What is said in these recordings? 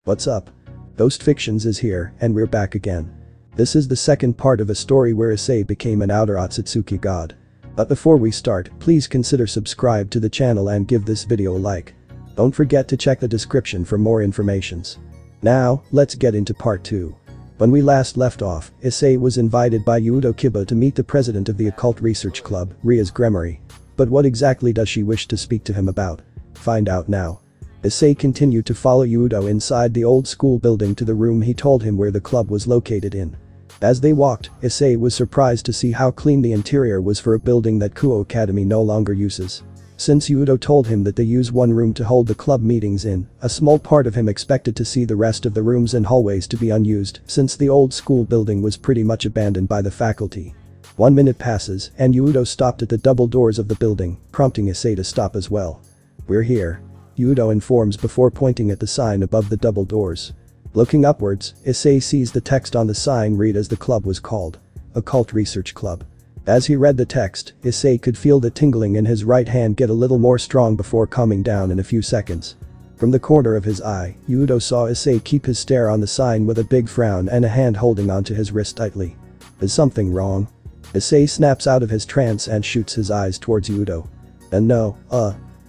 What's up? Ghost Fictions is here, and we're back again. This is the second part of a story where Issei became an outer Otsutsuki god. But before we start, please consider subscribe to the channel and give this video a like. Don't forget to check the description for more informations. Now, let's get into part 2. When we last left off, Issei was invited by Yudo Kiba to meet the president of the Occult Research Club, Rias Gremory. But what exactly does she wish to speak to him about? Find out now. Issei continued to follow Yudo inside the old school building to the room he told him where the club was located in. As they walked, Issei was surprised to see how clean the interior was for a building that Kuo Academy no longer uses. Since Yudo told him that they use one room to hold the club meetings in, a small part of him expected to see the rest of the rooms and hallways to be unused since the old school building was pretty much abandoned by the faculty. 1 minute passes and Yudo stopped at the double doors of the building, prompting Issei to stop as well. "We're here," Yudo informs before pointing at the sign above the double doors. Looking upwards, Issei sees the text on the sign read as the club was called. Occult Research Club. As he read the text, Issei could feel the tingling in his right hand get a little more strong before calming down in a few seconds. From the corner of his eye, Yudo saw Issei keep his stare on the sign with a big frown and a hand holding onto his wrist tightly. Is something wrong? Issei snaps out of his trance and shoots his eyes towards Yudo. And no,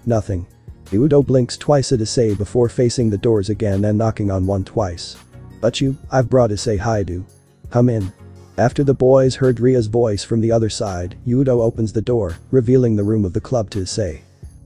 nothing. Yudo blinks twice at Issei before facing the doors again and knocking on one twice. "But I've brought Issei Haidu. Come in." After the boys heard Ria's voice from the other side, Yudo opens the door, revealing the room of the club to Issei.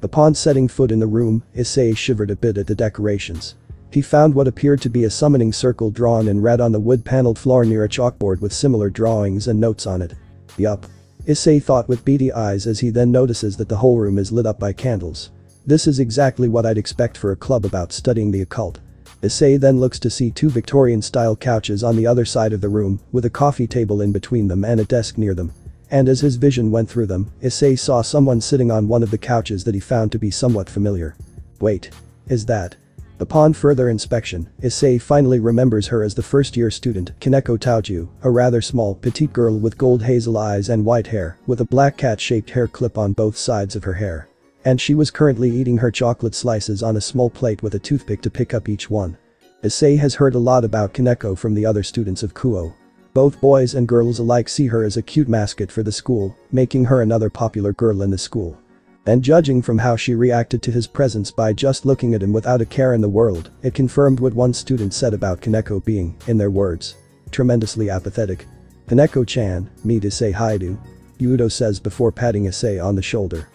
Upon setting foot in the room, Issei shivered a bit at the decorations. He found what appeared to be a summoning circle drawn in red on the wood-paneled floor near a chalkboard with similar drawings and notes on it. Yup. Issei thought with beady eyes as he then notices that the whole room is lit up by candles. This is exactly what I'd expect for a club about studying the occult. Issei then looks to see 2 Victorian-style couches on the other side of the room, with a coffee table in between them and a desk near them. And as his vision went through them, Issei saw someone sitting on one of the couches that he found to be somewhat familiar. Wait. Is that? Upon further inspection, Issei finally remembers her as the first-year student, Kaneko Taoju, a rather small, petite girl with gold hazel eyes and white hair, with a black cat-shaped hair clip on both sides of her hair. And she was currently eating her chocolate slices on a small plate with a toothpick to pick up each one. Issei has heard a lot about Kaneko from the other students of Kuo. Both boys and girls alike see her as a cute mascot for the school, making her another popular girl in the school. And judging from how she reacted to his presence by just looking at him without a care in the world, it confirmed what one student said about Kaneko being, in their words, tremendously apathetic. "Kaneko-chan, meet Issei Haidu," Yudo says before patting Issei on the shoulder.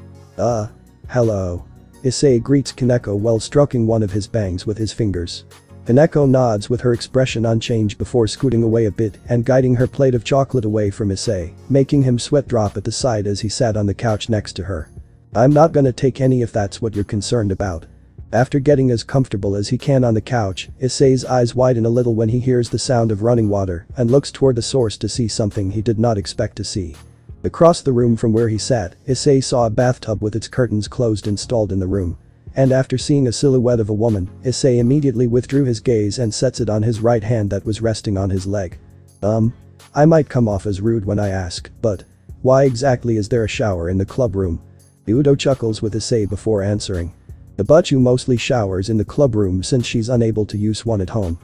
Hello. Issei greets Kaneko while stroking one of his bangs with his fingers. Kaneko nods with her expression unchanged before scooting away a bit and guiding her plate of chocolate away from Issei, making him sweat drop at the side as he sat on the couch next to her. "I'm not gonna take any if that's what you're concerned about." After getting as comfortable as he can on the couch, Issei's eyes widen a little when he hears the sound of running water and looks toward the source to see something he did not expect to see. Across the room from where he sat, Issei saw a bathtub with its curtains closed installed in the room. And after seeing a silhouette of a woman, Issei immediately withdrew his gaze and sets it on his right hand that was resting on his leg. I might come off as rude when I ask, but why exactly is there a shower in the club room? Yudo chuckles with Issei before answering. The Butchu mostly showers in the club room since she's unable to use one at home.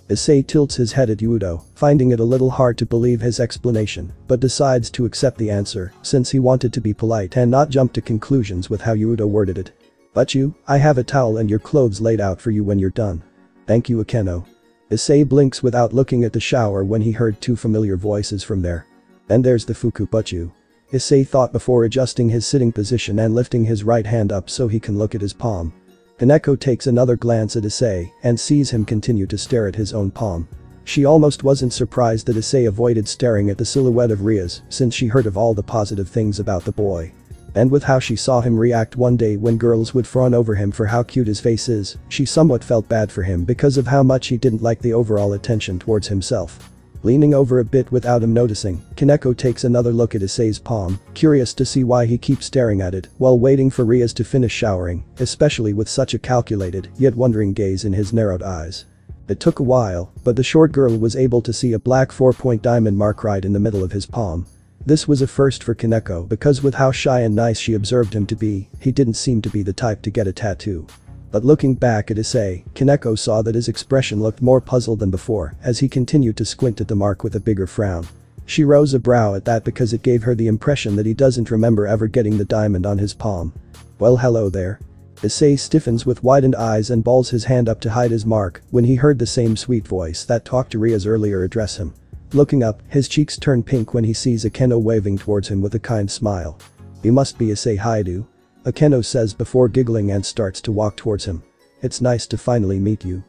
Issei tilts his head at Yudo, finding it a little hard to believe his explanation, but decides to accept the answer since he wanted to be polite and not jump to conclusions with how Yudo worded it. "Butchu, I have a towel and your clothes laid out for you when you're done." "Thank you, Akeno." Issei blinks without looking at the shower when he heard 2 familiar voices from there. "And there's the Fuku Butchu," Issei thought before adjusting his sitting position and lifting his right hand up so he can look at his palm. Kaneko takes another glance at Issei and sees him continue to stare at his own palm. She almost wasn't surprised that Issei avoided staring at the silhouette of Rias since she heard of all the positive things about the boy. And with how she saw him react one day when girls would fawn over him for how cute his face is, she somewhat felt bad for him because of how much he didn't like the overall attention towards himself. Leaning over a bit without him noticing, Kaneko takes another look at Issei's palm, curious to see why he keeps staring at it while waiting for Rias to finish showering, especially with such a calculated, yet wondering gaze in his narrowed eyes. It took a while, but the short girl was able to see a black 4-point diamond mark right in the middle of his palm. This was a first for Kaneko because with how shy and nice she observed him to be, he didn't seem to be the type to get a tattoo. But looking back at Issei, Kaneko saw that his expression looked more puzzled than before as he continued to squint at the mark with a bigger frown. She rose a brow at that because it gave her the impression that he doesn't remember ever getting the diamond on his palm. Well, hello there. Issei stiffens with widened eyes and balls his hand up to hide his mark when he heard the same sweet voice that talked to Ria's earlier address him. Looking up, his cheeks turn pink when he sees Akeno waving towards him with a kind smile. "You must be Issei Haidu," Akeno says before giggling and starts to walk towards him. "It's nice to finally meet you."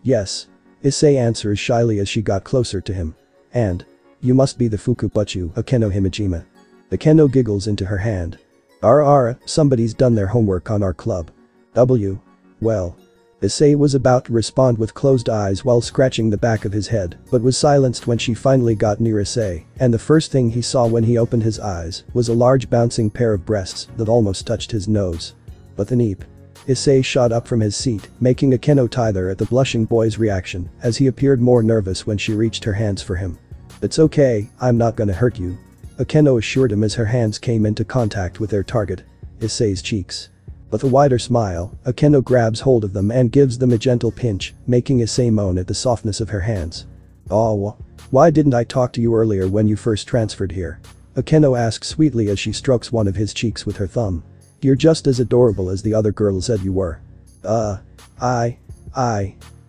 Yes," Issei answers shyly as she got closer to him. "And you must be the Fukubuchu Akeno Himejima." Akeno giggles into her hand. Somebody's done their homework on our club." Well. Issei was about to respond with closed eyes while scratching the back of his head, but was silenced when she finally got near Issei, and the first thing he saw when he opened his eyes was a large bouncing pair of breasts that almost touched his nose. "But the neep." Issei shot up from his seat, making Akeno tither at the blushing boy's reaction as he appeared more nervous when she reached her hands for him. "It's okay, I'm not gonna hurt you," Akeno assured him as her hands came into contact with their target, Issei's cheeks. With a wider smile, Akeno grabs hold of them and gives them a gentle pinch, making Issei moan at the softness of her hands. "Oh, why didn't I talk to you earlier when you first transferred here?" Akeno asks sweetly as she strokes one of his cheeks with her thumb. "You're just as adorable as the other girl said you were."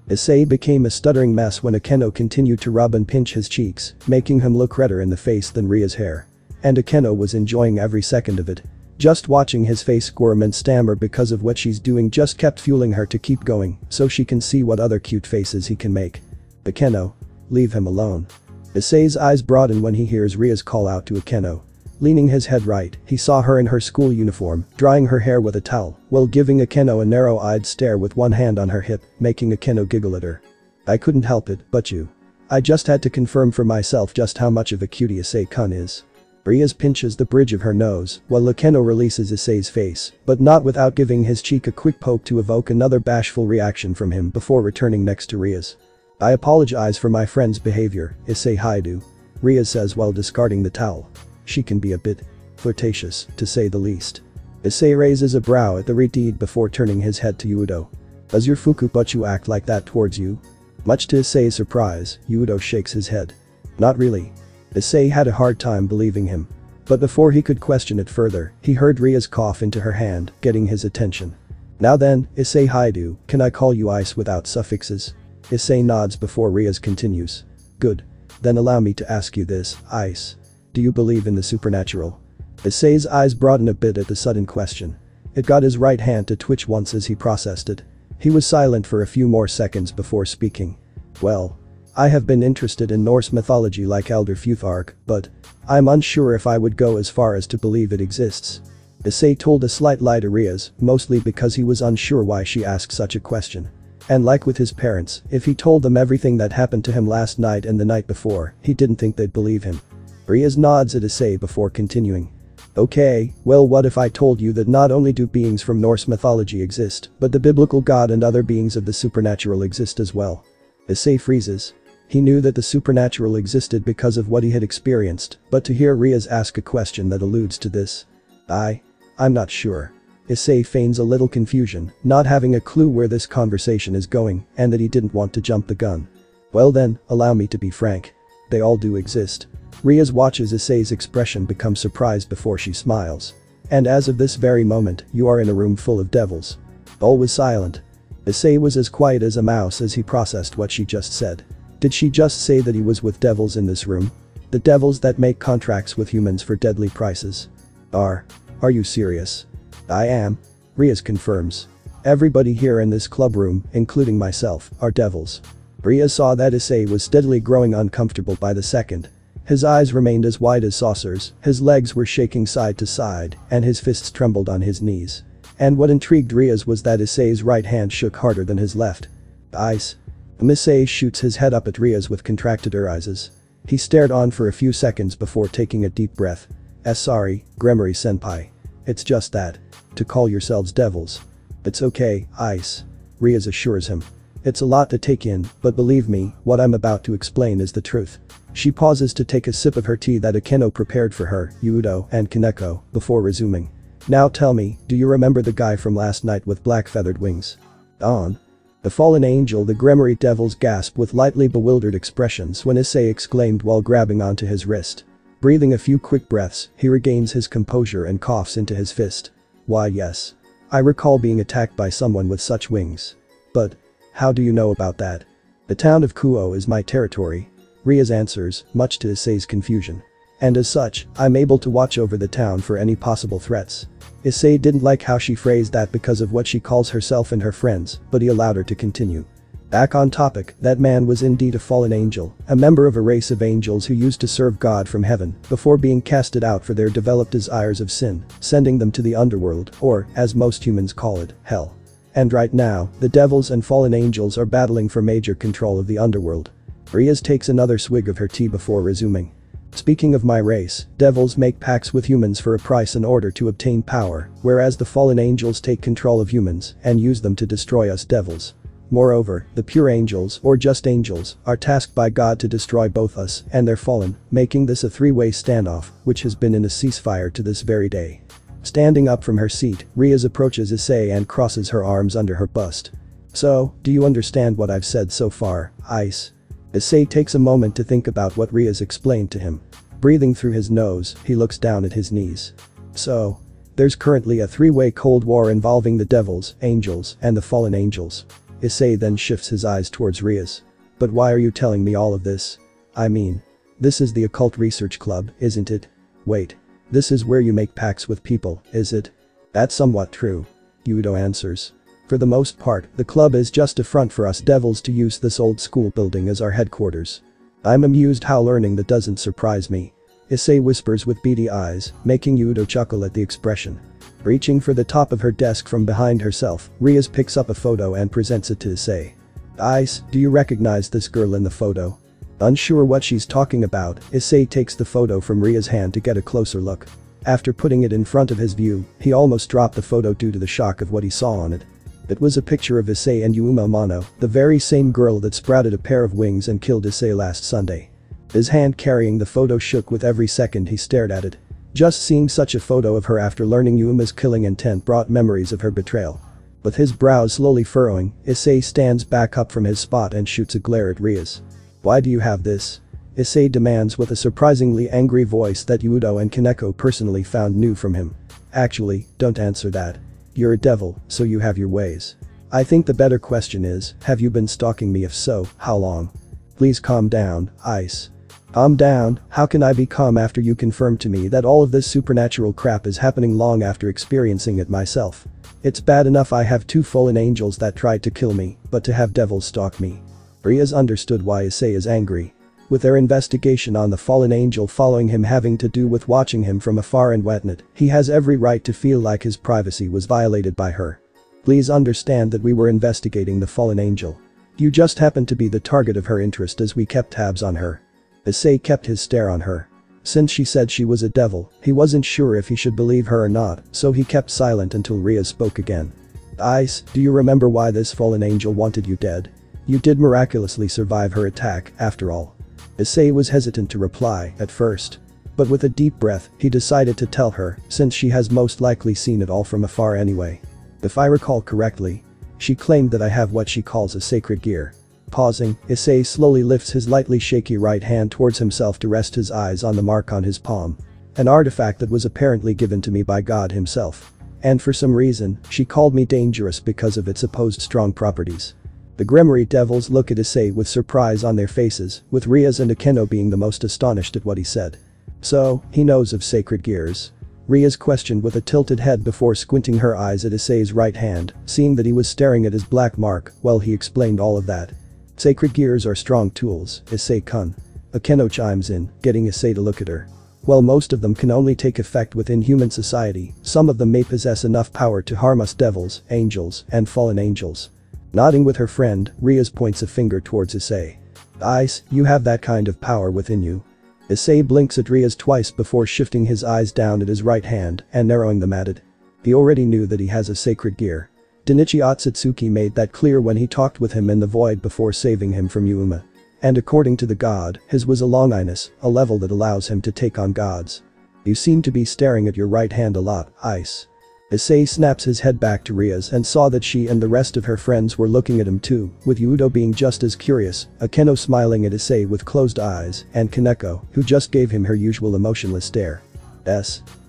Issei became a stuttering mess when Akeno continued to rub and pinch his cheeks, making him look redder in the face than Ria's hair. And Akeno was enjoying every second of it. Just watching his face squirm and stammer because of what she's doing just kept fueling her to keep going so she can see what other cute faces he can make. "Akeno, leave him alone." Issei's eyes broaden when he hears Ria's call out to Akeno. Leaning his head right, he saw her in her school uniform, drying her hair with a towel, while giving Akeno a narrow-eyed stare with one hand on her hip, making Akeno giggle at her. "I couldn't help it, but you. I just had to confirm for myself just how much of a cutie Issei-kun is." Ria's pinches the bridge of her nose while Akeno releases Issei's face, but not without giving his cheek a quick poke to evoke another bashful reaction from him before returning next to Ria's. "I apologize for my friend's behavior, Issei Haidu," Ria says while discarding the towel. She can be a bit flirtatious, to say the least. Issei raises a brow at the deed before turning his head to Yudo. "Does your Fukubuchu act like that towards you?" Much to Issei's surprise, Yudo shakes his head. "Not really." Issei had a hard time believing him. But before he could question it further, he heard Ria's cough into her hand, getting his attention. "Now then, Issei Haidu, can I call you Ice without suffixes?" Issei nods before Ria's continues. "Good. Then allow me to ask you this, Ice. Do you believe in the supernatural?" Issei's eyes broaden a bit at the sudden question. It got his right hand to twitch once as he processed it. He was silent for a few more seconds before speaking. "Well, I have been interested in Norse mythology like Elder Futhark, but I'm unsure if I would go as far as to believe it exists." Issei told a slight lie to Ria's, mostly because he was unsure why she asked such a question. And like with his parents, if he told them everything that happened to him last night and the night before, he didn't think they'd believe him. Ria's nods at Issei before continuing. "Okay, well, what if I told you that not only do beings from Norse mythology exist, but the biblical god and other beings of the supernatural exist as well?" Issei freezes. He knew that the supernatural existed because of what he had experienced, but to hear Ria's ask a question that alludes to this. I'm not sure." Issei feigns a little confusion, not having a clue where this conversation is going, and that he didn't want to jump the gun. "Well then, allow me to be frank. They all do exist." Ria's watches Issei's expression become surprised before she smiles. "And as of this very moment, you are in a room full of devils." All was silent. Issei was as quiet as a mouse as he processed what she just said. Did she just say that he was with devils in this room? The devils that make contracts with humans for deadly prices? Are you serious?" "I am," Rias confirms. "Everybody here in this club room, including myself, are devils." Ria saw that Issei was steadily growing uncomfortable by the second. His eyes remained as wide as saucers, his legs were shaking side to side, and his fists trembled on his knees. And what intrigued Rias was that Issei's right hand shook harder than his left. "Ice." Issei shoots his head up at Rias with contracted eyes. He stared on for a few seconds before taking a deep breath. Sorry, Gremory-senpai. It's just that. To call yourselves devils." "It's okay, Ice," Rias assures him. "It's a lot to take in, but believe me, what I'm about to explain is the truth." She pauses to take a sip of her tea that Akeno prepared for her, Yudo, and Kaneko, before resuming. Now tell me, do you remember the guy from last night with black feathered wings? On. The fallen angel. The Gremory devils gasped with lightly bewildered expressions when Issei exclaimed while grabbing onto his wrist. Breathing a few quick breaths, he regains his composure and coughs into his fist. Why yes. I recall being attacked by someone with such wings. But, how do you know about that? The town of Kuo is my territory. Rias answers, much to Issei's confusion. And as such, I'm able to watch over the town for any possible threats. Issei didn't like how she phrased that because of what she calls herself and her friends, but he allowed her to continue. Back on topic, that man was indeed a fallen angel, a member of a race of angels who used to serve God from heaven before being casted out for their developed desires of sin, sending them to the underworld, or, as most humans call it, hell. And right now, the devils and fallen angels are battling for major control of the underworld. Rias takes another swig of her tea before resuming. Speaking of my race, devils make pacts with humans for a price in order to obtain power, whereas the fallen angels take control of humans and use them to destroy us devils. Moreover, the pure angels, or just angels, are tasked by God to destroy both us and their fallen, making this a three-way standoff, which has been in a ceasefire to this very day. Standing up from her seat, Rias approaches Issei and crosses her arms under her bust. So, do you understand what I've said so far, Ice? Issei takes a moment to think about what Rias explained to him. Breathing through his nose, he looks down at his knees. So, there's currently a three-way Cold War involving the devils, angels, and the fallen angels. Issei then shifts his eyes towards Rias. But why are you telling me all of this? I mean, this is the Occult Research Club, isn't it? Wait. This is where you make pacts with people, is it? That's somewhat true. Yudo answers. For the most part, the club is just a front for us devils to use this old school building as our headquarters. I'm amused how learning that doesn't surprise me. Issei whispers with beady eyes, making Yudo chuckle at the expression. Reaching for the top of her desk from behind herself, Rias picks up a photo and presents it to Issei. Ice, do you recognize this girl in the photo? Unsure what she's talking about, Issei takes the photo from Ria's hand to get a closer look. After putting it in front of his view, he almost dropped the photo due to the shock of what he saw on it. It was a picture of Issei and Yuma Amano, the very same girl that sprouted a pair of wings and killed Issei last Sunday. His hand carrying the photo shook with every second he stared at it. Just seeing such a photo of her after learning Yuma's killing intent brought memories of her betrayal. With his brows slowly furrowing, Issei stands back up from his spot and shoots a glare at Rias. Why do you have this? Issei demands with a surprisingly angry voice that Yudo and Kaneko personally found new from him. Actually, don't answer that. You're a devil, so you have your ways. I think the better question is, have you been stalking me? If so, how long? Please calm down, Ice. Calm down, how can I be calm after you confirmed to me that all of this supernatural crap is happening long after experiencing it myself? It's bad enough I have two fallen angels that tried to kill me, but to have devils stalk me. Rias understood why Issei is angry. With their investigation on the fallen angel following him having to do with watching him from afar and whatnot, he has every right to feel like his privacy was violated by her. Please understand that we were investigating the fallen angel. You just happened to be the target of her interest as we kept tabs on her. Issei kept his stare on her. Since she said she was a devil, he wasn't sure if he should believe her or not, so he kept silent until Rias spoke again. Ice, do you remember why this fallen angel wanted you dead? You did miraculously survive her attack, after all. Issei was hesitant to reply at first. But with a deep breath, he decided to tell her, since she has most likely seen it all from afar anyway. If I recall correctly, she claimed that I have what she calls a sacred gear. Pausing, Issei slowly lifts his lightly shaky right hand towards himself to rest his eyes on the mark on his palm. An artifact that was apparently given to me by God himself. And for some reason, she called me dangerous because of its supposed strong properties. The Gremory devils look at Issei with surprise on their faces, with Rias and Akeno being the most astonished at what he said. So, he knows of sacred gears? Rias questioned with a tilted head before squinting her eyes at Issei's right hand, seeing that he was staring at his black mark while he explained all of that. Sacred gears are strong tools, Issei-kun. Akeno chimes in, getting Issei to look at her. While most of them can only take effect within human society, some of them may possess enough power to harm us devils, angels, and fallen angels. Nodding with her friend, Rias points a finger towards Issei. Ice, you have that kind of power within you. Issei blinks at Rias twice before shifting his eyes down at his right hand and narrowing them at it. He already knew that he has a sacred gear. Denichi Otsutsuki made that clear when he talked with him in the void before saving him from Yuma. And according to the god, his was a longinus, a level that allows him to take on gods. You seem to be staring at your right hand a lot, Ice. Issei snaps his head back to Ria's and saw that she and the rest of her friends were looking at him too, with Yudo being just as curious, Akeno smiling at Issei with closed eyes, and Kaneko, who just gave him her usual emotionless stare.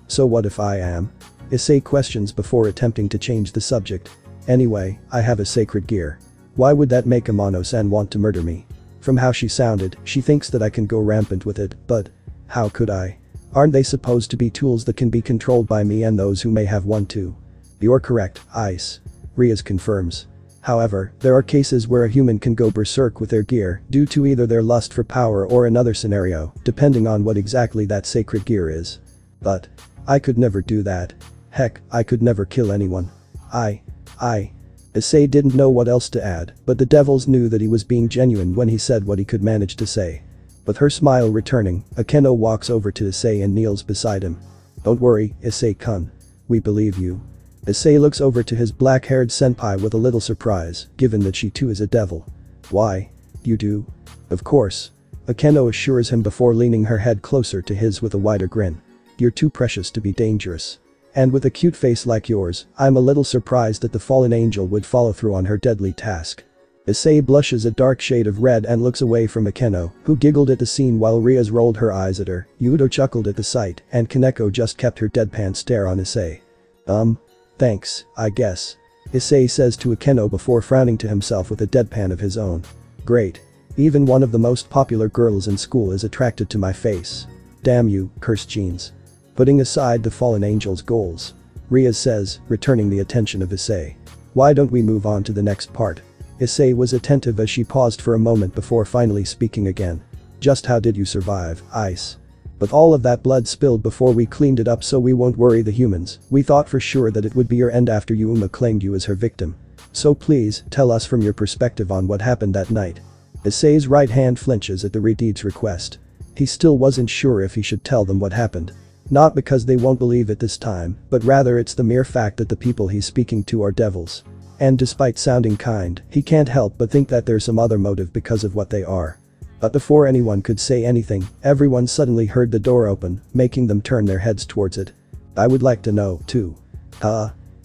So what if I am? Issei questions before attempting to change the subject. Anyway, I have a sacred gear. Why would that make Amano-san want to murder me? From how she sounded, she thinks that I can go rampant with it, but how could I? Aren't they supposed to be tools that can be controlled by me and those who may have one too? You're correct, Ice. Rias confirms. However, there are cases where a human can go berserk with their gear due to either their lust for power or another scenario, depending on what exactly that sacred gear is. But I could never do that. Heck, I could never kill anyone. Issei didn't know what else to add, but the devils knew that he was being genuine when he said what he could manage to say. With her smile returning, Akeno walks over to Issei and kneels beside him. Don't worry, Issei-kun. We believe you. Issei looks over to his black-haired senpai with a little surprise, given that she too is a devil. Why? You do? Of course. Akeno assures him before leaning her head closer to his with a wider grin. You're too precious to be dangerous. And with a cute face like yours, I'm a little surprised that the fallen angel would follow through on her deadly task. Issei blushes a dark shade of red and looks away from Akeno, who giggled at the scene while Rias rolled her eyes at her, Yudo chuckled at the sight, and Kaneko just kept her deadpan stare on Issei. Thanks, I guess. Issei says to Akeno before frowning to himself with a deadpan of his own. Great. Even one of the most popular girls in school is attracted to my face. Damn you, cursed genes. Putting aside the fallen angel's goals. Rias says, returning the attention of Issei. Why don't we move on to the next part? Issei was attentive as she paused for a moment before finally speaking again. Just how did you survive, Ice? With all of that blood spilled before we cleaned it up so we won't worry the humans, we thought for sure that it would be your end after Yuma claimed you as her victim. So please, tell us from your perspective on what happened that night. Issei's right hand flinches at the Redeed's request. He still wasn't sure if he should tell them what happened. Not because they won't believe it this time, but rather it's the mere fact that the people he's speaking to are devils. And despite sounding kind, he can't help but think that there's some other motive because of what they are. But before anyone could say anything, everyone suddenly heard the door open, making them turn their heads towards it. I would like to know, too.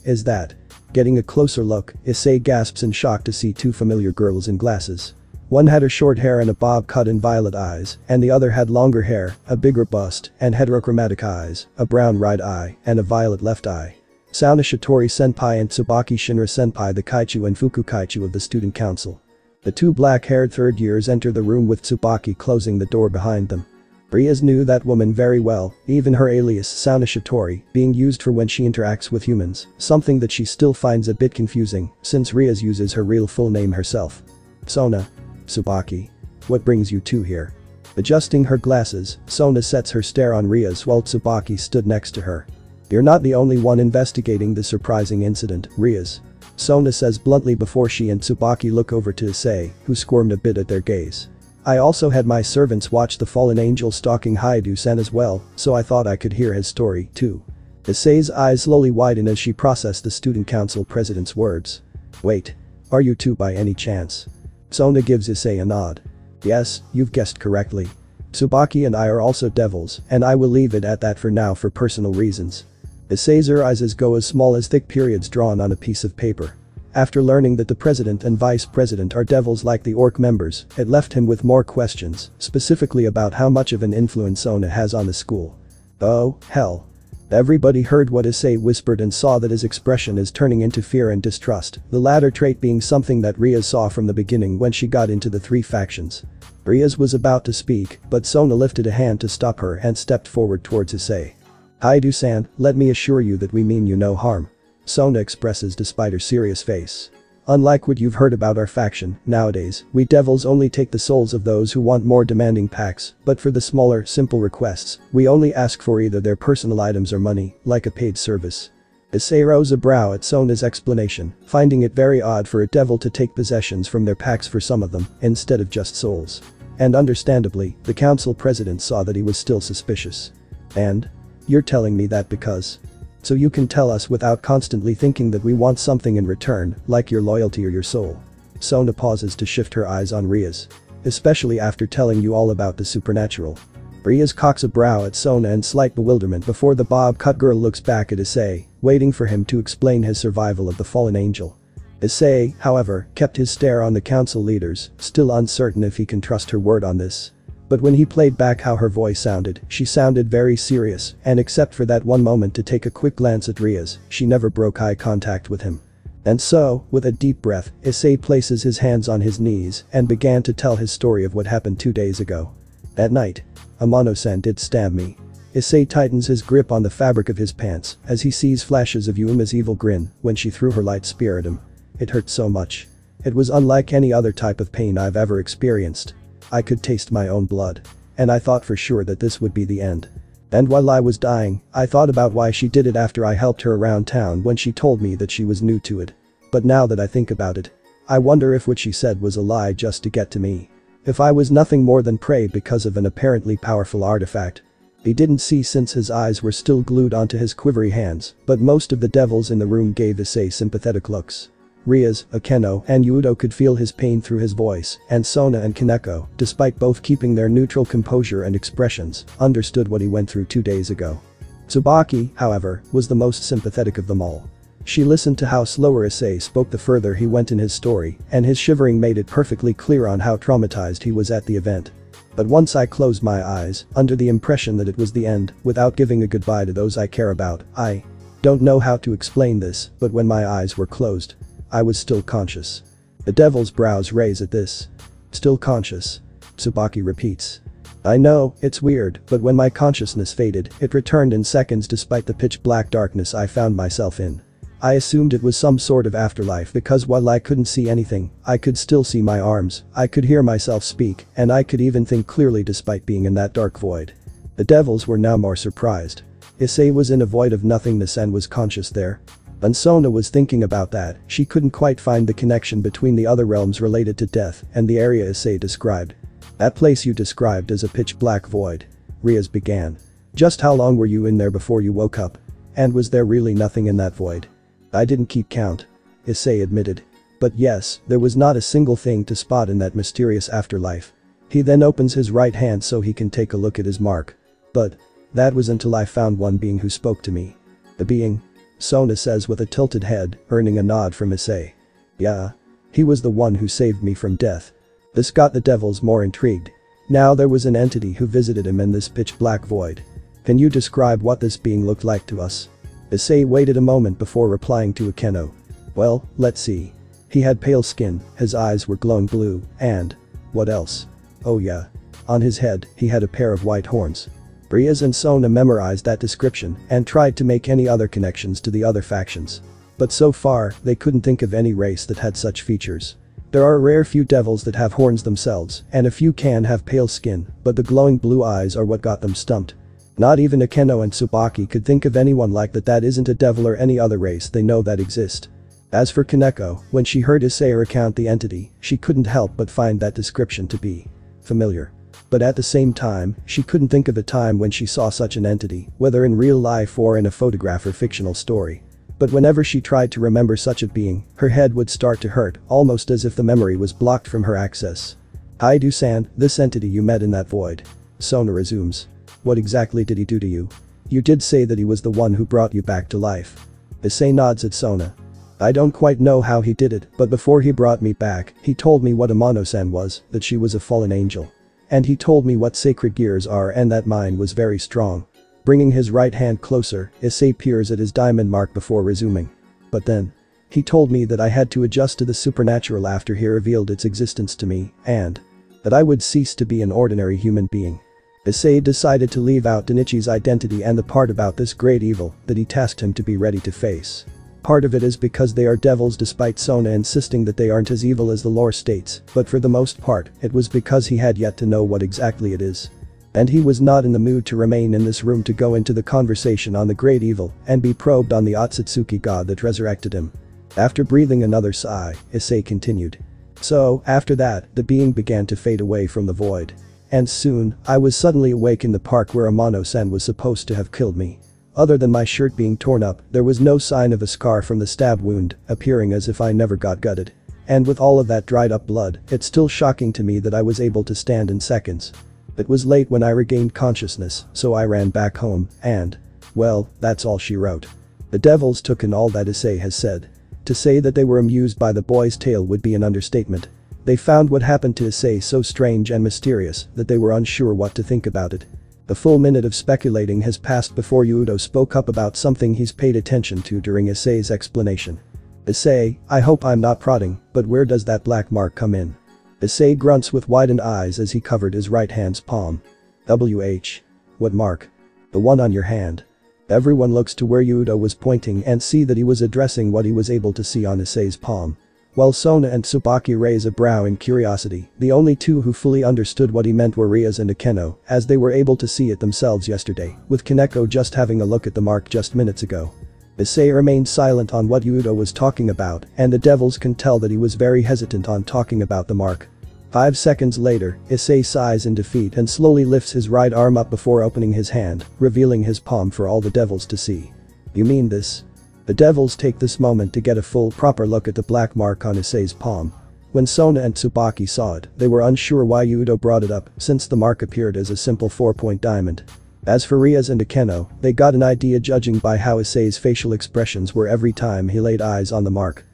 Is that? Getting a closer look, Issei gasps in shock to see two familiar girls in glasses. One had her short hair and a bob cut and violet eyes, and the other had longer hair, a bigger bust, and heterochromatic eyes, a brown right eye, and a violet left eye. Saona Shitori Senpai and Tsubaki Shinra Senpai, the Kaichu and Fuku Kaichu of the student council. The two black-haired third years enter the room with Tsubaki closing the door behind them. Rias knew that woman very well, even her alias Saona Shitori being used for when she interacts with humans, something that she still finds a bit confusing since Rias uses her real full name herself. Sona. Tsubaki. What brings you two here? Adjusting her glasses, Sona sets her stare on Rias while Tsubaki stood next to her. You're not the only one investigating the surprising incident, Rias. Sona says bluntly before she and Tsubaki look over to Issei, who squirmed a bit at their gaze. I also had my servants watch the fallen angel stalking Haidu-san as well, so I thought I could hear his story, too. Issei's eyes slowly widen as she processed the student council president's words. Wait. Are you two by any chance? Sona gives Issei a nod. Yes, you've guessed correctly. Tsubaki and I are also devils, and I will leave it at that for now for personal reasons. Issei's eyes go as small as thick periods drawn on a piece of paper. After learning that the president and vice president are devils like the orc members, it left him with more questions, specifically about how much of an influence Sona has on the school. Oh, hell. Everybody heard what Issei whispered and saw that his expression is turning into fear and distrust, the latter trait being something that Rias saw from the beginning when she got into the three factions. Rias was about to speak, but Sona lifted a hand to stop her and stepped forward towards Issei. Haidu-san, let me assure you that we mean you no harm. Sona expresses despite her serious face. Unlike what you've heard about our faction, nowadays, we devils only take the souls of those who want more demanding packs, but for the smaller, simple requests, we only ask for either their personal items or money, like a paid service. Issei rose a brow at Sona's explanation, finding it very odd for a devil to take possessions from their packs for some of them, instead of just souls. And understandably, the council president saw that he was still suspicious. And? You're telling me that because? So you can tell us without constantly thinking that we want something in return, like your loyalty or your soul. Sona pauses to shift her eyes on Rias. Especially after telling you all about the supernatural. Rhea cocks a brow at Sona in slight bewilderment before the bob-cut girl looks back at Issei, waiting for him to explain his survival of the fallen angel. Issei, however, kept his stare on the council leaders, still uncertain if he can trust her word on this. But when he played back how her voice sounded, she sounded very serious, and except for that one moment to take a quick glance at Rhea's, she never broke eye contact with him. And so, with a deep breath, Issei places his hands on his knees and began to tell his story of what happened 2 days ago. At night, Amano-san did stab me. Issei tightens his grip on the fabric of his pants as he sees flashes of Yuma's evil grin when she threw her light spear at him. It hurt so much. It was unlike any other type of pain I've ever experienced. I could taste my own blood. And I thought for sure that this would be the end. And while I was dying, I thought about why she did it after I helped her around town when she told me that she was new to it. But now that I think about it, I wonder if what she said was a lie just to get to me. If I was nothing more than prey because of an apparently powerful artifact. He didn't see since his eyes were still glued onto his quivery hands, but most of the devils in the room gave Issei sympathetic looks. Rhea, Akeno, and Yudo could feel his pain through his voice, and Sona and Kaneko, despite both keeping their neutral composure and expressions, understood what he went through 2 days ago. Tsubaki, however, was the most sympathetic of them all. She listened to how slower Issei spoke the further he went in his story, and his shivering made it perfectly clear on how traumatized he was at the event. But once I closed my eyes, under the impression that it was the end, without giving a goodbye to those I care about, I don't know how to explain this, but when my eyes were closed, I was still conscious. The devil's brows raise at this. Still conscious. Tsubaki repeats. I know, it's weird, but when my consciousness faded, it returned in seconds despite the pitch black darkness I found myself in. I assumed it was some sort of afterlife because while I couldn't see anything, I could still see my arms, I could hear myself speak, and I could even think clearly despite being in that dark void. The devils were now more surprised. Issei was in a void of nothingness and was conscious there. And Sona was thinking about that, she couldn't quite find the connection between the other realms related to death and the area Issei described. That place you described as a pitch black void. Rhea began. Just how long were you in there before you woke up? And was there really nothing in that void? I didn't keep count. Issei admitted. But yes, there was not a single thing to spot in that mysterious afterlife. He then opens his right hand so he can take a look at his mark. But that was until I found one being who spoke to me. The being? Sona says with a tilted head, earning a nod from Issei. Yeah. He was the one who saved me from death. This got the devils more intrigued. Now there was an entity who visited him in this pitch black void. Can you describe what this being looked like to us? Issei waited a moment before replying to Akeno. Well, let's see. He had pale skin, his eyes were glowing blue, and… what else? Oh yeah. On his head, he had a pair of white horns. Rhea and Sona memorized that description and tried to make any other connections to the other factions. But so far, they couldn't think of any race that had such features. There are a rare few devils that have horns themselves, and a few can have pale skin, but the glowing blue eyes are what got them stumped. Not even Akeno and Tsubaki could think of anyone like that isn't a devil or any other race they know that exist. As for Kaneko, when she heard Issei recount the entity, she couldn't help but find that description to be familiar. But at the same time, she couldn't think of a time when she saw such an entity, whether in real life or in a photograph or fictional story. But whenever she tried to remember such a being, her head would start to hurt, almost as if the memory was blocked from her access. Haidu-san, this entity you met in that void. Sona resumes. What exactly did he do to you? You did say that he was the one who brought you back to life. Issei nods at Sona. I don't quite know how he did it, but before he brought me back, he told me what Amano-san was, that she was a fallen angel. And he told me what sacred gears are and that mine was very strong. Bringing his right hand closer, Issei peers at his diamond mark before resuming. But then, he told me that I had to adjust to the supernatural after he revealed its existence to me, and that I would cease to be an ordinary human being. Issei decided to leave out Denichi's identity and the part about this great evil that he tasked him to be ready to face. Part of it is because they are devils despite Sona insisting that they aren't as evil as the lore states, but for the most part, it was because he had yet to know what exactly it is. And he was not in the mood to remain in this room to go into the conversation on the great evil and be probed on the Otsutsuki god that resurrected him. After breathing another sigh, Issei continued. So, after that, the being began to fade away from the void. And soon, I was suddenly awake in the park where Amano-san was supposed to have killed me. Other than my shirt being torn up, there was no sign of a scar from the stab wound, appearing as if I never got gutted. And with all of that dried up blood, it's still shocking to me that I was able to stand in seconds. It was late when I regained consciousness, so I ran back home, and… well, that's all she wrote. The devils took in all that Issei has said. To say that they were amused by the boy's tale would be an understatement. They found what happened to Issei so strange and mysterious that they were unsure what to think about it. A full minute of speculating has passed before Yudo spoke up about something he's paid attention to during Issei's explanation. Issei, I hope I'm not prodding, but where does that black mark come in? Issei grunts with widened eyes as he covered his right hand's palm. What mark? The one on your hand. Everyone looks to where Yudo was pointing and see that he was addressing what he was able to see on Issei's palm. While Sona and Tsubaki raise a brow in curiosity, the only two who fully understood what he meant were Rias and Akeno, as they were able to see it themselves yesterday, with Kaneko just having a look at the mark just minutes ago. Issei remained silent on what Yudo was talking about, and the devils can tell that he was very hesitant on talking about the mark. 5 seconds later, Issei sighs in defeat and slowly lifts his right arm up before opening his hand, revealing his palm for all the devils to see. You mean this? The devils take this moment to get a full proper look at the black mark on Issei's palm. When Sona and Tsubaki saw it, they were unsure why Yudo brought it up since the mark appeared as a simple 4-point diamond. As for Rias and Akeno, they got an idea judging by how Issei's facial expressions were every time he laid eyes on the mark.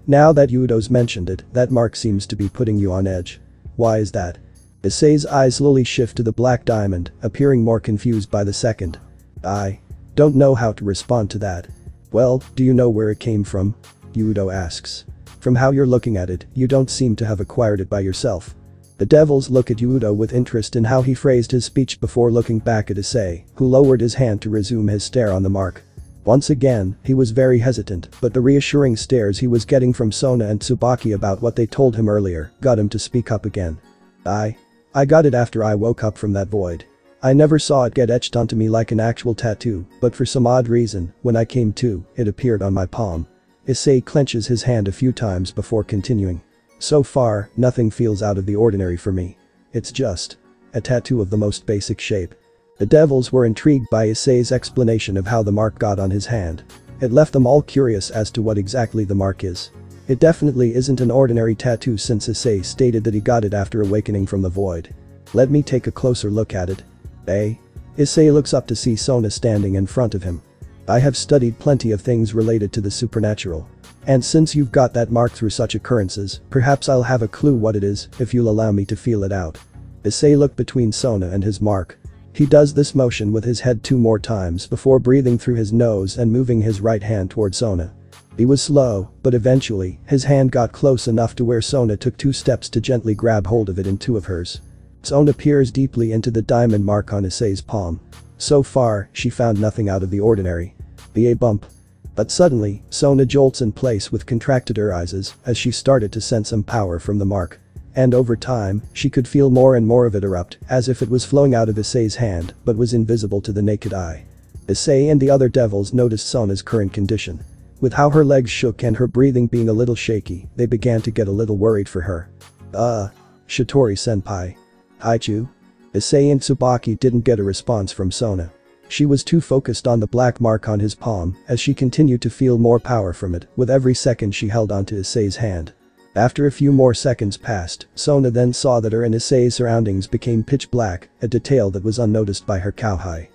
Now that Yudo's mentioned it, that mark seems to be putting you on edge. Why is that? Issei's eyes slowly shift to the black diamond, appearing more confused by the second. I don't know how to respond to that. Well, do you know where it came from? Yudo asks. From how you're looking at it, you don't seem to have acquired it by yourself. The devils look at Yudo with interest in how he phrased his speech before looking back at Issei, who lowered his hand to resume his stare on the mark. Once again, he was very hesitant, but the reassuring stares he was getting from Sona and Tsubaki about what they told him earlier got him to speak up again. I got it after I woke up from that void. I never saw it get etched onto me like an actual tattoo, but for some odd reason, when I came to, it appeared on my palm. Issei clenches his hand a few times before continuing. So far, nothing feels out of the ordinary for me. It's just a tattoo of the most basic shape. The devils were intrigued by Issei's explanation of how the mark got on his hand. It left them all curious as to what exactly the mark is. It definitely isn't an ordinary tattoo since Issei stated that he got it after awakening from the void. Let me take a closer look at it. Issei looks up to see Sona standing in front of him. I have studied plenty of things related to the supernatural. And since you've got that mark through such occurrences, perhaps I'll have a clue what it is if you'll allow me to feel it out. Issei looked between Sona and his mark. He does this motion with his head 2 more times before breathing through his nose and moving his right hand toward Sona. He was slow, but eventually, his hand got close enough to where Sona took 2 steps to gently grab hold of it in 2 of hers. Sona peers deeply into the diamond mark on Issei's palm. So far, she found nothing out of the ordinary. A bump. But suddenly, Sona jolts in place with contracted eyes as she started to sense some power from the mark. And over time, she could feel more and more of it erupt, as if it was flowing out of Issei's hand, but was invisible to the naked eye. Issei and the other devils noticed Sona's current condition. With how her legs shook and her breathing being a little shaky, they began to get a little worried for her. Shitori-senpai. Haichu? Issei and Tsubaki didn't get a response from Sona. She was too focused on the black mark on his palm as she continued to feel more power from it with every second she held onto Issei's hand. After a few more seconds passed, Sona then saw that her and Issei's surroundings became pitch black, a detail that was unnoticed by her Kauhai.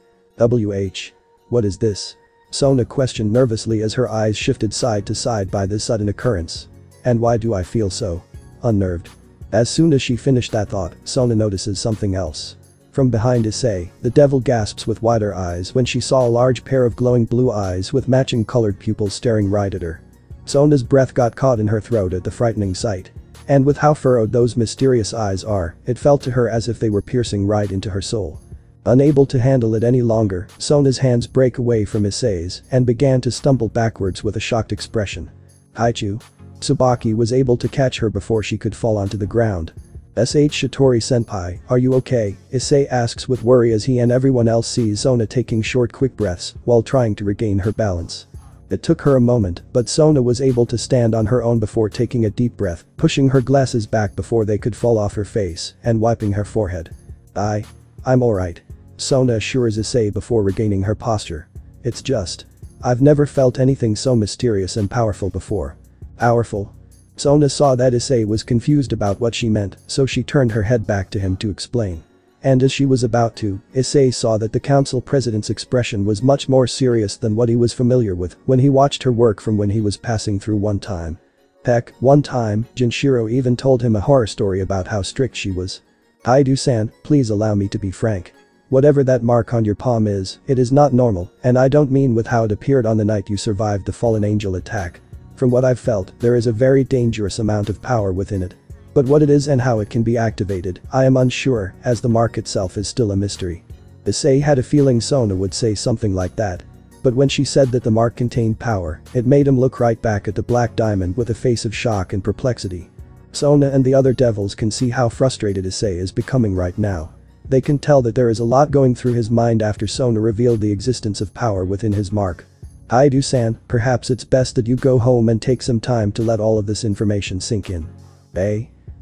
What is this? Sona questioned nervously as her eyes shifted side to side by this sudden occurrence. And why do I feel so unnerved? As soon as she finished that thought, Sona notices something else. From behind Issei, the devil gasps with wider eyes when she saw a large pair of glowing blue eyes with matching colored pupils staring right at her. Sona's breath got caught in her throat at the frightening sight. And with how furrowed those mysterious eyes are, it felt to her as if they were piercing right into her soul. Unable to handle it any longer, Sona's hands break away from Issei's and began to stumble backwards with a shocked expression. Haichu? Tsubaki was able to catch her before she could fall onto the ground. Shitori-senpai, are you okay? Issei asks with worry as he and everyone else sees Sona taking short quick breaths while trying to regain her balance. It took her a moment, but Sona was able to stand on her own before taking a deep breath, pushing her glasses back before they could fall off her face and wiping her forehead. I'm alright. Sona assures Issei before regaining her posture. It's just. I've never felt anything so mysterious and powerful before. Powerful? Sona saw that Issei was confused about what she meant, so she turned her head back to him to explain. And as she was about to, Issei saw that the council president's expression was much more serious than what he was familiar with when he watched her work from when he was passing through one time. Heck, one time, Junshiro even told him a horror story about how strict she was. Haidu-san, please allow me to be frank. Whatever that mark on your palm is, it is not normal, and I don't mean with how it appeared on the night you survived the fallen angel attack. From what I've felt, there is a very dangerous amount of power within it. But what it is and how it can be activated, I am unsure, as the mark itself is still a mystery. Issei had a feeling Sona would say something like that. But when she said that the mark contained power, it made him look right back at the black diamond with a face of shock and perplexity. Sona and the other devils can see how frustrated Issei is becoming right now. They can tell that there is a lot going through his mind after Sona revealed the existence of power within his mark. Haidu-san, perhaps it's best that you go home and take some time to let all of this information sink in.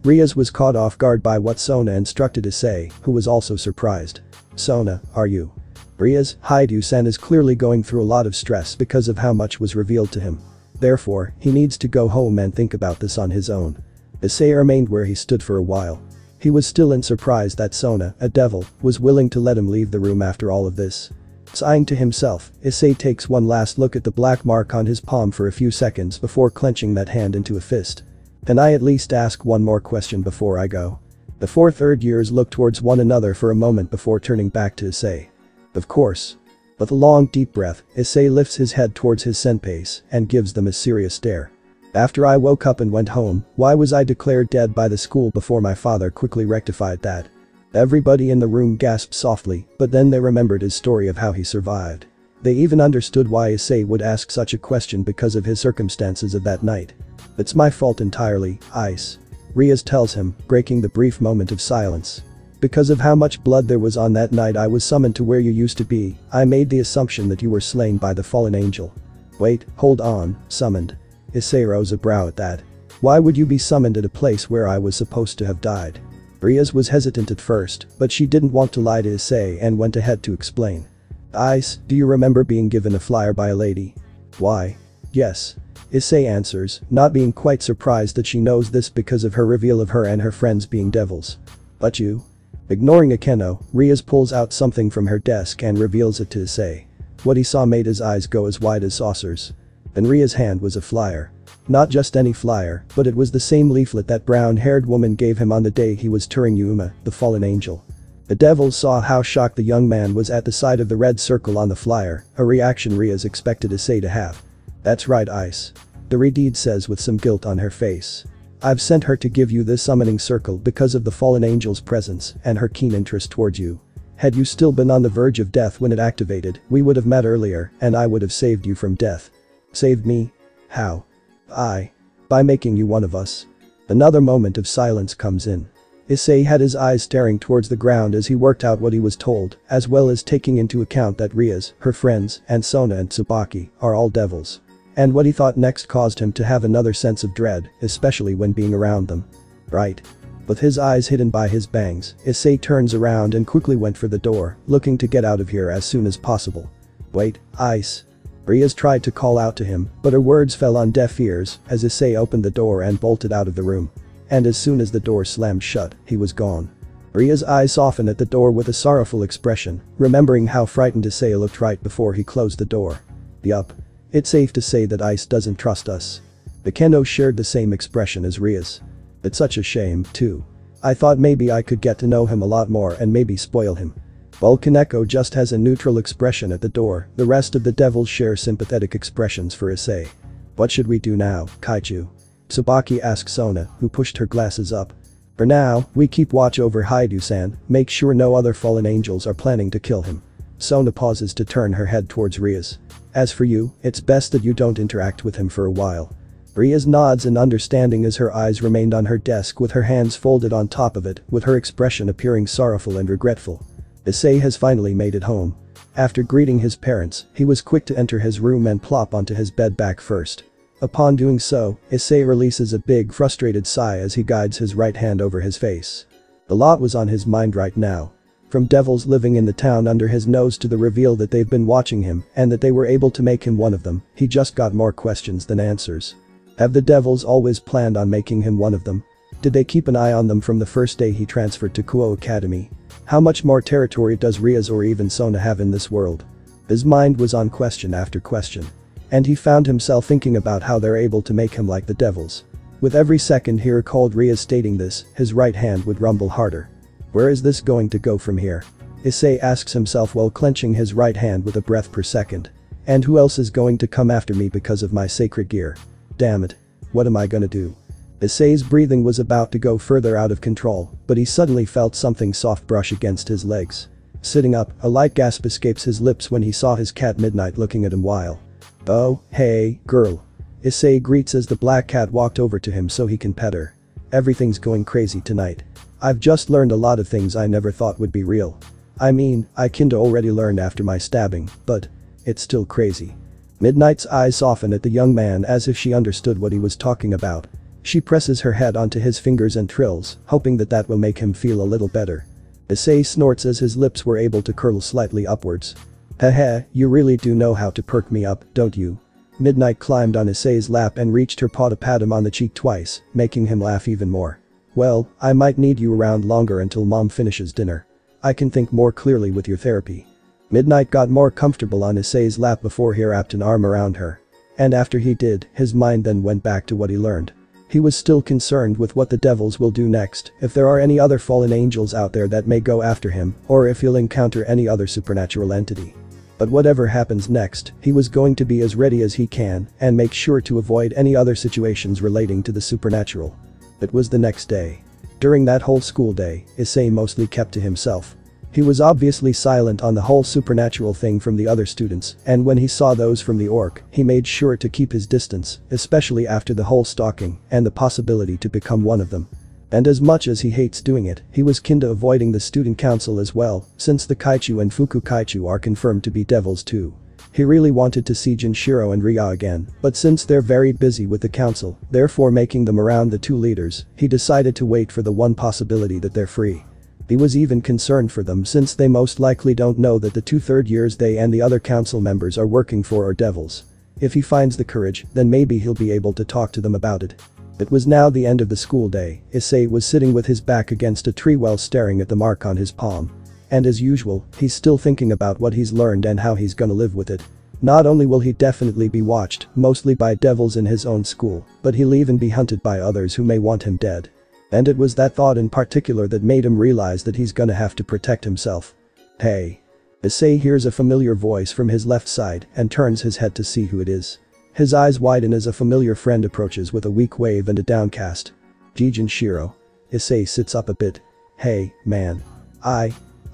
Rias was caught off guard by what Sona instructed Issei, who was also surprised. Sona, are you? Rias, Haidu-san is clearly going through a lot of stress because of how much was revealed to him. Therefore, he needs to go home and think about this on his own. Issei remained where he stood for a while. He was still in surprise that Sona, a devil, was willing to let him leave the room after all of this. Sighing to himself, Issei takes one last look at the black mark on his palm for a few seconds before clenching that hand into a fist. Can I at least ask one more question before I go? The four third-years look towards one another for a moment before turning back to Issei. Of course. With a long deep breath, Issei lifts his head towards his senpais and gives them a serious stare. After I woke up and went home, why was I declared dead by the school before my father quickly rectified that? Everybody in the room gasped softly, but then they remembered his story of how he survived. They even understood why Issei would ask such a question because of his circumstances of that night. It's my fault entirely, Ice. Rias tells him, breaking the brief moment of silence. Because of how much blood there was on that night I was summoned to where you used to be, I made the assumption that you were slain by the fallen angel. Wait, hold on, summoned. Issei rose a brow at that. Why would you be summoned at a place where I was supposed to have died? Rias was hesitant at first, but she didn't want to lie to Issei and went ahead to explain. Ice, do you remember being given a flyer by a lady? Why? Yes. Issei answers, not being quite surprised that she knows this because of her reveal of her and her friends being devils. But you? Ignoring Akeno, Rias pulls out something from her desk and reveals it to Issei. What he saw made his eyes go as wide as saucers. In Ria's hand was a flyer. Not just any flyer, but it was the same leaflet that brown-haired woman gave him on the day he was touring Yuma, the fallen angel. The devils saw how shocked the young man was at the sight of the red circle on the flyer, a reaction Rias expected Issei to have. That's right, Ice. Doridide says with some guilt on her face. I've sent her to give you this summoning circle because of the fallen angel's presence and her keen interest towards you. Had you still been on the verge of death when it activated, we would have met earlier and I would have saved you from death. Saved me? How? By making you one of us. Another moment of silence comes in. Issei had his eyes staring towards the ground as he worked out what he was told, as well as taking into account that Rias, her friends, and Sona and Tsubaki are all devils. And what he thought next caused him to have another sense of dread, especially when being around them. Right. With his eyes hidden by his bangs, Issei turns around and quickly went for the door, looking to get out of here as soon as possible. Wait, Ice. Rias tried to call out to him, but her words fell on deaf ears as Issei opened the door and bolted out of the room. And as soon as the door slammed shut, he was gone. Ria's eyes softened at the door with a sorrowful expression, remembering how frightened Issei looked right before he closed the door. Yup. It's safe to say that Ice doesn't trust us. Akeno shared the same expression as Rias. It's such a shame, too. I thought maybe I could get to know him a lot more and maybe spoil him. While Kaneko just has a neutral expression at the door, the rest of the devils share sympathetic expressions for Issei. What should we do now, Kaichu? Tsubaki asked Sona, who pushed her glasses up. For now, we keep watch over Haidu-san, make sure no other fallen angels are planning to kill him. Sona pauses to turn her head towards Rias. As for you, it's best that you don't interact with him for a while. Rias nods in understanding as her eyes remained on her desk with her hands folded on top of it, with her expression appearing sorrowful and regretful. Issei has finally made it home. After greeting his parents, he was quick to enter his room and plop onto his bed back first. Upon doing so, Issei releases a big frustrated sigh as he guides his right hand over his face. A lot was on his mind right now. From devils living in the town under his nose to the reveal that they've been watching him and that they were able to make him one of them, he just got more questions than answers. Have the devils always planned on making him one of them? Did they keep an eye on them from the first day he transferred to Kuo Academy? How much more territory does Riaz or even Sona have in this world? His mind was on question after question. And he found himself thinking about how they're able to make him like the devils. With every second he recalled Riaz stating this, his right hand would rumble harder. Where is this going to go from here? Issei asks himself while clenching his right hand with a breath per second. And who else is going to come after me because of my sacred gear? Damn it. What am I gonna do? Issei's breathing was about to go further out of control, but he suddenly felt something soft brush against his legs. Sitting up, a light gasp escapes his lips when he saw his cat Midnight looking at him while. Oh, hey, girl. Issei greets as the black cat walked over to him so he can pet her. Everything's going crazy tonight. I've just learned a lot of things I never thought would be real. I mean, I kinda already learned after my stabbing, but it's still crazy. Midnight's eyes soften at the young man as if she understood what he was talking about. She presses her head onto his fingers and trills, hoping that will make him feel a little better. Issei snorts as his lips were able to curl slightly upwards. Heh, you really do know how to perk me up, don't you? Midnight climbed on Issei's lap and reached her paw to pat him on the cheek twice, making him laugh even more. Well, I might need you around longer until mom finishes dinner. I can think more clearly with your therapy. Midnight got more comfortable on Issei's lap before he wrapped an arm around her. And after he did, his mind then went back to what he learned. He was still concerned with what the devils will do next, if there are any other fallen angels out there that may go after him, or if he'll encounter any other supernatural entity. But whatever happens next, he was going to be as ready as he can and make sure to avoid any other situations relating to the supernatural. It was the next day. During that whole school day, Issei mostly kept to himself. He was obviously silent on the whole supernatural thing from the other students, and when he saw those from the orc, he made sure to keep his distance, especially after the whole stalking and the possibility to become one of them. And as much as he hates doing it, he was kinda avoiding the student council as well, since the Kaichu and Fuku Kaichu are confirmed to be devils too. He really wanted to see Jinshiro and Ria again, but since they're very busy with the council, therefore making them around the two leaders, he decided to wait for the one possibility that they're free. He was even concerned for them since they most likely don't know that the 2/3 years they and the other council members are working for are devils. If he finds the courage, then maybe he'll be able to talk to them about it. It was now the end of the school day. Issei was sitting with his back against a tree while staring at the mark on his palm. And as usual, he's still thinking about what he's learned and how he's gonna live with it. Not only will he definitely be watched, mostly by devils in his own school, but he'll even be hunted by others who may want him dead. And it was that thought in particular that made him realize that he's gonna have to protect himself. Hey. Issei hears a familiar voice from his left side and turns his head to see who it is. His eyes widen as a familiar friend approaches with a weak wave and a downcast. Jinshiro. Issei sits up a bit. Hey, man. I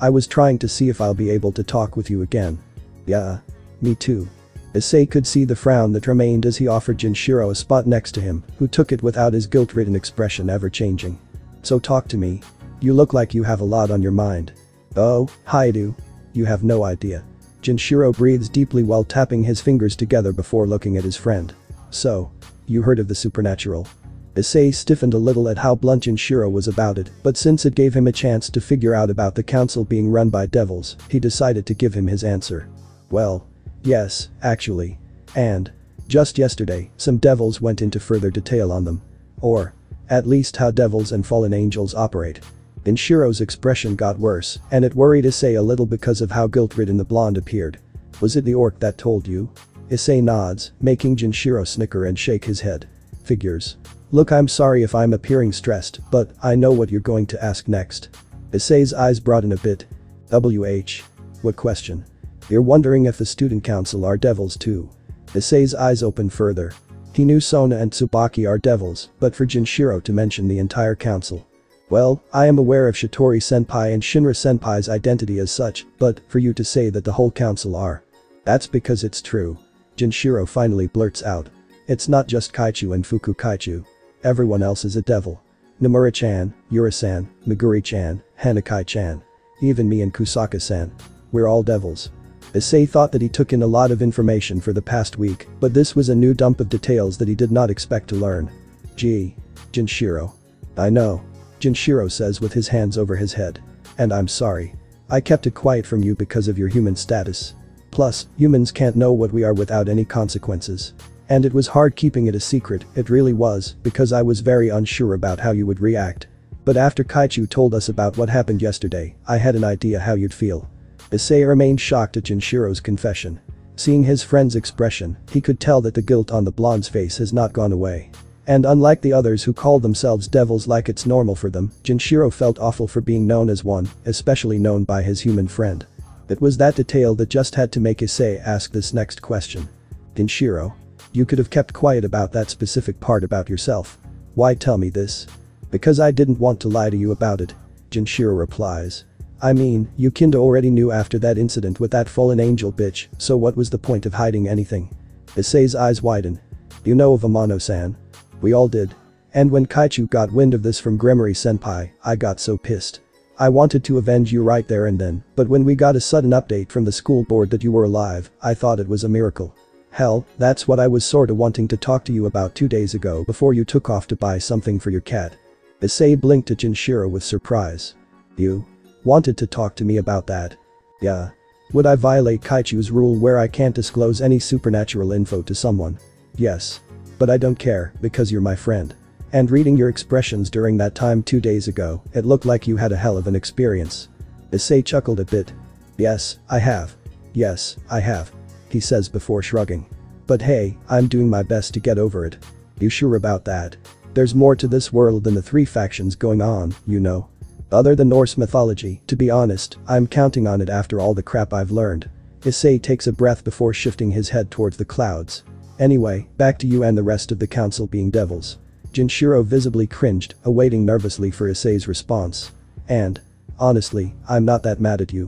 was trying to see if I'll be able to talk with you again. Yeah. Me too. Issei could see the frown that remained as he offered Jinshiro a spot next to him, who took it without his guilt-ridden expression ever changing. So talk to me. You look like you have a lot on your mind. Oh, I do. You have no idea. Jinshiro breathes deeply while tapping his fingers together before looking at his friend. So, you heard of the supernatural? Issei stiffened a little at how blunt Jinshiro was about it, but since it gave him a chance to figure out about the council being run by devils, he decided to give him his answer. Well, yes, actually. And just yesterday, some devils went into further detail on them. Or, at least how devils and fallen angels operate. Jinshiro's expression got worse, and it worried Issei a little because of how guilt-ridden the blonde appeared. Was it the orc that told you? Issei nods, making Jinshiro snicker and shake his head. Figures. Look, I'm sorry if I'm appearing stressed, but I know what you're going to ask next. Issei's eyes broaden a bit. What question? You're wondering if the student council are devils too. Issei's eyes open further. He knew Sona and Tsubaki are devils, but for Jinshiro to mention the entire council. Well, I am aware of Shitori Senpai and Shinra Senpai's identity as such, but for you to say that the whole council are. That's because it's true. Jinshiro finally blurts out. It's not just Kaichu and Fuku Kaichu. Everyone else is a devil. Nomura-chan, Yura-san, Meguri-chan, Hanakai-chan. Even me and Kusaka-san. We're all devils. Issei thought that he took in a lot of information for the past week, but this was a new dump of details that he did not expect to learn. Gee. Jinshiro. I know. Jinshiro says with his hands over his head. And I'm sorry. I kept it quiet from you because of your human status. Plus, humans can't know what we are without any consequences. And it was hard keeping it a secret, it really was, because I was very unsure about how you would react. But after Kaichu told us about what happened yesterday, I had an idea how you'd feel. Issei remained shocked at Junshiro's confession. Seeing his friend's expression, he could tell that the guilt on the blonde's face has not gone away. And unlike the others who called themselves devils like it's normal for them, Junshiro felt awful for being known as one, especially known by his human friend. It was that detail that just had to make Issei ask this next question. Junshiro? You could have kept quiet about that specific part about yourself. Why tell me this? Because I didn't want to lie to you about it. Junshiro replies. I mean, you kinda already knew after that incident with that fallen angel bitch, so what was the point of hiding anything? Issei's eyes widen. You know of Amano-san? We all did. And when Kaichu got wind of this from Gremory-senpai, I got so pissed. I wanted to avenge you right there and then, but when we got a sudden update from the school board that you were alive, I thought it was a miracle. Hell, that's what I was sorta wanting to talk to you about 2 days ago before you took off to buy something for your cat. Issei blinked at Junshiro with surprise. You wanted to talk to me about that? Yeah. Would I violate Kaichu's rule where I can't disclose any supernatural info to someone? Yes. But I don't care, because you're my friend. And reading your expressions during that time 2 days ago, it looked like you had a hell of an experience. Issei chuckled a bit. Yes, I have. Yes, I have. He says before shrugging. But hey, I'm doing my best to get over it. You sure about that? There's more to this world than the 3 factions going on, you know. Other than Norse mythology, to be honest, I'm counting on it after all the crap I've learned. Issei takes a breath before shifting his head towards the clouds. Anyway, back to you and the rest of the council being devils. Junshiro visibly cringed, awaiting nervously for Issei's response. And, honestly, I'm not that mad at you.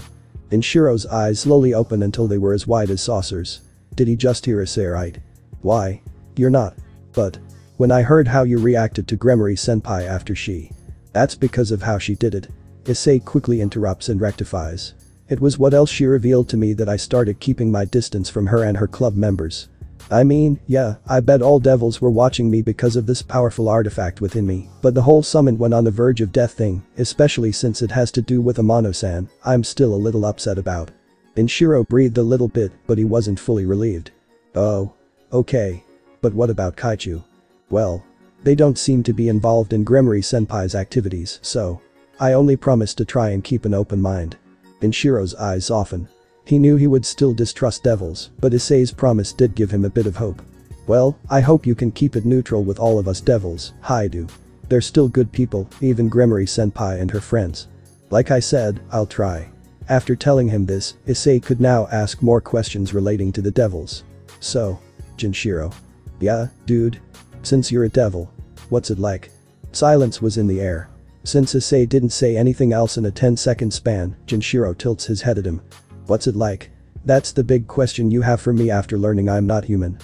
Junshiro's eyes slowly opened until they were as wide as saucers. Did he just hear Issei right? Why? You're not. But. When I heard how you reacted to Gremory-senpai after she. That's because of how she did it. Issei quickly interrupts and rectifies. It was what else she revealed to me that I started keeping my distance from her and her club members. I mean, yeah, I bet all devils were watching me because of this powerful artifact within me, but the whole summon went on the verge of death thing, especially since it has to do with Amano-san, I'm still a little upset about. Junshiro breathed a little bit, but he wasn't fully relieved. Oh. Okay. But what about Kaichu? Well. They don't seem to be involved in Gremory-senpai's activities, so. I only promised to try and keep an open mind. Junshiro's eyes softened. He knew he would still distrust devils, but Issei's promise did give him a bit of hope. Well, I hope you can keep it neutral with all of us devils, Haidu. They're still good people, even Gremory-senpai and her friends. Like I said, I'll try. After telling him this, Issei could now ask more questions relating to the devils. So. Junshiro. Yeah, dude? Since you're a devil. What's it like? Silence was in the air. Since Issei didn't say anything else in a 10-second span, Junshiro tilts his head at him. What's it like? That's the big question you have for me after learning I'm not human.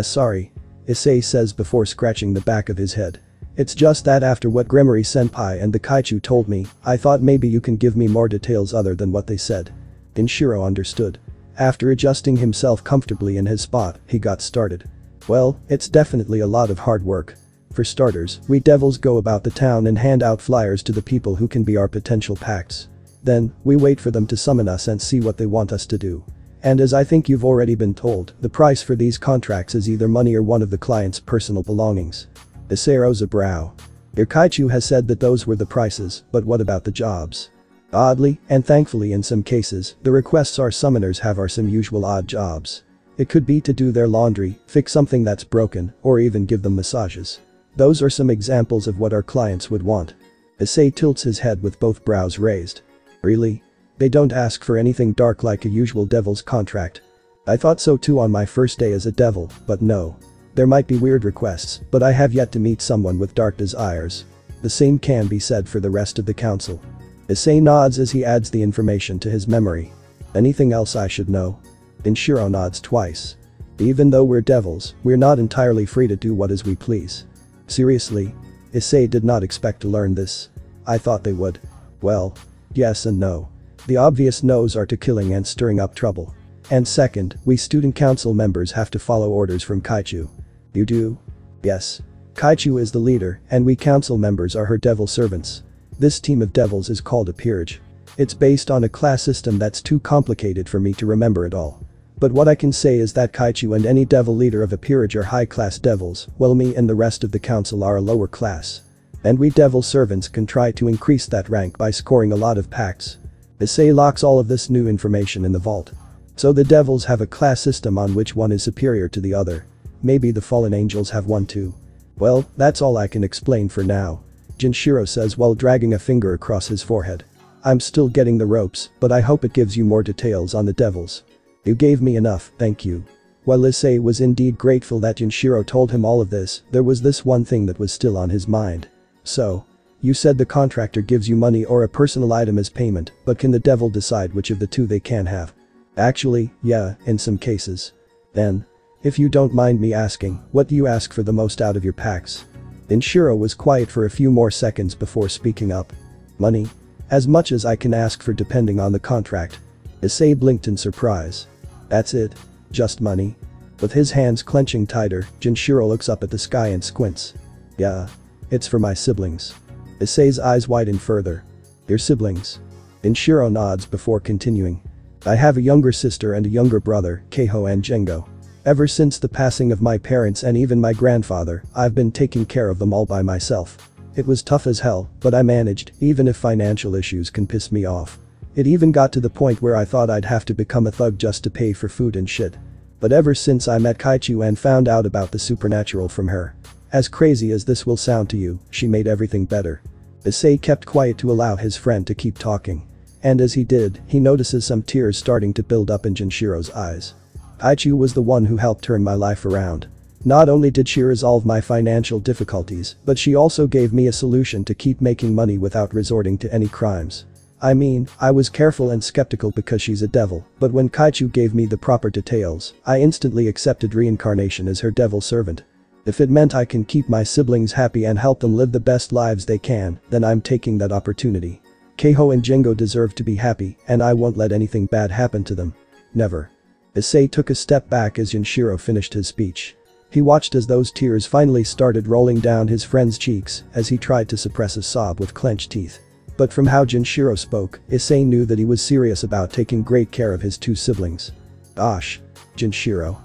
Sorry. Issei says before scratching the back of his head. It's just that after what Gremory-senpai and the Kaichu told me, I thought maybe you can give me more details other than what they said. Junshiro understood. After adjusting himself comfortably in his spot, he got started. Well, it's definitely a lot of hard work. For starters, we devils go about the town and hand out flyers to the people who can be our potential pacts. Then, we wait for them to summon us and see what they want us to do. And as I think you've already been told, the price for these contracts is either money or one of the client's personal belongings. Issei rose a brow. Your Kaichu has said that those were the prices, but what about the jobs? Oddly, and thankfully in some cases, the requests our summoners have are some usual odd jobs. It could be to do their laundry, fix something that's broken, or even give them massages. Those are some examples of what our clients would want. Issei tilts his head with both brows raised. Really? They don't ask for anything dark like a usual devil's contract. I thought so too on my first day as a devil, but no. There might be weird requests, but I have yet to meet someone with dark desires. The same can be said for the rest of the council. Issei nods as he adds the information to his memory. Anything else I should know? Junshiro nods twice. Even though we're devils, we're not entirely free to do what as we please. Seriously? Issei did not expect to learn this. I thought they would. Well. Yes and no. The obvious no's are to killing and stirring up trouble. And second, we student council members have to follow orders from Kaichu. You do? Yes. Kaichu is the leader, and we council members are her devil servants. This team of devils is called a peerage. It's based on a class system that's too complicated for me to remember it all. But what I can say is that Kaichu and any devil leader of a peerage are high-class devils, while me and the rest of the council are a lower class. And we devil servants can try to increase that rank by scoring a lot of packs. Issei locks all of this new information in the vault. So the devils have a class system on which one is superior to the other. Maybe the fallen angels have one too. Well, that's all I can explain for now. Jinshiro says while dragging a finger across his forehead. I'm still getting the ropes, but I hope it gives you more details on the devils. You gave me enough, thank you. While Issei was indeed grateful that Jinshiro told him all of this, there was this one thing that was still on his mind. So, you said the contractor gives you money or a personal item as payment, but can the devil decide which of the two they can have? Actually, yeah, in some cases. Then, if you don't mind me asking, what do you ask for the most out of your packs? Jinshiro was quiet for a few more seconds before speaking up. Money? As much as I can ask for depending on the contract. Issei blinked in surprise. That's it? Just money? With his hands clenching tighter, Jinshiro looks up at the sky and squints. Yeah. It's for my siblings. Issei's eyes widen further. Your siblings? Jinshiro nods before continuing. I have a younger sister and a younger brother, Keiho and Jengo. Ever since the passing of my parents and even my grandfather, I've been taking care of them all by myself. It was tough as hell, but I managed, even if financial issues can piss me off. It even got to the point where I thought I'd have to become a thug just to pay for food and shit. But ever since I met Kaichu and found out about the supernatural from her. As crazy as this will sound to you, she made everything better. Issei kept quiet to allow his friend to keep talking. And as he did, he notices some tears starting to build up in Jinshiro's eyes. Kaichu was the one who helped turn my life around. Not only did she resolve my financial difficulties, but she also gave me a solution to keep making money without resorting to any crimes. I mean, I was careful and skeptical because she's a devil, but when Kaichu gave me the proper details, I instantly accepted reincarnation as her devil servant. If it meant I can keep my siblings happy and help them live the best lives they can, then I'm taking that opportunity. Keiho and Jengo deserve to be happy, and I won't let anything bad happen to them. Never. Issei took a step back as Jinshiro finished his speech. He watched as those tears finally started rolling down his friend's cheeks as he tried to suppress a sob with clenched teeth. But from how Jinshiro spoke, Issei knew that he was serious about taking great care of his two siblings. Gosh. Jinshiro.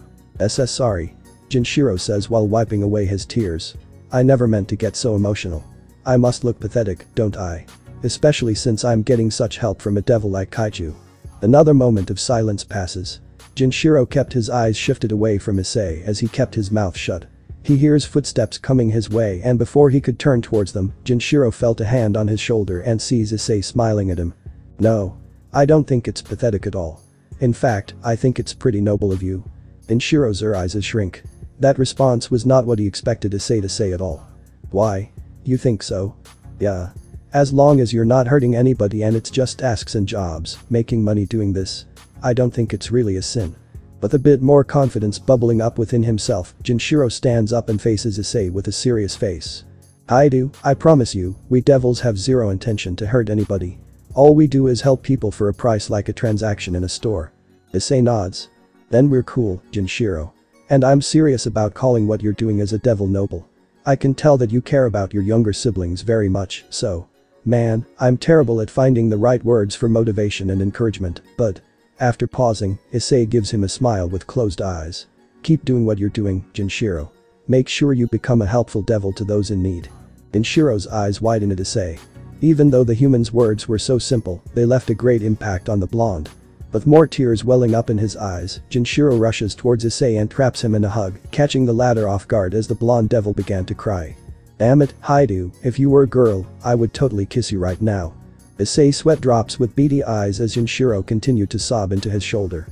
Sorry. Jinshiro says while wiping away his tears. I never meant to get so emotional. I must look pathetic, don't I? Especially since I'm getting such help from a devil like Kaichu. Another moment of silence passes. Jinshiro kept his eyes shifted away from Issei as he kept his mouth shut. He hears footsteps coming his way and before he could turn towards them, Jinshiro felt a hand on his shoulder and sees Issei smiling at him. No. I don't think it's pathetic at all. In fact, I think it's pretty noble of you. Jinshiro's eyes shrink. That response was not what he expected Issei to say at all. Why? You think so? Yeah. As long as you're not hurting anybody and it's just tasks and jobs, making money doing this. I don't think it's really a sin. With a bit more confidence bubbling up within himself, Jinshiro stands up and faces Issei with a serious face. I promise you, we devils have zero intention to hurt anybody. All we do is help people for a price like a transaction in a store. Issei nods. Then we're cool, Jinshiro. And I'm serious about calling what you're doing as a devil noble. I can tell that you care about your younger siblings very much, so. Man, I'm terrible at finding the right words for motivation and encouragement, but. After pausing, Issei gives him a smile with closed eyes. Keep doing what you're doing, Jinshiro. Make sure you become a helpful devil to those in need. Jinshiro's eyes widen at Issei. Even though the human's words were so simple, they left a great impact on the blonde. With more tears welling up in his eyes, Jinshiro rushes towards Issei and traps him in a hug, catching the latter off guard as the blonde devil began to cry. Damn it, Haidu, if you were a girl, I would totally kiss you right now. Issei sweat drops with beady eyes as Jinshiro continued to sob into his shoulder.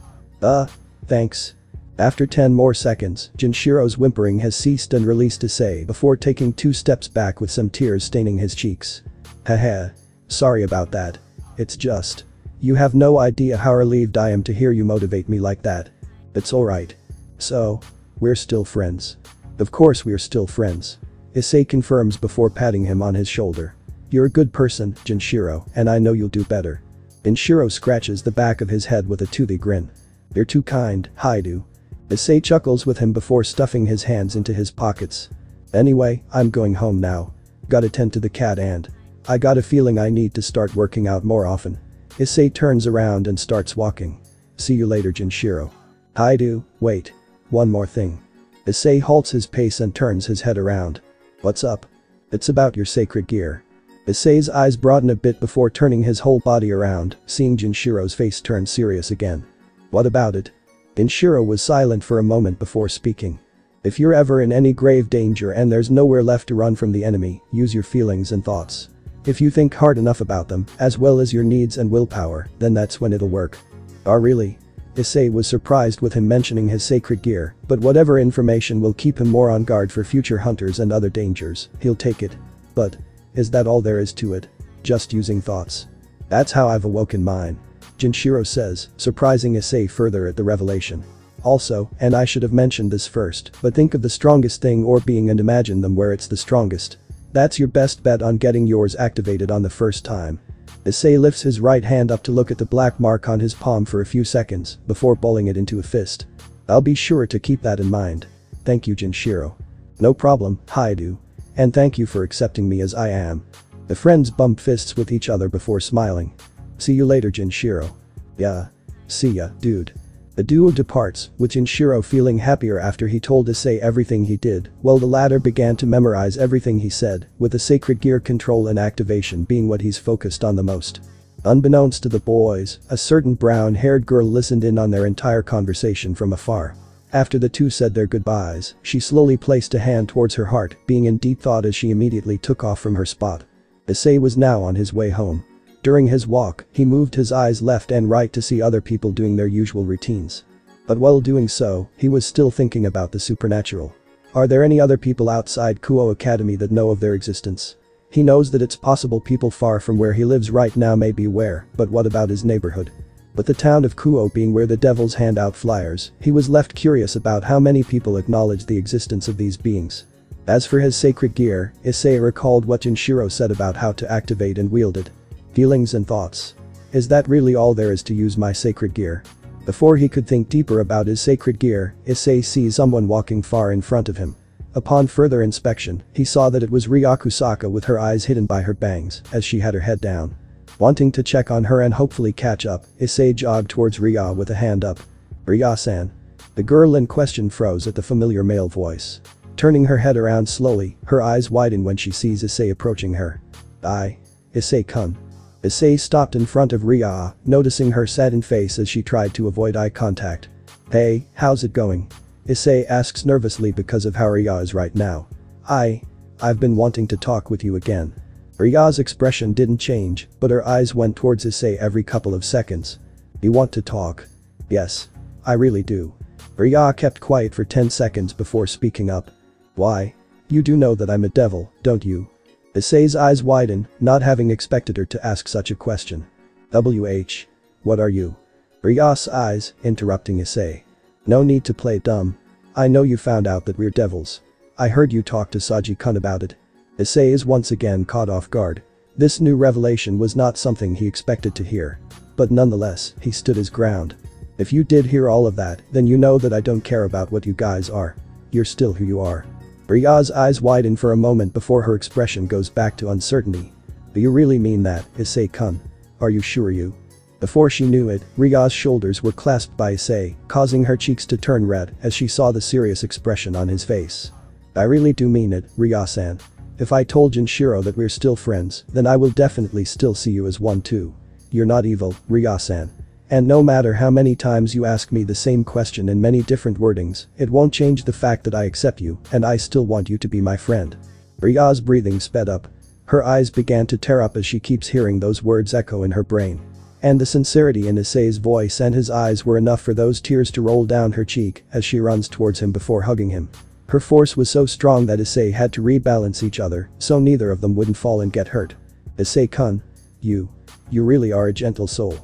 Thanks. After 10 more seconds, Jinshiro's whimpering has ceased and released Issei before taking 2 steps back with some tears staining his cheeks. Haha. Sorry about that. It's just. You have no idea how relieved I am to hear you motivate me like that. It's alright. So. We're still friends. Of course we're still friends. Issei confirms before patting him on his shoulder. You're a good person, Jinshiro, and I know you'll do better. Jinshiro scratches the back of his head with a toothy grin. You're too kind, Haidu. Issei chuckles with him before stuffing his hands into his pockets. Anyway, I'm going home now. Gotta tend to the cat and. I got a feeling I need to start working out more often. Issei turns around and starts walking. See you later, Jinshiro. Haidu, wait. One more thing. Issei halts his pace and turns his head around. What's up? It's about your sacred gear. Issei's eyes broaden a bit before turning his whole body around, seeing Jenshiro's face turn serious again. What about it? Genshiro was silent for a moment before speaking. If you're ever in any grave danger and there's nowhere left to run from the enemy, use your feelings and thoughts. If you think hard enough about them, as well as your needs and willpower, then that's when it'll work. Oh really? Issei was surprised with him mentioning his sacred gear, but whatever information will keep him more on guard for future hunters and other dangers, he'll take it. But, is that all there is to it? Just using thoughts? That's how I've awoken mine. Genshiro says, surprising Issei further at the revelation. Also, and I should have mentioned this first, but think of the strongest thing or being and imagine them where it's the strongest. That's your best bet on getting yours activated on the first time. Issei lifts his right hand up to look at the black mark on his palm for a few seconds before balling it into a fist. I'll be sure to keep that in mind. Thank you, Genshiro. No problem, Haidu. And thank you for accepting me as I am. The friends bump fists with each other before smiling. See you later, Genshiro. Yeah. See ya, dude. The duo departs, with Genshiro feeling happier after he told Issei everything he did, while the latter began to memorize everything he said, with the sacred gear control and activation being what he's focused on the most. Unbeknownst to the boys, a certain brown-haired girl listened in on their entire conversation from afar. After the two said their goodbyes, she slowly placed a hand towards her heart, being in deep thought as she immediately took off from her spot. Issei was now on his way home. During his walk, he moved his eyes left and right to see other people doing their usual routines. But while doing so, he was still thinking about the supernatural. Are there any other people outside Kuo Academy that know of their existence? He knows that it's possible people far from where he lives right now may be aware, but what about his neighborhood? With the town of Kuo being where the devils hand out flyers, he was left curious about how many people acknowledge the existence of these beings. As for his sacred gear, Issei recalled what Genshiro said about how to activate and wield it. Feelings and thoughts. Is that really all there is to use my sacred gear? Before he could think deeper about his sacred gear, Issei sees someone walking far in front of him. Upon further inspection, he saw that it was Ria Kusaka with her eyes hidden by her bangs, as she had her head down. Wanting to check on her and hopefully catch up, Issei jogged towards Ria with a hand up. Ria-san. The girl in question froze at the familiar male voice. Turning her head around slowly, her eyes widen when she sees Issei approaching her. Issei-kun. Issei stopped in front of Ria, noticing her saddened face as she tried to avoid eye contact. Hey, how's it going? Issei asks nervously because of how Ria is right now. I've been wanting to talk with you again. Ria's expression didn't change, but her eyes went towards Issei every couple of seconds. You want to talk? Yes. I really do. Ria kept quiet for 10 seconds before speaking up. Why? You do know that I'm a devil, don't you? Issei's eyes widen, not having expected her to ask such a question. What are you? Ria's eyes, interrupting Issei. No need to play dumb. I know you found out that we're devils. I heard you talk to Saji-kun about it. Issei is once again caught off guard. This new revelation was not something he expected to hear. But nonetheless, he stood his ground. If you did hear all of that, then you know that I don't care about what you guys are. You're still who you are. Ria's eyes widen for a moment before her expression goes back to uncertainty. Do you really mean that, Issei-kun? Are you sure you? Before she knew it, Ria's shoulders were clasped by Issei, causing her cheeks to turn red as she saw the serious expression on his face. I really do mean it, Ria-san. If I told Genshiro that we're still friends, then I will definitely still see you as one too. You're not evil, Ria-san. And no matter how many times you ask me the same question in many different wordings, it won't change the fact that I accept you and I still want you to be my friend. Ria's breathing sped up. Her eyes began to tear up as she keeps hearing those words echo in her brain. And the sincerity in Issei's voice and his eyes were enough for those tears to roll down her cheek as she runs towards him before hugging him. Her force was so strong that Issei had to rebalance each other so neither of them wouldn't fall and get hurt. Issei-kun. You really are a gentle soul.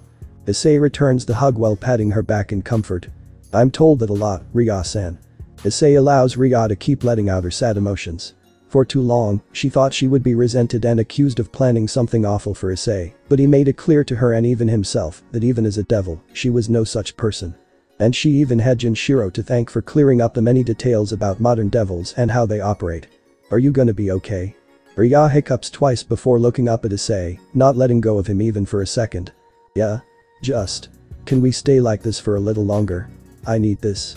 Issei returns the hug while patting her back in comfort. I'm told that a lot, Ria-san. Issei allows Ria to keep letting out her sad emotions. For too long, she thought she would be resented and accused of planning something awful for Issei, but he made it clear to her and even himself that even as a devil, she was no such person. And she even had Genshiro to thank for clearing up the many details about modern devils and how they operate. Are you gonna be okay? Ria hiccups twice before looking up at Issei, not letting go of him even for a second. Yeah? Can we stay like this for a little longer? I need this.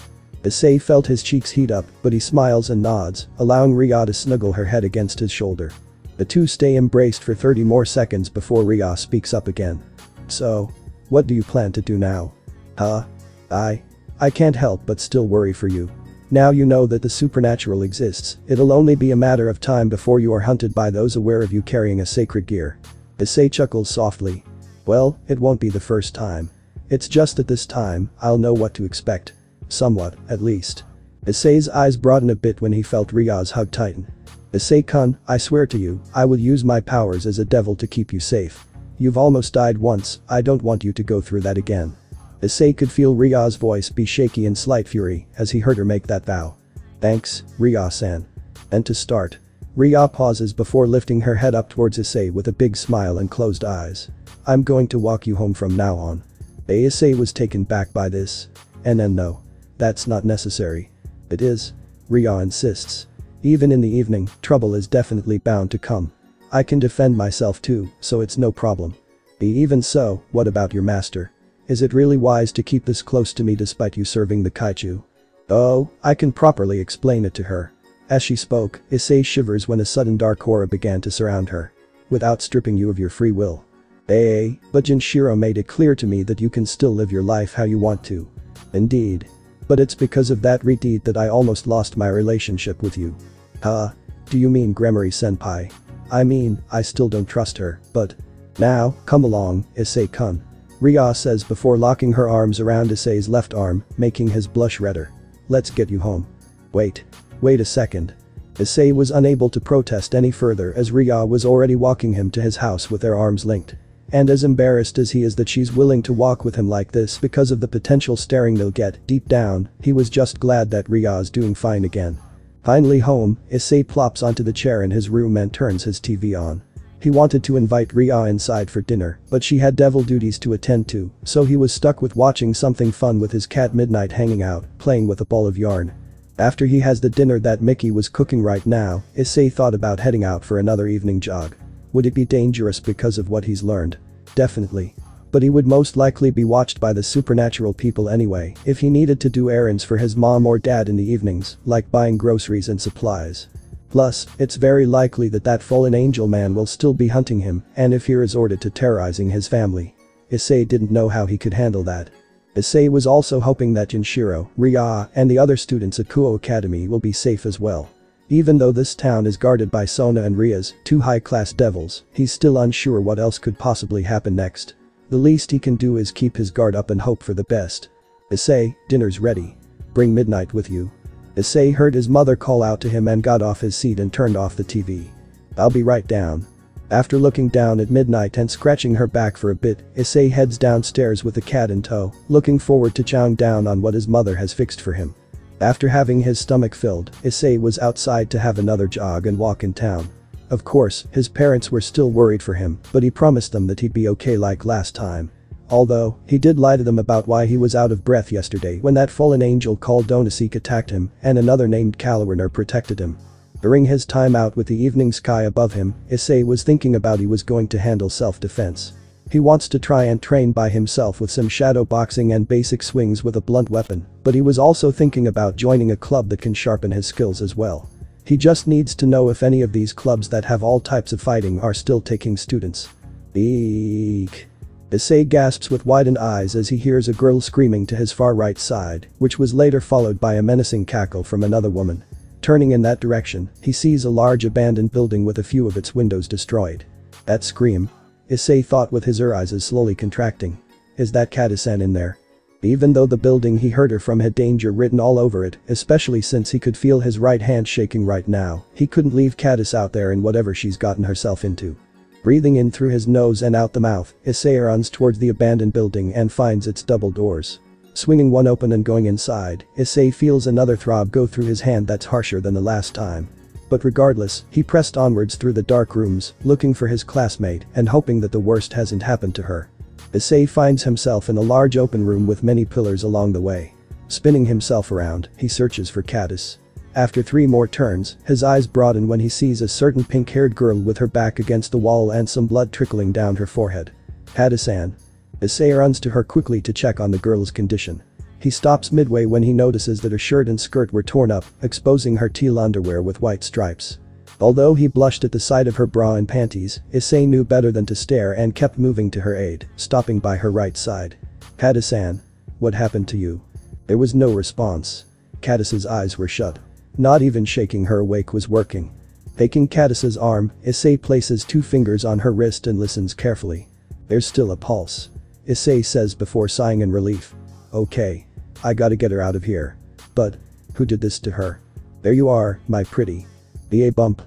Issei felt his cheeks heat up, but he smiles and nods, allowing Ria to snuggle her head against his shoulder. The two stay embraced for 30 more seconds before Ria speaks up again. So, what do you plan to do now? Huh? I can't help but still worry for you. Now you know that the supernatural exists, it'll only be a matter of time before you are hunted by those aware of you carrying a sacred gear. Issei chuckles softly. Well, it won't be the first time. It's just that this time, I'll know what to expect. Somewhat, at least. Issei's eyes broaden a bit when he felt Ria's hug tighten. Issei-kun, I swear to you, I will use my powers as a devil to keep you safe. You've almost died once, I don't want you to go through that again. Issei could feel Ria's voice be shaky in slight fury as he heard her make that vow. Thanks, Ria-san. And to start. Ria pauses before lifting her head up towards Issei with a big smile and closed eyes. I'm going to walk you home from now on. Issei was taken back by this. And no. That's not necessary. It is. Ria insists. Even in the evening, trouble is definitely bound to come. I can defend myself too, so it's no problem. Even so, what about your master? Is it really wise to keep this close to me despite you serving the Kaichu? Oh, I can properly explain it to her. As she spoke, Issei shivers when a sudden dark aura began to surround her. Without stripping you of your free will. But Jinshiro made it clear to me that you can still live your life how you want to. Indeed. But it's because of that deed that I almost lost my relationship with you. Huh? Do you mean Gremory-senpai? I mean, I still don't trust her, but… Now, come along, Issei-kun. Ria says before locking her arms around Issei's left arm, making his blush redder. Let's get you home. Wait a second. Issei was unable to protest any further as Ria was already walking him to his house with their arms linked. And as embarrassed as he is that she's willing to walk with him like this because of the potential staring they'll get, deep down, he was just glad that Ria's doing fine again. Finally home, Issei plops onto the chair in his room and turns his TV on. He wanted to invite Ria inside for dinner, but she had devil duties to attend to, so he was stuck with watching something fun with his cat Midnight hanging out, playing with a ball of yarn. After he has the dinner that Mickey was cooking right now, Issei thought about heading out for another evening jog. Would it be dangerous because of what he's learned? Definitely. But he would most likely be watched by the supernatural people anyway if he needed to do errands for his mom or dad in the evenings, like buying groceries and supplies. Plus, it's very likely that that fallen angel man will still be hunting him, and if he resorted to terrorizing his family. Issei didn't know how he could handle that. Issei was also hoping that Jinshiro, Ria, and the other students at Kuo Academy will be safe as well. Even though this town is guarded by Sona and Ria's, two high-class devils, he's still unsure what else could possibly happen next. The least he can do is keep his guard up and hope for the best. Issei, dinner's ready. Bring Midnight with you. Issei heard his mother call out to him and got off his seat and turned off the TV. I'll be right down. After looking down at Midnight and scratching her back for a bit, Issei heads downstairs with the cat in tow, looking forward to chowing down on what his mother has fixed for him. After having his stomach filled, Issei was outside to have another jog and walk in town. Of course, his parents were still worried for him, but he promised them that he'd be okay like last time. Although, he did lie to them about why he was out of breath yesterday when that fallen angel called Donosik attacked him and another named Kalwarner protected him. During his time out with the evening sky above him, Issei was thinking about he was going to handle self-defense. He wants to try and train by himself with some shadow boxing and basic swings with a blunt weapon, but he was also thinking about joining a club that can sharpen his skills as well. He just needs to know if any of these clubs that have all types of fighting are still taking students. Eek. Issei gasps with widened eyes as he hears a girl screaming to his far right side, which was later followed by a menacing cackle from another woman. Turning in that direction, he sees a large abandoned building with a few of its windows destroyed. That scream? Issei thought with his eyes slowly contracting. Is that Kata-san in there? Even though the building he heard her from had danger written all over it, especially since he could feel his right hand shaking right now, he couldn't leave Katis out there in whatever she's gotten herself into. Breathing in through his nose and out the mouth, Issei runs towards the abandoned building and finds its double doors. Swinging one open and going inside, Issei feels another throb go through his hand that's harsher than the last time. But regardless, he pressed onwards through the dark rooms, looking for his classmate and hoping that the worst hasn't happened to her. Issei finds himself in a large open room with many pillars along the way. Spinning himself around, he searches for Katis. After 3 more turns, his eyes broaden when he sees a certain pink-haired girl with her back against the wall and some blood trickling down her forehead. Katis-san. Issei runs to her quickly to check on the girl's condition. He stops midway when he notices that her shirt and skirt were torn up, exposing her teal underwear with white stripes. Although he blushed at the sight of her bra and panties, Issei knew better than to stare and kept moving to her aid, stopping by her right side. "Kata-san. What happened to you?" There was no response. Kata's eyes were shut. Not even shaking her awake was working. Taking Kata's arm, Issei places 2 fingers on her wrist and listens carefully. "There's still a pulse," Issei says before sighing in relief. "Okay. I gotta get her out of here. But who did this to her?" "There you are, my pretty." The bump.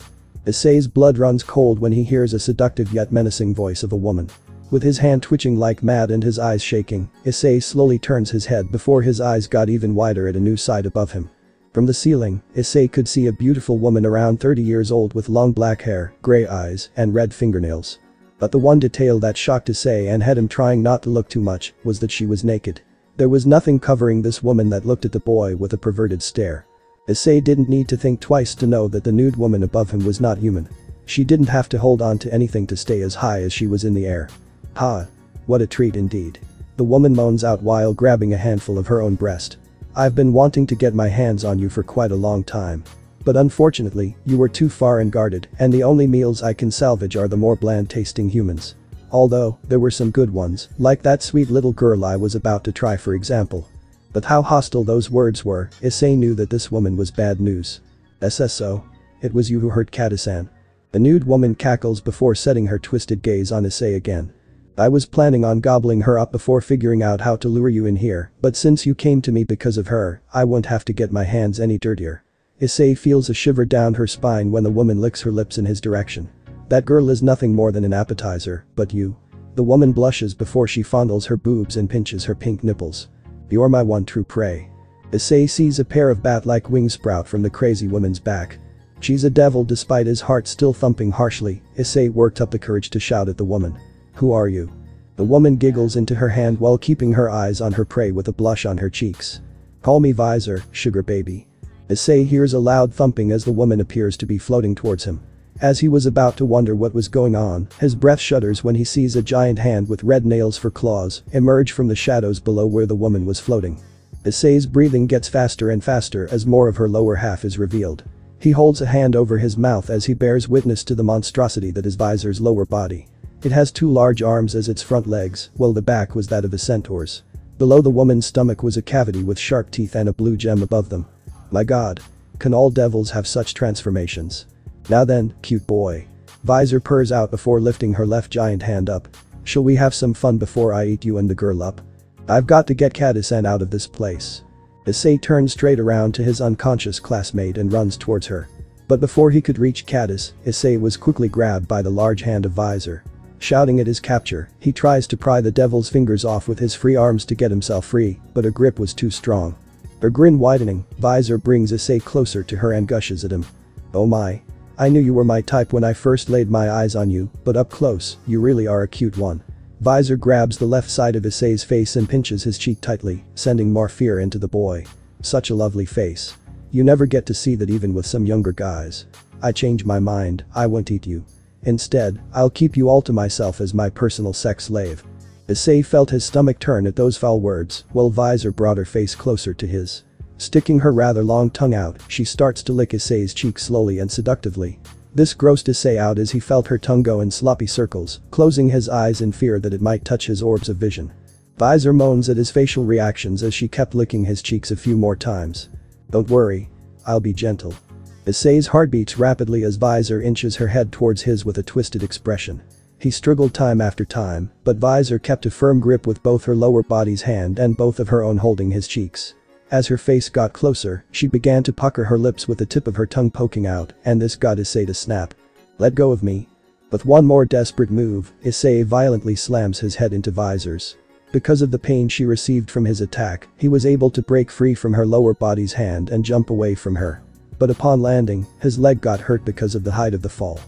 Issei's blood runs cold when he hears a seductive yet menacing voice of a woman. With his hand twitching like mad and his eyes shaking, Issei slowly turns his head before his eyes got even wider at a new sight above him. From the ceiling, Issei could see a beautiful woman around 30 years old with long black hair, gray eyes, and red fingernails. But the one detail that shocked Issei and had him trying not to look too much was that she was naked. There was nothing covering this woman that looked at the boy with a perverted stare. Issei didn't need to think twice to know that the nude woman above him was not human. She didn't have to hold on to anything to stay as high as she was in the air. "Ha! What a treat indeed." The woman moans out while grabbing a handful of her own breast. "I've been wanting to get my hands on you for quite a long time. But unfortunately, you were too far and guarded, and the only meals I can salvage are the more bland-tasting humans. Although, there were some good ones, like that sweet little girl I was about to try for example." But how hostile those words were, Issei knew that this woman was bad news. "So? It was you who hurt Kata-san?" The nude woman cackles before setting her twisted gaze on Issei again. "I was planning on gobbling her up before figuring out how to lure you in here, but since you came to me because of her, I won't have to get my hands any dirtier." Issei feels a shiver down her spine when the woman licks her lips in his direction. "That girl is nothing more than an appetizer, but you." The woman blushes before she fondles her boobs and pinches her pink nipples. "You're my one true prey." Issei sees a pair of bat-like wings sprout from the crazy woman's back. She's a devil. Despite his heart still thumping harshly, Issei worked up the courage to shout at the woman. "Who are you?" The woman giggles into her hand while keeping her eyes on her prey with a blush on her cheeks. "Call me Visor, sugar baby." Issei hears a loud thumping as the woman appears to be floating towards him. As he was about to wonder what was going on, his breath shudders when he sees a giant hand with red nails for claws emerge from the shadows below where the woman was floating. Issei's breathing gets faster and faster as more of her lower half is revealed. He holds a hand over his mouth as he bears witness to the monstrosity that is Visor's lower body. It has 2 large arms as its front legs, while the back was that of a centaur's. Below the woman's stomach was a cavity with sharp teeth and a blue gem above them. My god. Can all devils have such transformations? "Now then, cute boy." Visor purrs out before lifting her left giant hand up. "Shall we have some fun before I eat you and the girl up? I've got to get Kata-san out of this place." Issei turns straight around to his unconscious classmate and runs towards her. But before he could reach Kata, Issei was quickly grabbed by the large hand of Visor. Shouting at his capture, he tries to pry the devil's fingers off with his free arms to get himself free, but her grip was too strong. Her grin widening, Visor brings Issei closer to her and gushes at him. "Oh my. I knew you were my type when I first laid my eyes on you, but up close, you really are a cute one." Visor grabs the left side of Issei's face and pinches his cheek tightly, sending more fear into the boy. "Such a lovely face. You never get to see that even with some younger guys. I change my mind, I won't eat you. Instead, I'll keep you all to myself as my personal sex slave." Issei felt his stomach turn at those foul words, while Visor brought her face closer to his. Sticking her rather long tongue out, she starts to lick Issei's cheek slowly and seductively. This grossed Issei out as he felt her tongue go in sloppy circles, closing his eyes in fear that it might touch his orbs of vision. Visor moans at his facial reactions as she kept licking his cheeks a few more times. "Don't worry. I'll be gentle." Issei's heart beats rapidly as Visor inches her head towards his with a twisted expression. He struggled time after time, but Visor kept a firm grip with both her lower body's hand and both of her own holding his cheeks. As her face got closer, she began to pucker her lips with the tip of her tongue poking out, and this got Issei to snap. "Let go of me." With one more desperate move, Issei violently slams his head into Visor's. Because of the pain she received from his attack, he was able to break free from her lower body's hand and jump away from her. But upon landing, his leg got hurt because of the height of the fall.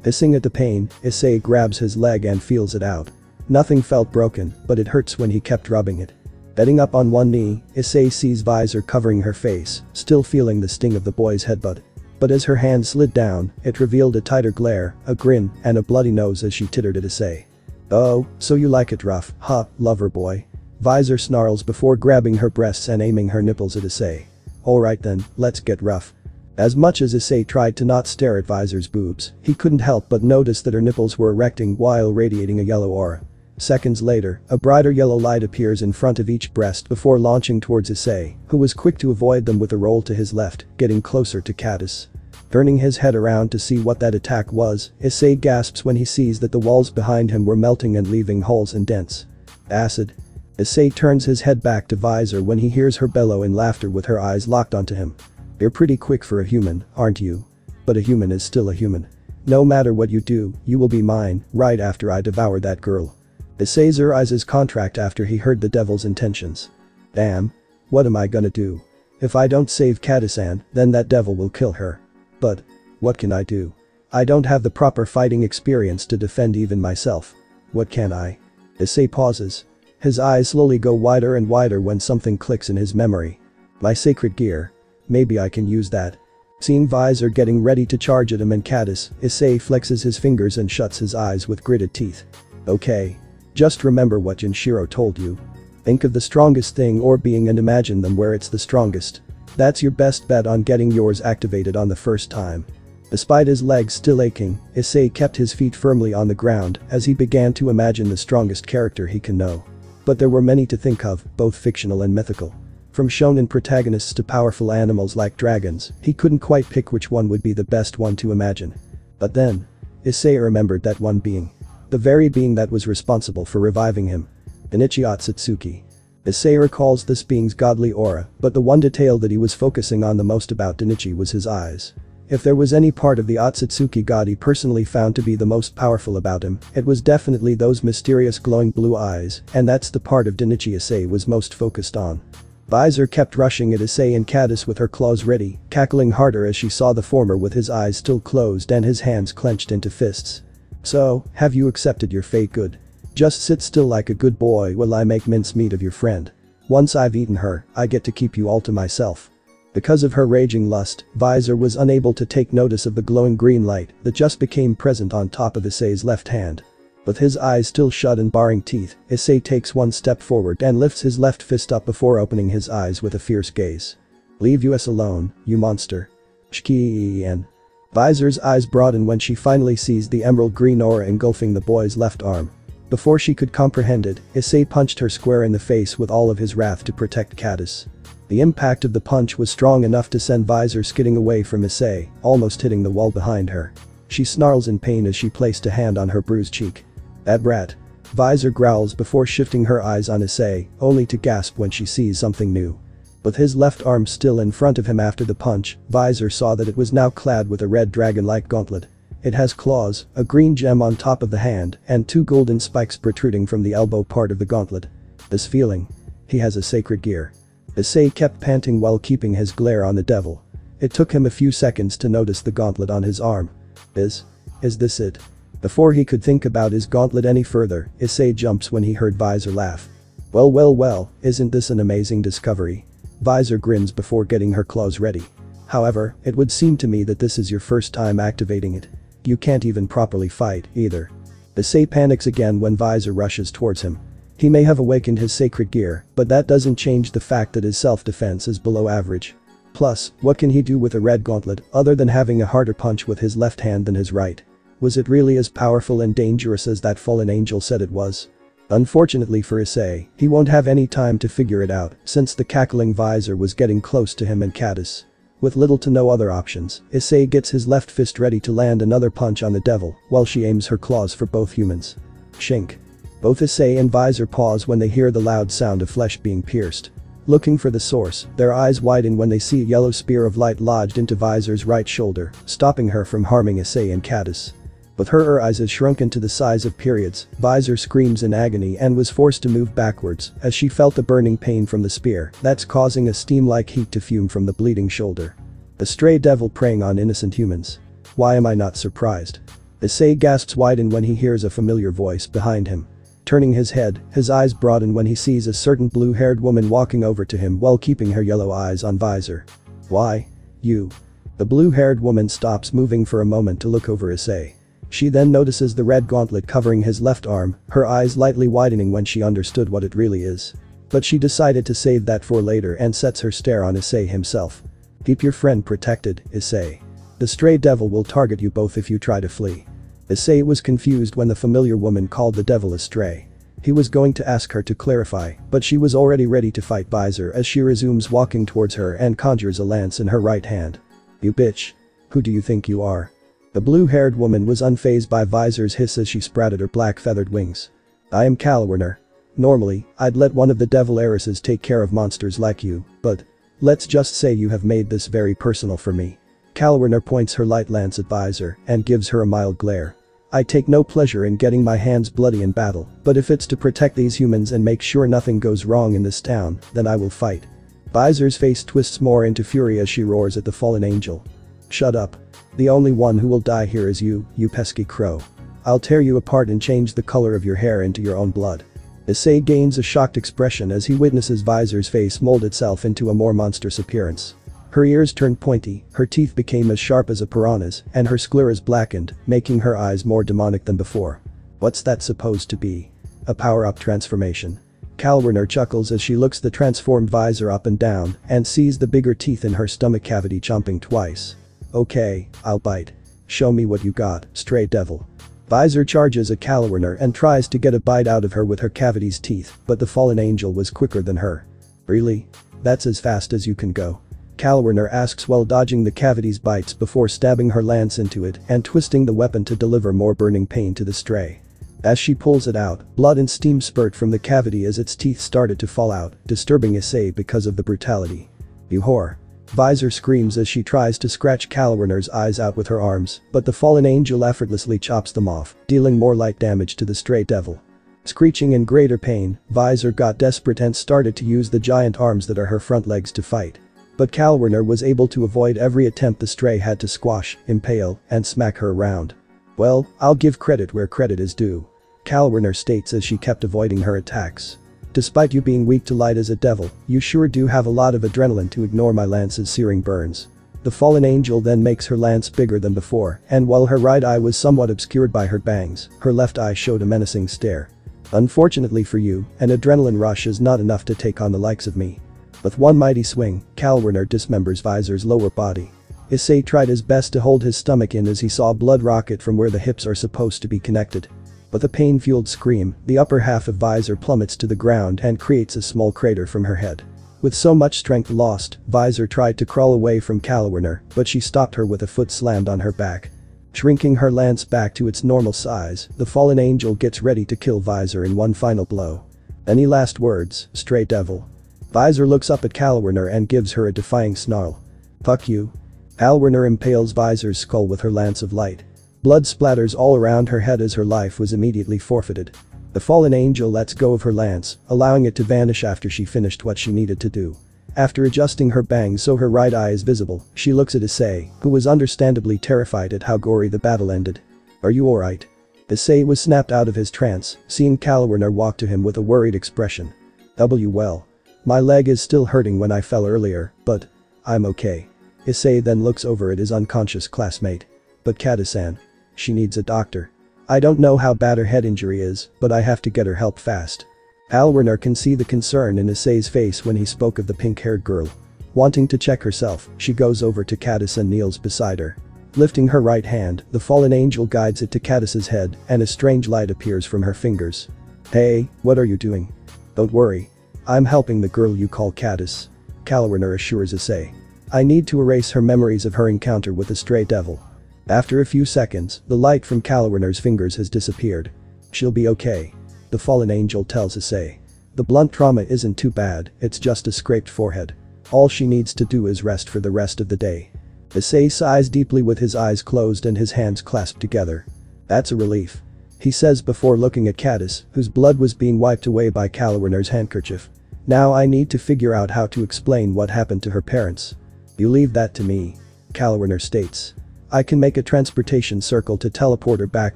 Hissing at the pain, Issei grabs his leg and feels it out. Nothing felt broken, but it hurts when he kept rubbing it. Getting up on one knee, Issei sees Visor covering her face, still feeling the sting of the boy's headbutt. But as her hand slid down, it revealed a tighter glare, a grin, and a bloody nose as she tittered at Issei. "Oh, so you like it rough, huh, lover boy?" Visor snarls before grabbing her breasts and aiming her nipples at Issei. Alright then, let's get rough. As much as Issei tried to not stare at Visor's boobs, he couldn't help but notice that her nipples were erecting while radiating a yellow aura. Seconds later, a brighter yellow light appears in front of each breast before launching towards Issei, who was quick to avoid them with a roll to his left, getting closer to Caddis. Turning his head around to see what that attack was, Issei gasps when he sees that the walls behind him were melting and leaving holes and dents. Acid. Issei turns his head back to Visor when he hears her bellow in laughter with her eyes locked onto him. You're pretty quick for a human, aren't you? But a human is still a human. No matter what you do, you will be mine, right after I devour that girl. Issei eyes his contract after he heard the devil's intentions. Damn. What am I gonna do? If I don't save Caddis-san, then that devil will kill her. But what can I do? I don't have the proper fighting experience to defend even myself. What can I? Issei pauses. His eyes slowly go wider and wider when something clicks in his memory. My sacred gear. Maybe I can use that. Seeing Visor getting ready to charge at him and Caddis, Issei flexes his fingers and shuts his eyes with gritted teeth. Okay. Just remember what Junshiro told you. Think of the strongest thing or being and imagine them where it's the strongest. That's your best bet on getting yours activated on the first time. Despite his legs still aching, Issei kept his feet firmly on the ground as he began to imagine the strongest character he can know. But there were many to think of, both fictional and mythical. From shonen protagonists to powerful animals like dragons, he couldn't quite pick which one would be the best one to imagine. But then, Issei remembered that one being. The very being that was responsible for reviving him. Inichi Otsutsuki. Issei recalls this being's godly aura, but the one detail that he was focusing on the most about Dinichi was his eyes. If there was any part of the Otsutsuki god he personally found to be the most powerful about him, it was definitely those mysterious glowing blue eyes, and that's the part of Dinichi Issei was most focused on. Visor kept rushing at Issei and Caddis with her claws ready, cackling harder as she saw the former with his eyes still closed and his hands clenched into fists. So, have you accepted your fate? Good. Just sit still like a good boy while I make mincemeat of your friend. Once I've eaten her, I get to keep you all to myself. Because of her raging lust, Visor was unable to take notice of the glowing green light that just became present on top of Issei's left hand. With his eyes still shut and baring teeth, Issei takes one step forward and lifts his left fist up before opening his eyes with a fierce gaze. Leave us alone, you monster. Shiki-en. Visor's eyes broaden when she finally sees the emerald green aura engulfing the boy's left arm. Before she could comprehend it, Issei punched her square in the face with all of his wrath to protect Caddis. The impact of the punch was strong enough to send Visor skidding away from Issei, almost hitting the wall behind her. She snarls in pain as she placed a hand on her bruised cheek. That brat. Visor growls before shifting her eyes on Issei, only to gasp when she sees something new. With his left arm still in front of him after the punch, Visor saw that it was now clad with a red dragon-like gauntlet. It has claws, a green gem on top of the hand, and two golden spikes protruding from the elbow part of the gauntlet. This feeling. He has a sacred gear. Issei kept panting while keeping his glare on the devil. It took him a few seconds to notice the gauntlet on his arm. Is this it? Before he could think about his gauntlet any further, Issei jumps when he heard Visor laugh. Well, isn't this an amazing discovery? Visor grins before getting her claws ready. However, it would seem to me that this is your first time activating it. You can't even properly fight, either. Issei panics again when Visor rushes towards him. He may have awakened his sacred gear, but that doesn't change the fact that his self-defense is below average. Plus, what can he do with a red gauntlet other than having a harder punch with his left hand than his right? Was it really as powerful and dangerous as that fallen angel said it was? Unfortunately for Issei, he won't have any time to figure it out since the cackling Visor was getting close to him and Caddis. With little to no other options, Issei gets his left fist ready to land another punch on the devil while she aims her claws for both humans. Shink. Both Issei and Visor pause when they hear the loud sound of flesh being pierced. Looking for the source, their eyes widen when they see a yellow spear of light lodged into Visor's right shoulder, stopping her from harming Issei and Caddis. With her eyes shrunken to the size of periods, Visor screams in agony and was forced to move backwards as she felt the burning pain from the spear that's causing a steam-like heat to fume from the bleeding shoulder. A stray devil preying on innocent humans. Why am I not surprised? Issei gasps widen when he hears a familiar voice behind him. Turning his head, his eyes broaden when he sees a certain blue-haired woman walking over to him while keeping her yellow eyes on Visor. Why? You. The blue-haired woman stops moving for a moment to look over Issei. She then notices the red gauntlet covering his left arm, her eyes lightly widening when she understood what it really is. But she decided to save that for later and sets her stare on Issei himself. Keep your friend protected, Issei. The stray devil will target you both if you try to flee. Issei was confused when the familiar woman called the devil a stray. He was going to ask her to clarify, but she was already ready to fight Visor as she resumes walking towards her and conjures a lance in her right hand. You bitch. Who do you think you are? The blue-haired woman was unfazed by Visor's hiss as she sprouted her black feathered wings. I am Calwerner. Normally, I'd let one of the devil heiresses take care of monsters like you, but let's just say you have made this very personal for me. Calwerner points her light lance at Visor and gives her a mild glare. I take no pleasure in getting my hands bloody in battle, but if it's to protect these humans and make sure nothing goes wrong in this town, then I will fight. Visor's face twists more into fury as she roars at the fallen angel. Shut up. The only one who will die here is you pesky crow. I'll tear you apart and change the color of your hair into your own blood. Issei gains a shocked expression as he witnesses Visor's face mold itself into a more monstrous appearance. Her ears turned pointy, her teeth became as sharp as a piranha's, and her scleras blackened, making her eyes more demonic than before. What's that supposed to be? A power-up transformation. Calwerner chuckles as she looks the transformed Visor up and down and sees the bigger teeth in her stomach cavity chomping twice. Okay, I'll bite. Show me what you got, stray devil. Visor charges at Calwerner and tries to get a bite out of her with her cavity's teeth, but the fallen angel was quicker than her. Really? That's as fast as you can go? Calwerner asks while dodging the cavity's bites before stabbing her lance into it and twisting the weapon to deliver more burning pain to the stray. As she pulls it out, blood and steam spurt from the cavity as its teeth started to fall out, disturbing Issei because of the brutality. You whore. Visor screams as she tries to scratch Calwerner's eyes out with her arms, but the fallen angel effortlessly chops them off, dealing more light damage to the stray devil. Screeching in greater pain, Visor got desperate and started to use the giant arms that are her front legs to fight. But Calwerner was able to avoid every attempt the stray had to squash, impale, and smack her around. Well, I'll give credit where credit is due. Calwerner states as she kept avoiding her attacks. Despite you being weak to light as a devil, you sure do have a lot of adrenaline to ignore my lance's searing burns. The fallen angel then makes her lance bigger than before, and while her right eye was somewhat obscured by her bangs, her left eye showed a menacing stare. Unfortunately for you, an adrenaline rush is not enough to take on the likes of me. With one mighty swing, Calwerner dismembers Visor's lower body. Issei tried his best to hold his stomach in as he saw blood rocket from where the hips are supposed to be connected. With a pain-fueled scream, the upper half of Visor plummets to the ground and creates a small crater from her head. With so much strength lost, Visor tried to crawl away from Calwerner, but she stopped her with a foot slammed on her back. Shrinking her lance back to its normal size, the fallen angel gets ready to kill Visor in one final blow. Any last words, stray devil? Visor looks up at Calwerner and gives her a defying snarl. Fuck you. Calwerner impales Visor's skull with her lance of light. Blood splatters all around her head as her life was immediately forfeited. The fallen angel lets go of her lance, allowing it to vanish after she finished what she needed to do. After adjusting her bangs so her right eye is visible, she looks at Issei, who was understandably terrified at how gory the battle ended. Are you alright? Issei was snapped out of his trance, seeing Calwerner walk to him with a worried expression. Well. My leg is still hurting when I fell earlier, but I'm okay. Issei then looks over at his unconscious classmate. But Kata-san. She needs a doctor. I don't know how bad her head injury is, but I have to get her help fast. Calwerner can see the concern in Issei's face when he spoke of the pink-haired girl. Wanting to check herself, she goes over to Catus and kneels beside her. Lifting her right hand, the fallen angel guides it to Catus's head and a strange light appears from her fingers. Hey, what are you doing? Don't worry. I'm helping the girl you call Catus. Calwerner assures Issei. I need to erase her memories of her encounter with the stray devil. After a few seconds, the light from Calwerner's fingers has disappeared. She'll be okay. The fallen angel tells Issei. The blunt trauma isn't too bad, it's just a scraped forehead. All she needs to do is rest for the rest of the day. Issei sighs deeply with his eyes closed and his hands clasped together. That's a relief. He says before looking at Catus, whose blood was being wiped away by Calwerner's handkerchief. Now I need to figure out how to explain what happened to her parents. You leave that to me. Calwerner states. I can make a transportation circle to teleport her back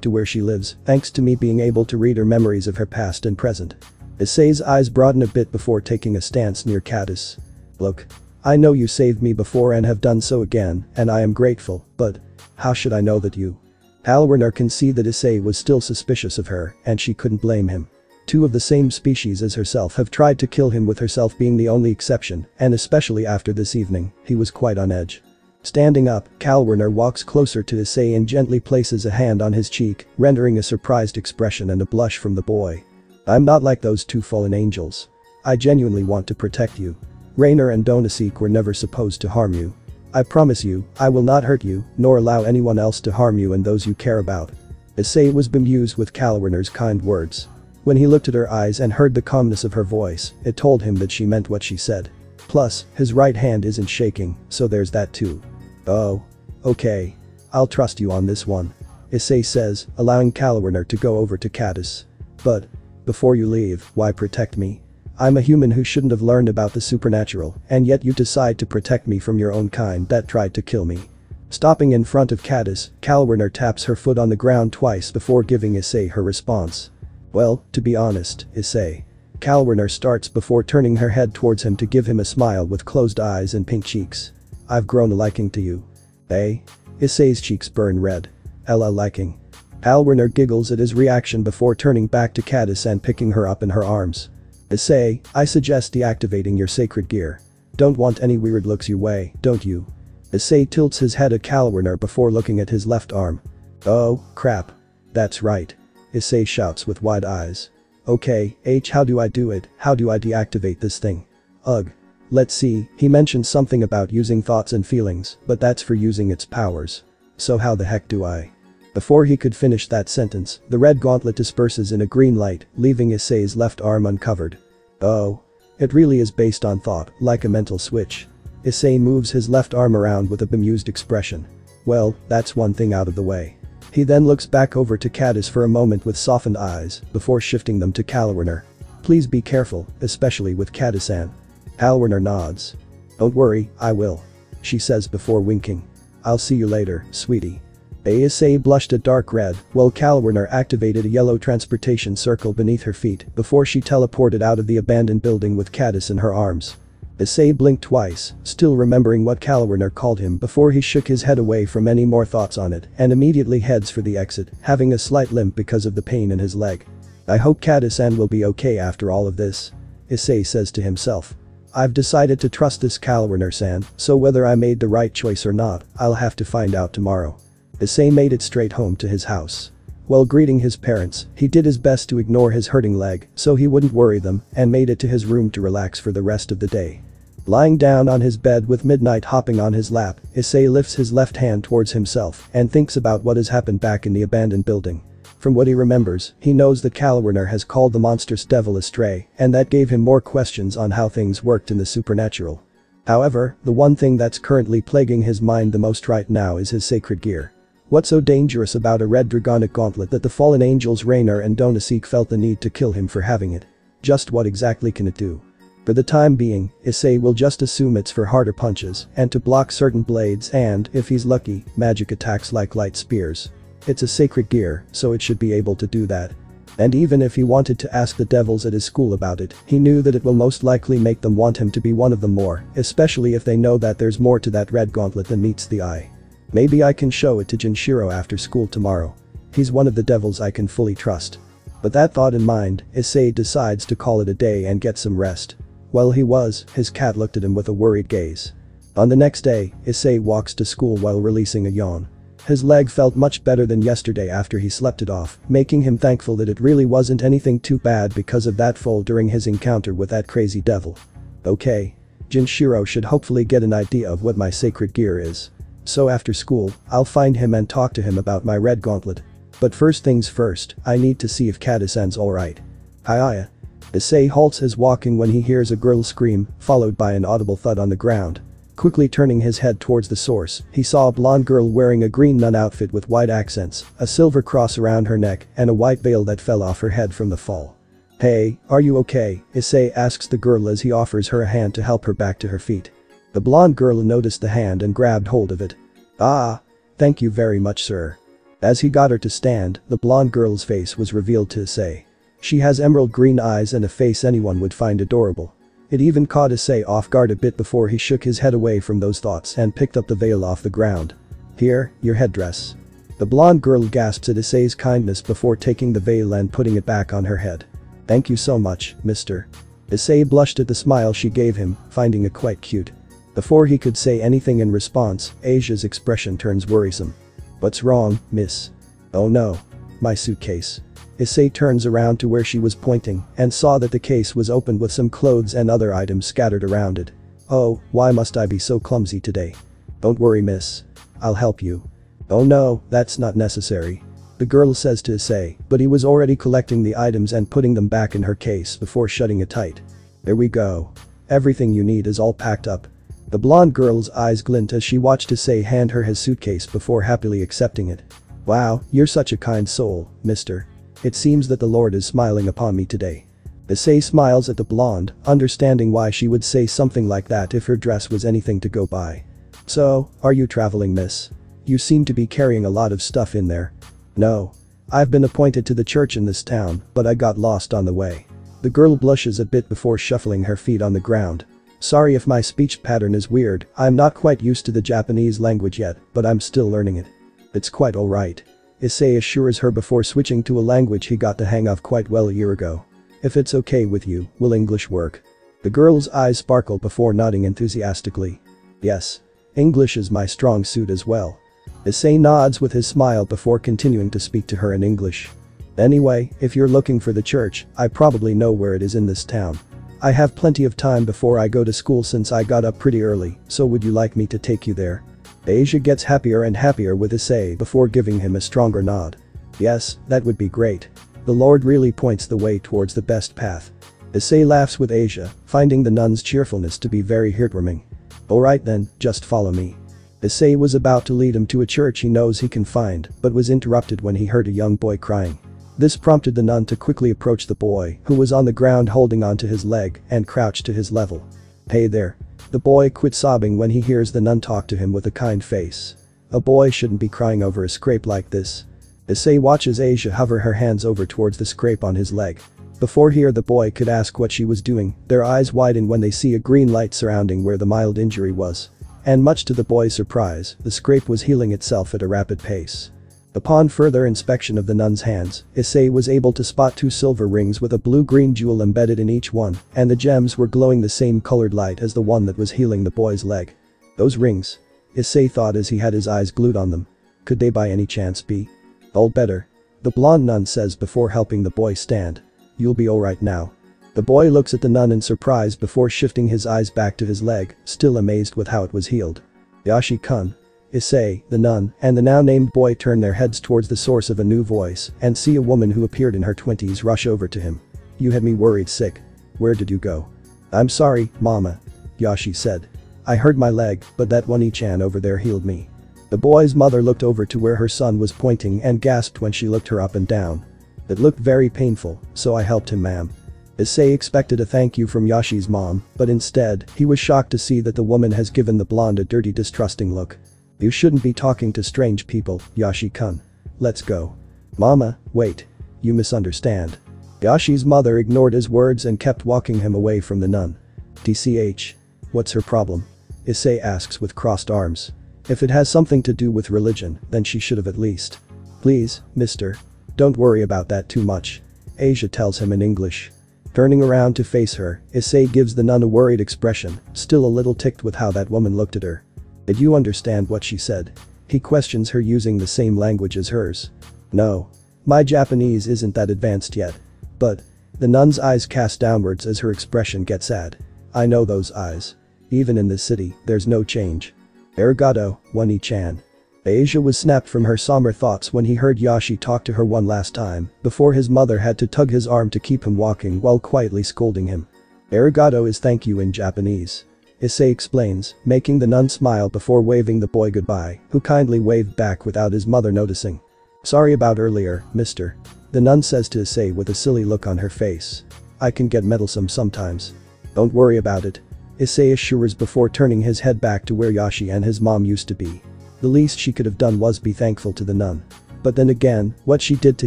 to where she lives, thanks to me being able to read her memories of her past and present. Issei's eyes broaden a bit before taking a stance near Catus. Look. I know you saved me before and have done so again, and I am grateful, but how should I know that you? Calwerner can see that Issei was still suspicious of her, and she couldn't blame him. Two of the same species as herself have tried to kill him, with herself being the only exception, and especially after this evening, he was quite on edge. Standing up, Kalwerner walks closer to Issei and gently places a hand on his cheek, rendering a surprised expression and a blush from the boy. I'm not like those two fallen angels. I genuinely want to protect you. Rainer and Donaseek were never supposed to harm you. I promise you, I will not hurt you, nor allow anyone else to harm you and those you care about. Issei was bemused with Kalwerner's kind words. When he looked at her eyes and heard the calmness of her voice, it told him that she meant what she said. Plus, his right hand isn't shaking, so there's that too. Oh. Okay. I'll trust you on this one. Issei says, allowing Kalwerner to go over to Caddis. But, before you leave, why protect me? I'm a human who shouldn't have learned about the supernatural, and yet you decide to protect me from your own kind that tried to kill me. Stopping in front of Caddis, Kalwerner taps her foot on the ground twice before giving Issei her response. Well, to be honest, Issei. Kalwerner starts before turning her head towards him to give him a smile with closed eyes and pink cheeks. I've grown a liking to you. Eh? Issei's cheeks burn red. Ella liking. Kalwerner giggles at his reaction before turning back to Caddis and picking her up in her arms. Issei, I suggest deactivating your sacred gear. Don't want any weird looks your way, don't you? Issei tilts his head at Kalwerner before looking at his left arm. Oh, crap. That's right. Issei shouts with wide eyes. Okay, how do I do it? How do I deactivate this thing? Ugh. Let's see, he mentioned something about using thoughts and feelings, but that's for using its powers. So how the heck do I? Before he could finish that sentence, the red gauntlet disperses in a green light, leaving Issei's left arm uncovered. Oh. It really is based on thought, like a mental switch. Issei moves his left arm around with a bemused expression. Well, that's one thing out of the way. He then looks back over to Caddis for a moment with softened eyes, before shifting them to Kalwerner. Please be careful, especially with Caddis-san. Kalwerner nods. Don't worry, I will. She says before winking. I'll see you later, sweetie. Issei blushed a dark red, while Kalwerner activated a yellow transportation circle beneath her feet before she teleported out of the abandoned building with Caddis in her arms. Issei blinked twice, still remembering what Kalwerner called him before he shook his head away from any more thoughts on it and immediately heads for the exit, having a slight limp because of the pain in his leg. I hope Caddis-san will be okay after all of this. Issei says to himself. I've decided to trust this Kalwerner-san, so whether I made the right choice or not, I'll have to find out tomorrow. Issei made it straight home to his house. While greeting his parents, he did his best to ignore his hurting leg so he wouldn't worry them and made it to his room to relax for the rest of the day. Lying down on his bed with midnight hopping on his lap, Issei lifts his left hand towards himself and thinks about what has happened back in the abandoned building. From what he remembers, he knows that Kalwerner has called the monstrous devil a stray, and that gave him more questions on how things worked in the supernatural. However, the one thing that's currently plaguing his mind the most right now is his sacred gear. What's so dangerous about a red dragonic gauntlet that the fallen angels Rainer and Donaseek felt the need to kill him for having it? Just what exactly can it do? For the time being, Issei will just assume it's for harder punches and to block certain blades and, if he's lucky, magic attacks like light spears. It's a sacred gear, so it should be able to do that. And even if he wanted to ask the devils at his school about it, he knew that it will most likely make them want him to be one of them more, especially if they know that there's more to that red gauntlet than meets the eye. Maybe I can show it to Junshiro after school tomorrow. He's one of the devils I can fully trust. But that thought in mind, Issei decides to call it a day and get some rest. While he was, his cat looked at him with a worried gaze. On the next day, Issei walks to school while releasing a yawn. His leg felt much better than yesterday after he slept it off, making him thankful that it really wasn't anything too bad because of that fall during his encounter with that crazy devil. Okay. Junshiro should hopefully get an idea of what my sacred gear is. So after school, I'll find him and talk to him about my red gauntlet. But first things first, I need to see if Caddis-san's alright. Hiya. Issei halts his walking when he hears a girl scream, followed by an audible thud on the ground. Quickly turning his head towards the source, he saw a blonde girl wearing a green nun outfit with white accents, a silver cross around her neck, and a white veil that fell off her head from the fall. Hey, are you okay? Issei asks the girl as he offers her a hand to help her back to her feet. The blonde girl noticed the hand and grabbed hold of it. Ah. Thank you very much, sir. As he got her to stand, the blonde girl's face was revealed to Issei. She has emerald green eyes and a face anyone would find adorable. It even caught Issei off guard a bit before he shook his head away from those thoughts and picked up the veil off the ground. Here, your headdress. The blonde girl gasps at Issei's kindness before taking the veil and putting it back on her head. Thank you so much, mister. Issei blushed at the smile she gave him, finding it quite cute. Before he could say anything in response, Asia's expression turns worrisome. What's wrong, miss? Oh no. My suitcase. Issei turns around to where she was pointing and saw that the case was opened with some clothes and other items scattered around it. Oh, why must I be so clumsy today? Don't worry, miss. I'll help you. Oh no, that's not necessary. The girl says to Issei, but he was already collecting the items and putting them back in her case before shutting it tight. There we go. Everything you need is all packed up. The blonde girl's eyes glint as she watched Issei hand her his suitcase before happily accepting it. Wow, you're such a kind soul, mister. It seems that the Lord is smiling upon me today. Issei smiles at the blonde, understanding why she would say something like that if her dress was anything to go by. So, are you traveling, miss? You seem to be carrying a lot of stuff in there. No. I've been appointed to the church in this town, but I got lost on the way. The girl blushes a bit before shuffling her feet on the ground. Sorry if my speech pattern is weird, I'm not quite used to the Japanese language yet, but I'm still learning it. It's quite alright. Issei assures her before switching to a language he got the hang of quite well a year ago. If it's okay with you, will English work? The girl's eyes sparkle before nodding enthusiastically. Yes. English is my strong suit as well. Issei nods with his smile before continuing to speak to her in English. Anyway, if you're looking for the church, I probably know where it is in this town. I have plenty of time before I go to school since I got up pretty early, so would you like me to take you there? Asia gets happier and happier with Issei before giving him a stronger nod. Yes, that would be great. The Lord really points the way towards the best path. Issei laughs with Asia, finding the nun's cheerfulness to be very heartwarming. Alright then, just follow me. Issei was about to lead him to a church he knows he can find, but was interrupted when he heard a young boy crying. This prompted the nun to quickly approach the boy, who was on the ground holding onto his leg, and crouch to his level. Hey there. The boy quits sobbing when he hears the nun talk to him with a kind face. A boy shouldn't be crying over a scrape like this. Issei watches Asia hover her hands over towards the scrape on his leg. Before the boy could ask what she was doing, their eyes widen when they see a green light surrounding where the mild injury was. And much to the boy's surprise, the scrape was healing itself at a rapid pace. Upon further inspection of the nun's hands, Issei was able to spot 2 silver rings with a blue-green jewel embedded in each one, and the gems were glowing the same colored light as the one that was healing the boy's leg. Those rings? Issei thought as he had his eyes glued on them. Could they by any chance be? All better. The blonde nun says before helping the boy stand. You'll be alright now. The boy looks at the nun in surprise before shifting his eyes back to his leg, still amazed with how it was healed. Yashi-kun. Issei, the nun, and the now-named boy turn their heads towards the source of a new voice and see a woman who appeared in her 20s rush over to him. You had me worried sick. Where did you go? I'm sorry, mama. Yashi said. I hurt my leg, but that Wani-chan over there healed me. The boy's mother looked over to where her son was pointing and gasped when she looked her up and down. It looked very painful, so I helped him, ma'am. Issei expected a thank you from Yashi's mom, but instead, he was shocked to see that the woman has given the blonde a dirty distrusting look. You shouldn't be talking to strange people, Yashi-kun. Let's go. Mama, wait. You misunderstand. Yashi's mother ignored his words and kept walking him away from the nun. TCH. What's her problem? Issei asks with crossed arms. If it has something to do with religion, then she should have at least. Please, mister. Don't worry about that too much. Asia tells him in English. Turning around to face her, Issei gives the nun a worried expression, still a little ticked with how that woman looked at her. Did you understand what she said? He questions her using the same language as hers. No. My Japanese isn't that advanced yet. But. The nun's eyes cast downwards as her expression gets sad. I know those eyes. Even in this city, there's no change. Arigato, Wani-chan. Asia was snapped from her somber thoughts when he heard Yashi talk to her one last time, before his mother had to tug his arm to keep him walking while quietly scolding him. Arigato is thank you in Japanese. Issei explains, making the nun smile before waving the boy goodbye, who kindly waved back without his mother noticing. Sorry about earlier, mister. The nun says to Issei with a silly look on her face. I can get meddlesome sometimes. Don't worry about it. Issei assures before turning his head back to where Yashi and his mom used to be. The least she could have done was be thankful to the nun. But then again, what she did to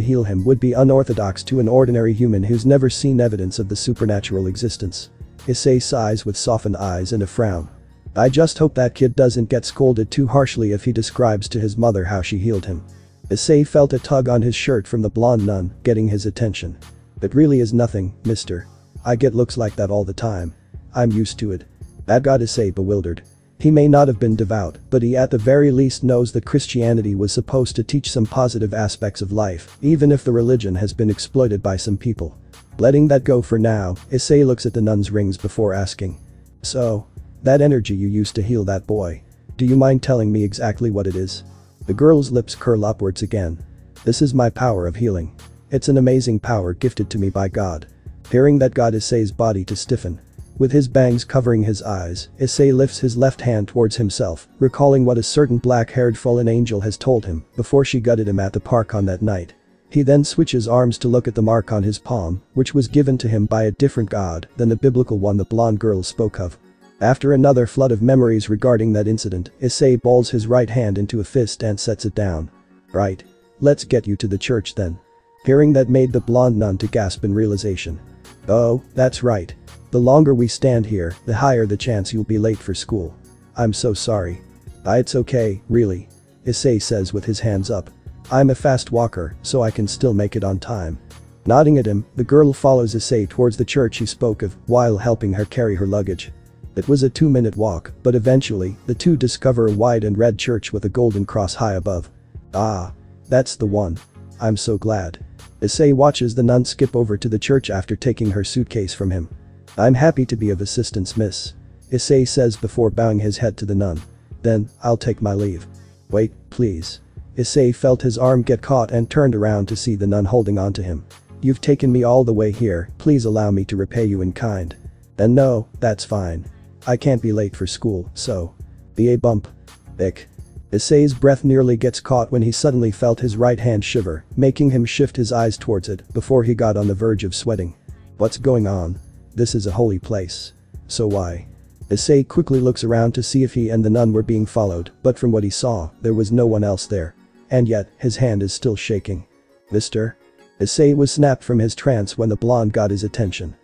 heal him would be unorthodox to an ordinary human who's never seen evidence of the supernatural existence. Issei sighs with softened eyes and a frown. I just hope that kid doesn't get scolded too harshly if he describes to his mother how she healed him. Issei felt a tug on his shirt from the blonde nun, getting his attention. It really is nothing, mister. I get looks like that all the time. I'm used to it. That got Issei bewildered. He may not have been devout, but he at the very least knows that Christianity was supposed to teach some positive aspects of life, even if the religion has been exploited by some people. Letting that go for now, Issei looks at the nun's rings before asking. So, that energy you used to heal that boy. Do you mind telling me exactly what it is? The girl's lips curl upwards again. This is my power of healing. It's an amazing power gifted to me by God. Hearing that got Issei's body to stiffen. With his bangs covering his eyes, Issei lifts his left hand towards himself, recalling what a certain black-haired fallen angel has told him before she gutted him at the park on that night. He then switches arms to look at the mark on his palm, which was given to him by a different god than the biblical one the blonde girl spoke of. After another flood of memories regarding that incident, Issei balls his right hand into a fist and sets it down. Right. Let's get you to the church then. Hearing that made the blonde nun to gasp in realization. Oh, that's right. The longer we stand here, the higher the chance you'll be late for school. I'm so sorry. It's okay, really. Issei says with his hands up. I'm a fast walker, so I can still make it on time. Nodding at him, the girl follows Issei towards the church he spoke of while helping her carry her luggage. It was a 2-minute walk, but eventually, the two discover a white and red church with a golden cross high above. Ah. That's the one. I'm so glad. Issei watches the nun skip over to the church after taking her suitcase from him. I'm happy to be of assistance, miss. Issei says before bowing his head to the nun. Then, I'll take my leave. Wait, please. Issei felt his arm get caught and turned around to see the nun holding onto him. You've taken me all the way here, please allow me to repay you in kind. Then no, that's fine. I can't be late for school, so. Be a bump. Ick. Issei's breath nearly gets caught when he suddenly felt his right hand shiver, making him shift his eyes towards it before he got on the verge of sweating. What's going on? This is a holy place. So why? Issei quickly looks around to see if he and the nun were being followed, but from what he saw, there was no one else there. And yet, his hand is still shaking. Mister? Issei was snapped from his trance when the blonde got his attention.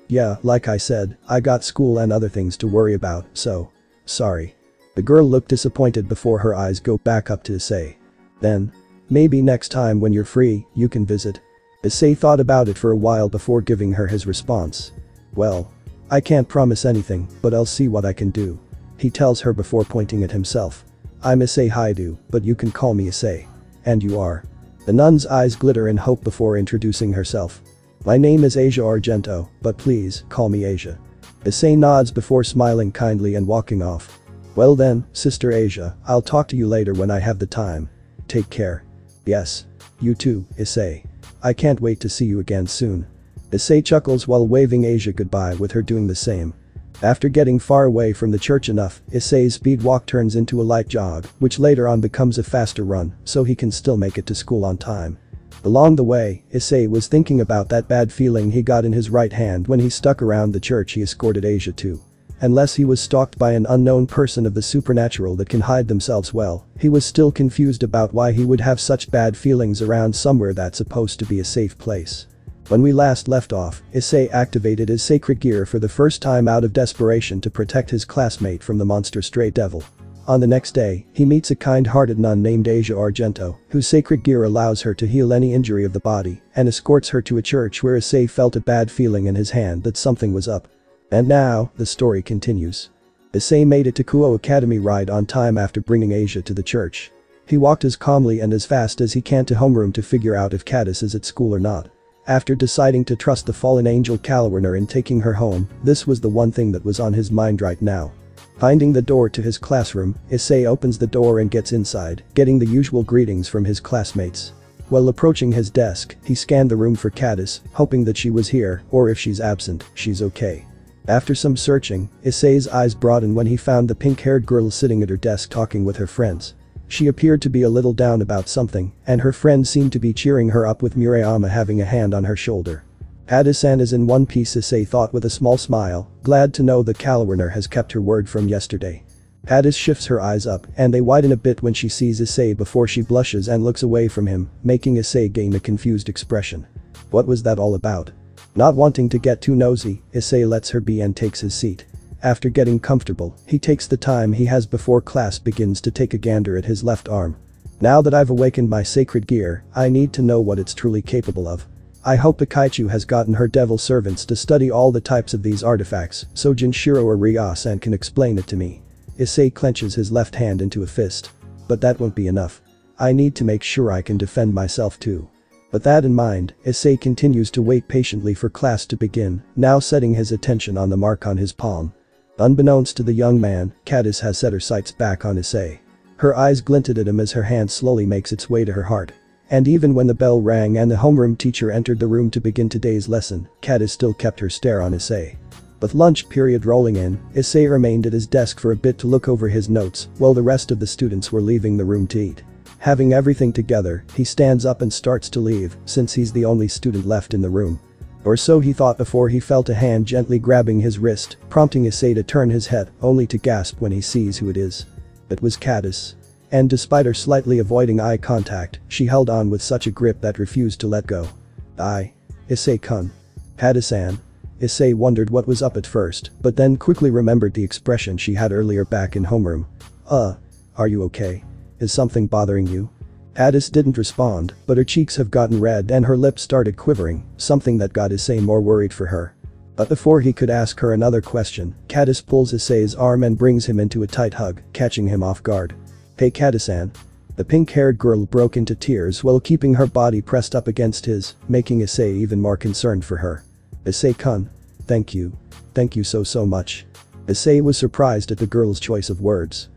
Yeah, like I said, I got school and other things to worry about, so. Sorry. The girl looked disappointed before her eyes go back up to Issei. Then. Maybe next time when you're free, you can visit. Issei thought about it for a while before giving her his response. Well. I can't promise anything, but I'll see what I can do. He tells her before pointing at himself. I'm Issei Haidu, but you can call me Issei. And you are. The nun's eyes glitter in hope before introducing herself. My name is Asia Argento, but please, call me Asia. Issei nods before smiling kindly and walking off. Well then, Sister Asia, I'll talk to you later when I have the time. Take care. Yes. You too, Issei. I can't wait to see you again soon. Issei chuckles while waving Asia goodbye with her doing the same. After getting far away from the church enough, Issei's speed walk turns into a light jog, which later on becomes a faster run, so he can still make it to school on time. Along the way, Issei was thinking about that bad feeling he got in his right hand when he stuck around the church he escorted Asia to. Unless he was stalked by an unknown person of the supernatural that can hide themselves well, he was still confused about why he would have such bad feelings around somewhere that's supposed to be a safe place. When we last left off, Issei activated his sacred gear for the first time out of desperation to protect his classmate from the monster stray devil. On the next day, he meets a kind-hearted nun named Asia Argento, whose sacred gear allows her to heal any injury of the body, and escorts her to a church where Issei felt a bad feeling in his hand that something was up. And now, the story continues. Issei made it to Kuo Academy right on time after bringing Asia to the church. He walked as calmly and as fast as he can to homeroom to figure out if Cadis is at school or not. After deciding to trust the fallen angel Kalawiner in taking her home, this was the one thing that was on his mind right now. Finding the door to his classroom, Issei opens the door and gets inside, getting the usual greetings from his classmates. While approaching his desk, he scanned the room for Cadis, hoping that she was here, or if she's absent, she's okay. After some searching, Issei's eyes broadened when he found the pink-haired girl sitting at her desk talking with her friends. She appeared to be a little down about something, and her friend seemed to be cheering her up with Murayama having a hand on her shoulder. Cadis-san is in one piece, Issei thought with a small smile, glad to know that Kalawiner has kept her word from yesterday. Cadis shifts her eyes up, and they widen a bit when she sees Issei before she blushes and looks away from him, making Issei gain a confused expression. What was that all about? Not wanting to get too nosy, Issei lets her be and takes his seat. After getting comfortable, he takes the time he has before class begins to take a gander at his left arm. Now that I've awakened my sacred gear, I need to know what it's truly capable of. I hope the Kaichu has gotten her devil servants to study all the types of these artifacts so Jinshiro or Ryo-san can explain it to me. Issei clenches his left hand into a fist. But that won't be enough. I need to make sure I can defend myself too. With that in mind, Issei continues to wait patiently for class to begin, now setting his attention on the mark on his palm. Unbeknownst to the young man, Cadis has set her sights back on Issei. Her eyes glinted at him as her hand slowly makes its way to her heart. And even when the bell rang and the homeroom teacher entered the room to begin today's lesson, Cadis still kept her stare on Issei. With lunch period rolling in, Issei remained at his desk for a bit to look over his notes while the rest of the students were leaving the room to eat. Having everything together, he stands up and starts to leave since he's the only student left in the room. Or so he thought before he felt a hand gently grabbing his wrist, prompting Issei to turn his head only to gasp when he sees who it is. It was Cadis. And despite her slightly avoiding eye contact, she held on with such a grip that refused to let go. Issei-kun. Cadis-san. Issei wondered what was up at first, but then quickly remembered the expression she had earlier back in homeroom. Are you okay? Is something bothering you? Cadis didn't respond, but her cheeks have gotten red and her lips started quivering, something that got Issei more worried for her. But before he could ask her another question, Cadis pulls Issei's arm and brings him into a tight hug, catching him off guard. Hey Cadis-san. The pink-haired girl broke into tears while keeping her body pressed up against his, making Issei even more concerned for her. Issei-kun. Thank you. Thank you so much. Issei was surprised at the girl's choice of words.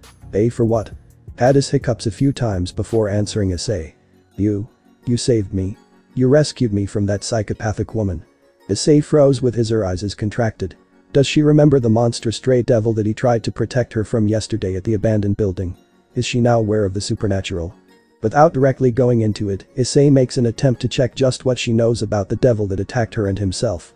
For what? Cadis hiccups a few times before answering Issei. You saved me. You rescued me from that psychopathic woman. Issei froze with his eyes contracted. Does she remember the monster stray devil that he tried to protect her from yesterday at the abandoned building? Is she now aware of the supernatural? Without directly going into it, Issei makes an attempt to check just what she knows about the devil that attacked her and himself.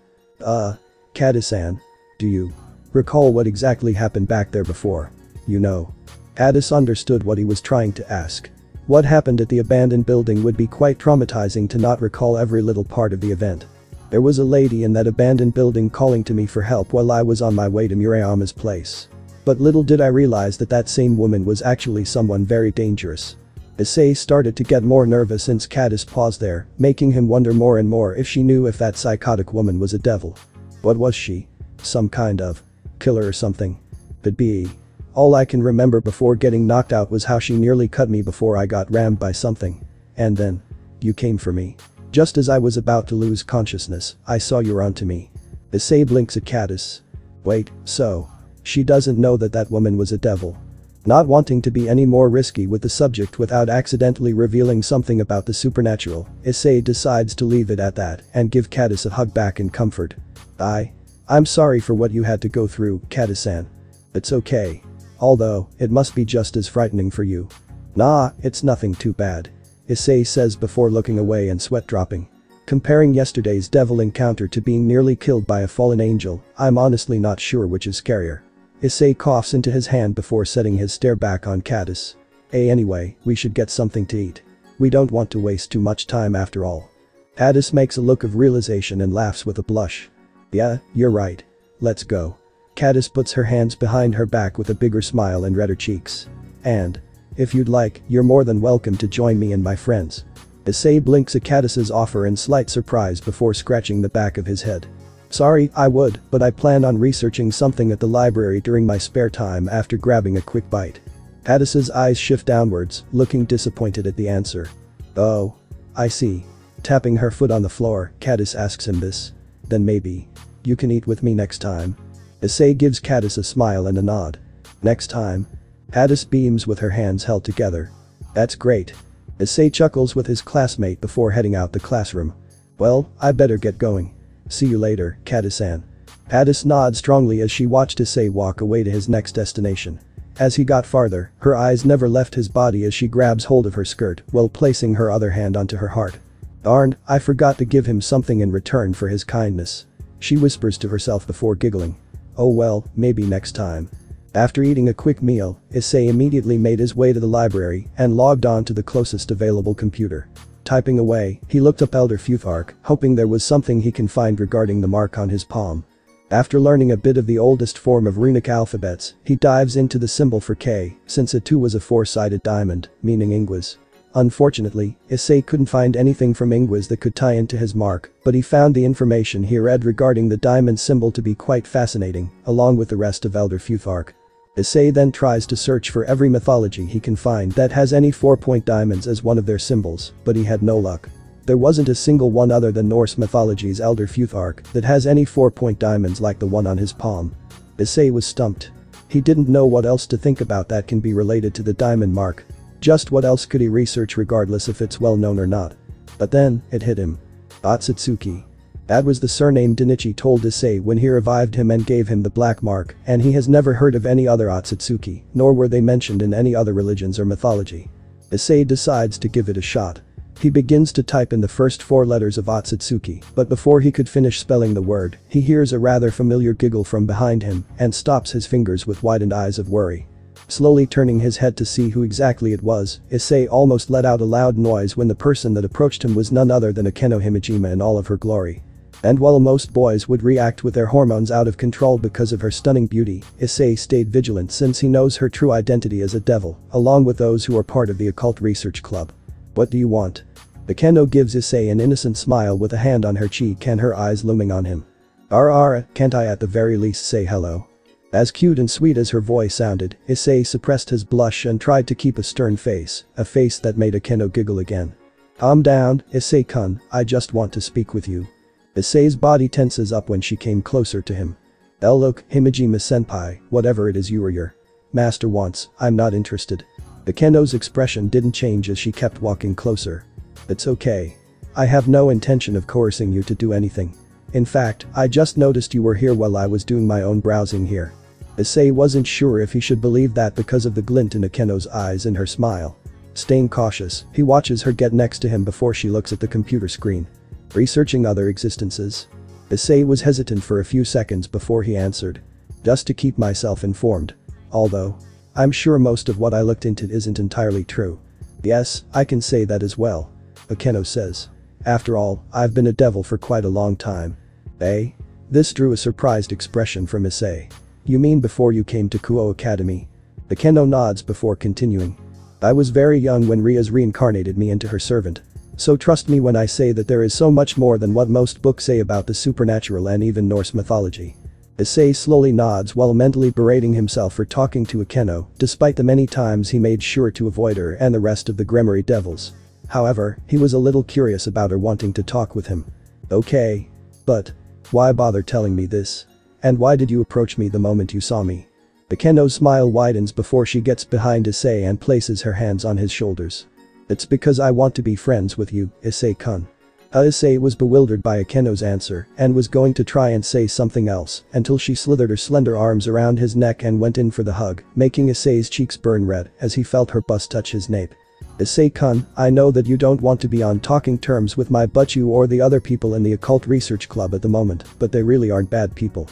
Cadis-san. Do you recall what exactly happened back there before? You know. Cadis understood what he was trying to ask. What happened at the abandoned building would be quite traumatizing to not recall every little part of the event. There was a lady in that abandoned building calling to me for help while I was on my way to Murayama's place. But little did I realize that that same woman was actually someone very dangerous. Issei started to get more nervous since Cadis paused there, making him wonder more and more if she knew if that psychotic woman was a devil. What was she? Some kind of killer or something? Could be. All I can remember before getting knocked out was how she nearly cut me before I got rammed by something. And then. You came for me. Just as I was about to lose consciousness, I saw you onto me. Issei blinks at Cadis. Wait, so. She doesn't know that that woman was a devil. Not wanting to be any more risky with the subject without accidentally revealing something about the supernatural, Issei decides to leave it at that and give Cadis a hug back in comfort. I'm sorry for what you had to go through, Cadis-san. It's okay. Although, it must be just as frightening for you. Nah, it's nothing too bad. Issei says before looking away and sweat dropping. Comparing yesterday's devil encounter to being nearly killed by a fallen angel, I'm honestly not sure which is scarier. Issei coughs into his hand before setting his stare back on Cadis. Anyway, we should get something to eat. We don't want to waste too much time after all. Cadis makes a look of realization and laughs with a blush. Yeah, you're right. Let's go. Cadis puts her hands behind her back with a bigger smile and redder cheeks. And, if you'd like, you're more than welcome to join me and my friends. Issei blinks at Cadis's offer in slight surprise before scratching the back of his head. Sorry, I would, but I planned on researching something at the library during my spare time after grabbing a quick bite. Cadis's eyes shift downwards, looking disappointed at the answer. Oh. I see. Tapping her foot on the floor, Cadis asks him this. Then maybe. You can eat with me next time. Issei gives Cadis a smile and a nod. Next time. Cadis beams with her hands held together. That's great. Issei chuckles with his classmate before heading out the classroom. Well, I better get going. See you later, Cadis-san. Cadis nods strongly as she watched Issei walk away to his next destination. As he got farther, her eyes never left his body as she grabs hold of her skirt while placing her other hand onto her heart. Darn, I forgot to give him something in return for his kindness. She whispers to herself before giggling. Oh well, maybe next time. After eating a quick meal, Issei immediately made his way to the library and logged on to the closest available computer. Typing away, he looked up Elder Futhark, hoping there was something he can find regarding the mark on his palm. After learning a bit of the oldest form of runic alphabets, he dives into the symbol for K, since it too was a four-sided diamond, meaning Ingwas. Unfortunately, Issei couldn't find anything from Ingwis that could tie into his mark, but he found the information he read regarding the diamond symbol to be quite fascinating, along with the rest of Elder Futhark. Issei then tries to search for every mythology he can find that has any 4-point diamonds as one of their symbols, but he had no luck. There wasn't a single one other than Norse mythology's Elder Futhark that has any 4-point diamonds like the one on his palm. Issei was stumped. He didn't know what else to think about that can be related to the diamond mark. Just what else could he research regardless if it's well known or not? But then, it hit him. Otsutsuki. That was the surname Dinichi told Issei when he revived him and gave him the black mark, and he has never heard of any other Otsutsuki, nor were they mentioned in any other religions or mythology. Issei decides to give it a shot. He begins to type in the first 4 letters of Otsutsuki, but before he could finish spelling the word, he hears a rather familiar giggle from behind him and stops his fingers with widened eyes of worry. Slowly turning his head to see who exactly it was, Issei almost let out a loud noise when the person that approached him was none other than Akeno Himejima in all of her glory. And while most boys would react with their hormones out of control because of her stunning beauty, Issei stayed vigilant since he knows her true identity as a devil, along with those who are part of the occult research club. What do you want? Akeno gives Issei an innocent smile with a hand on her cheek and her eyes looming on him. Ara, can't I at the very least say hello? As cute and sweet as her voice sounded, Issei suppressed his blush and tried to keep a stern face, a face that made Akeno giggle again. Calm down, Issei-kun, I just want to speak with you. Issei's body tenses up when she came closer to him. Look, Himejima-senpai, whatever it is you or your master wants, I'm not interested. Akeno's expression didn't change as she kept walking closer. It's okay. I have no intention of coercing you to do anything. In fact, I just noticed you were here while I was doing my own browsing here. Issei wasn't sure if he should believe that because of the glint in Akeno's eyes and her smile. Staying cautious, he watches her get next to him before she looks at the computer screen. Researching other existences? Issei was hesitant for a few seconds before he answered. Just to keep myself informed. Although, I'm sure most of what I looked into isn't entirely true. Yes, I can say that as well. Akeno says. After all, I've been a devil for quite a long time. Eh? This drew a surprised expression from Issei. You mean before you came to Kuo Academy? Akeno nods before continuing. I was very young when Rias reincarnated me into her servant. So trust me when I say that there is so much more than what most books say about the supernatural and even Norse mythology. Issei slowly nods while mentally berating himself for talking to Akeno, despite the many times he made sure to avoid her and the rest of the Gremory devils. However, he was a little curious about her wanting to talk with him. Okay. But why bother telling me this? And why did you approach me the moment you saw me? Akeno's smile widens before she gets behind Issei and places her hands on his shoulders. It's because I want to be friends with you, Issei-kun. Issei was bewildered by Akeno's answer and was going to try and say something else until she slithered her slender arms around his neck and went in for the hug, making Issei's cheeks burn red as he felt her bust touch his nape. Issei-kun, I know that you don't want to be on talking terms with my butchu or the other people in the occult research club at the moment, but they really aren't bad people.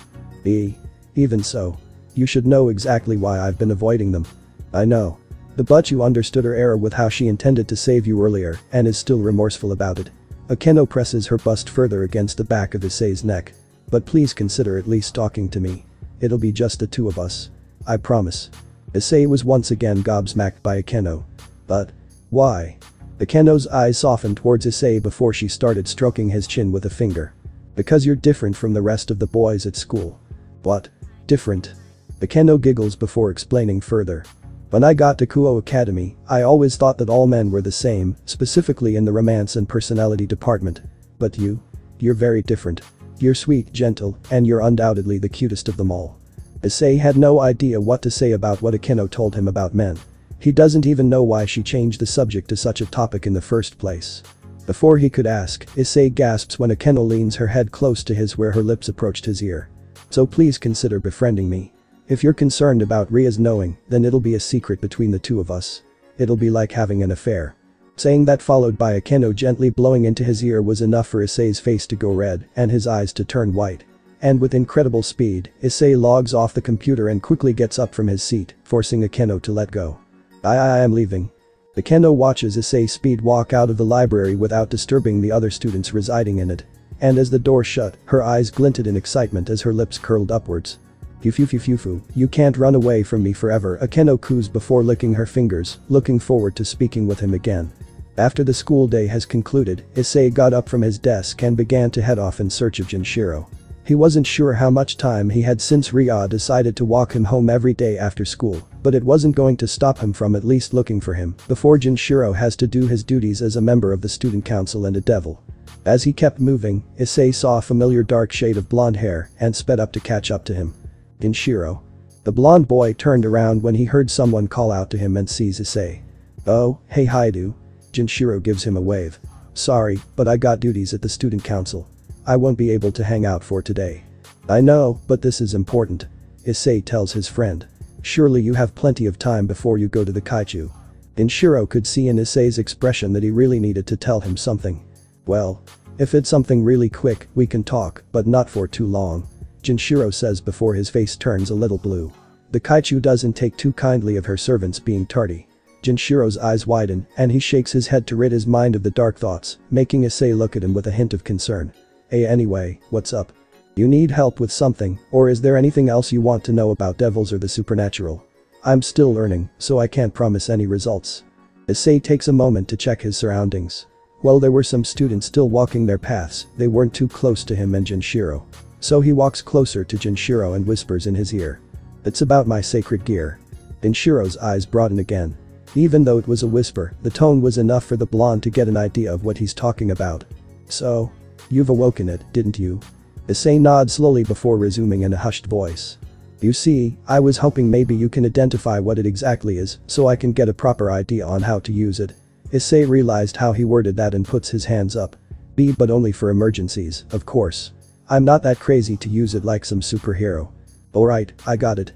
Even so. You should know exactly why I've been avoiding them. I know. The butchu understood her error with how she intended to save you earlier and is still remorseful about it. Akeno presses her bust further against the back of Issei's neck. But please consider at least talking to me. It'll be just the two of us. I promise. Issei was once again gobsmacked by Akeno. But why? Akeno's eyes softened towards Issei before she started stroking his chin with a finger. Because you're different from the rest of the boys at school. What? Different? Akeno giggles before explaining further. When I got to Kuo Academy, I always thought that all men were the same, specifically in the romance and personality department. But you're very different. You're sweet, gentle, and you're undoubtedly the cutest of them all. Issei had no idea what to say about what Akeno told him about men. He doesn't even know why she changed the subject to such a topic in the first place. Before he could ask, Issei gasps when Akeno leans her head close to his where her lips approached his ear. So please consider befriending me. If you're concerned about Rias knowing, then it'll be a secret between the two of us. It'll be like having an affair. Saying that followed by Akeno gently blowing into his ear was enough for Issei's face to go red and his eyes to turn white. And with incredible speed, Issei logs off the computer and quickly gets up from his seat, forcing Akeno to let go. I am leaving. Akeno watches Issei speed walk out of the library without disturbing the other students residing in it. And as the door shut, her eyes glinted in excitement as her lips curled upwards. Fufu, you can't run away from me forever, Akeno coos before licking her fingers, looking forward to speaking with him again. After the school day has concluded, Issei got up from his desk and began to head off in search of Junshiro. He wasn't sure how much time he had since Ria decided to walk him home every day after school, but it wasn't going to stop him from at least looking for him before Junshiro has to do his duties as a member of the student council and a devil. As he kept moving, Issei saw a familiar dark shade of blonde hair and sped up to catch up to him. Junshiro. The blonde boy turned around when he heard someone call out to him and sees Issei. Oh, hey Haidu. Junshiro gives him a wave. Sorry, but I got duties at the student council. I won't be able to hang out for today. I know, but this is important. Issei tells his friend. Surely you have plenty of time before you go to the Kaichu. Junshiro could see in Issei's expression that he really needed to tell him something. Well, if it's something really quick, we can talk, but not for too long. Junshiro says before his face turns a little blue. The Kaichu doesn't take too kindly of her servants being tardy. Junshiro's eyes widen and he shakes his head to rid his mind of the dark thoughts, making Issei look at him with a hint of concern. Hey anyway, what's up? You need help with something, or is there anything else you want to know about devils or the supernatural? I'm still learning, so I can't promise any results. Issei takes a moment to check his surroundings. While there were some students still walking their paths, they weren't too close to him and Junshiro. So he walks closer to Junshiro and whispers in his ear. It's about my sacred gear. Junshiro's eyes broaden again. Even though it was a whisper, the tone was enough for the blonde to get an idea of what he's talking about. So? You've awoken it, didn't you? Issei nods slowly before resuming in a hushed voice. You see, I was hoping maybe you can identify what it exactly is, so I can get a proper idea on how to use it. Issei realized how he worded that and puts his hands up. But only for emergencies, of course. I'm not that crazy to use it like some superhero. Alright, I got it.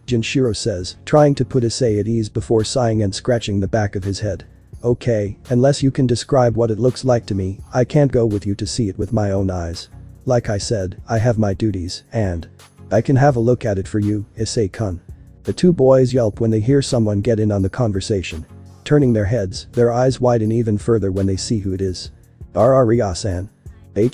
Junshiro says, trying to put Issei at ease before sighing and scratching the back of his head. Okay, unless you can describe what it looks like to me, I can't go with you to see it with my own eyes. Like I said, I have my duties, and I can have a look at it for you, Issei-kun. The two boys yelp when they hear someone get in on the conversation. Turning their heads, their eyes widen even further when they see who it is. Ria-san.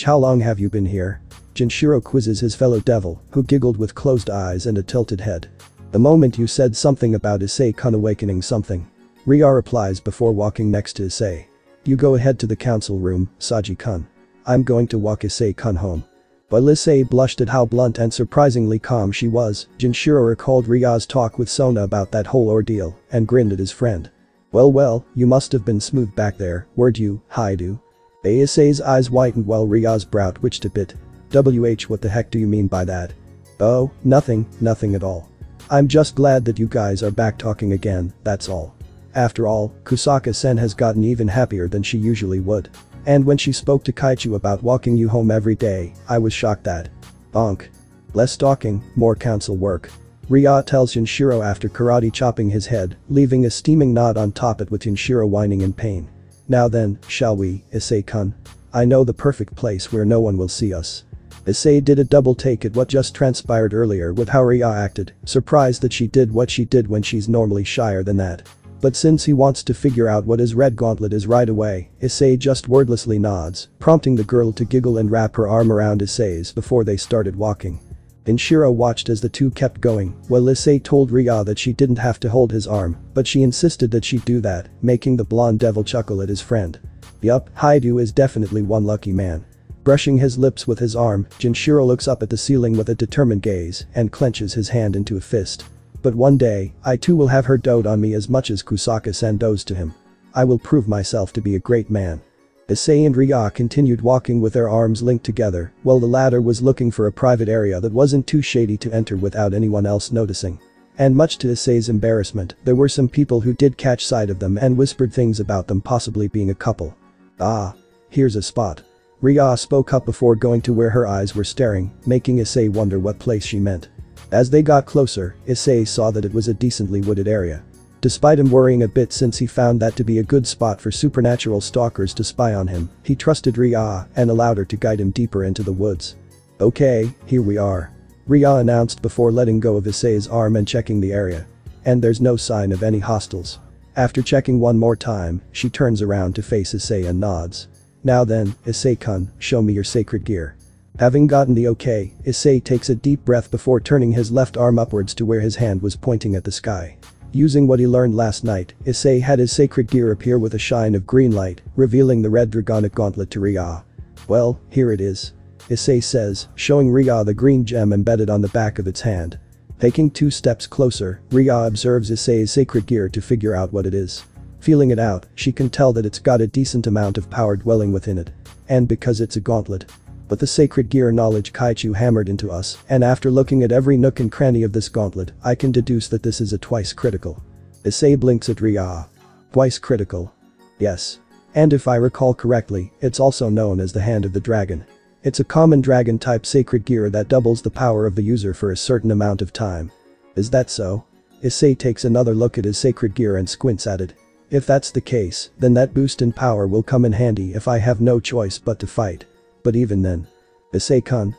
How long have you been here? Junshiro quizzes his fellow devil, who giggled with closed eyes and a tilted head. The moment you said something about Issei-kun awakening something. Ria replies before walking next to Issei. You go ahead to the council room, Saji-kun. I'm going to walk Issei-kun home. While Issei blushed at how blunt and surprisingly calm she was, Junshiro recalled Ria's talk with Sona about that whole ordeal and grinned at his friend. Well, you must have been smooth back there, weren't you, Haidu? Issei's eyes whitened while Ria's brow twitched a bit. What the heck do you mean by that? Oh, nothing at all. I'm just glad that you guys are back talking again, that's all. After all, Kusaka-sen has gotten even happier than she usually would. And when she spoke to Kaichu about walking you home every day, I was shocked that. Bonk. Less talking, more council work. Ria tells Junshiro after karate chopping his head, leaving a steaming knot on top it with Junshiro whining in pain. Now then, shall we, Issei-kun? I know the perfect place where no one will see us. Issei did a double take at what just transpired earlier with how Ria acted, surprised that she did what she did when she's normally shyer than that. But since he wants to figure out what his red gauntlet is right away, Issei just wordlessly nods, prompting the girl to giggle and wrap her arm around Issei's before they started walking. Junshiro watched as the two kept going, while Issei told Ria that she didn't have to hold his arm, but she insisted that she do that, making the blonde devil chuckle at his friend. Yup, Haidu is definitely one lucky man. Brushing his lips with his arm, Junshiro looks up at the ceiling with a determined gaze and clenches his hand into a fist. But one day, I too will have her dote on me as much as Kusaka-sen dotes to him. I will prove myself to be a great man. Issei and Ria continued walking with their arms linked together, while the latter was looking for a private area that wasn't too shady to enter without anyone else noticing. And much to Issei's embarrassment, there were some people who did catch sight of them and whispered things about them possibly being a couple. Ah. Here's a spot. Ria spoke up before going to where her eyes were staring, making Issei wonder what place she meant. As they got closer, Issei saw that it was a decently wooded area. Despite him worrying a bit since he found that to be a good spot for supernatural stalkers to spy on him, he trusted Ria and allowed her to guide him deeper into the woods. Okay, here we are. Ria announced before letting go of Issei's arm and checking the area. And there's no sign of any hostiles. After checking one more time, she turns around to face Issei and nods. Now then, Issei-kun, show me your sacred gear. Having gotten the okay, Issei takes a deep breath before turning his left arm upwards to where his hand was pointing at the sky. Using what he learned last night, Issei had his sacred gear appear with a shine of green light, revealing the red dragonic gauntlet to Ria. "Well, here it is," Issei says, showing Ria the green gem embedded on the back of its hand. Taking 2 steps closer, Ria observes Issei's sacred gear to figure out what it is. Feeling it out, she can tell that it's got a decent amount of power dwelling within it. And because it's a gauntlet. But the sacred gear knowledge Kaichu hammered into us, and after looking at every nook and cranny of this gauntlet, I can deduce that this is a twice critical. Issei blinks at Ria. Twice critical. Yes. And if I recall correctly, it's also known as the Hand of the Dragon. It's a common dragon type sacred gear that doubles the power of the user for a certain amount of time. Is that so? Issei takes another look at his sacred gear and squints at it. If that's the case, then that boost in power will come in handy if I have no choice but to fight. But even then. Issei-kun.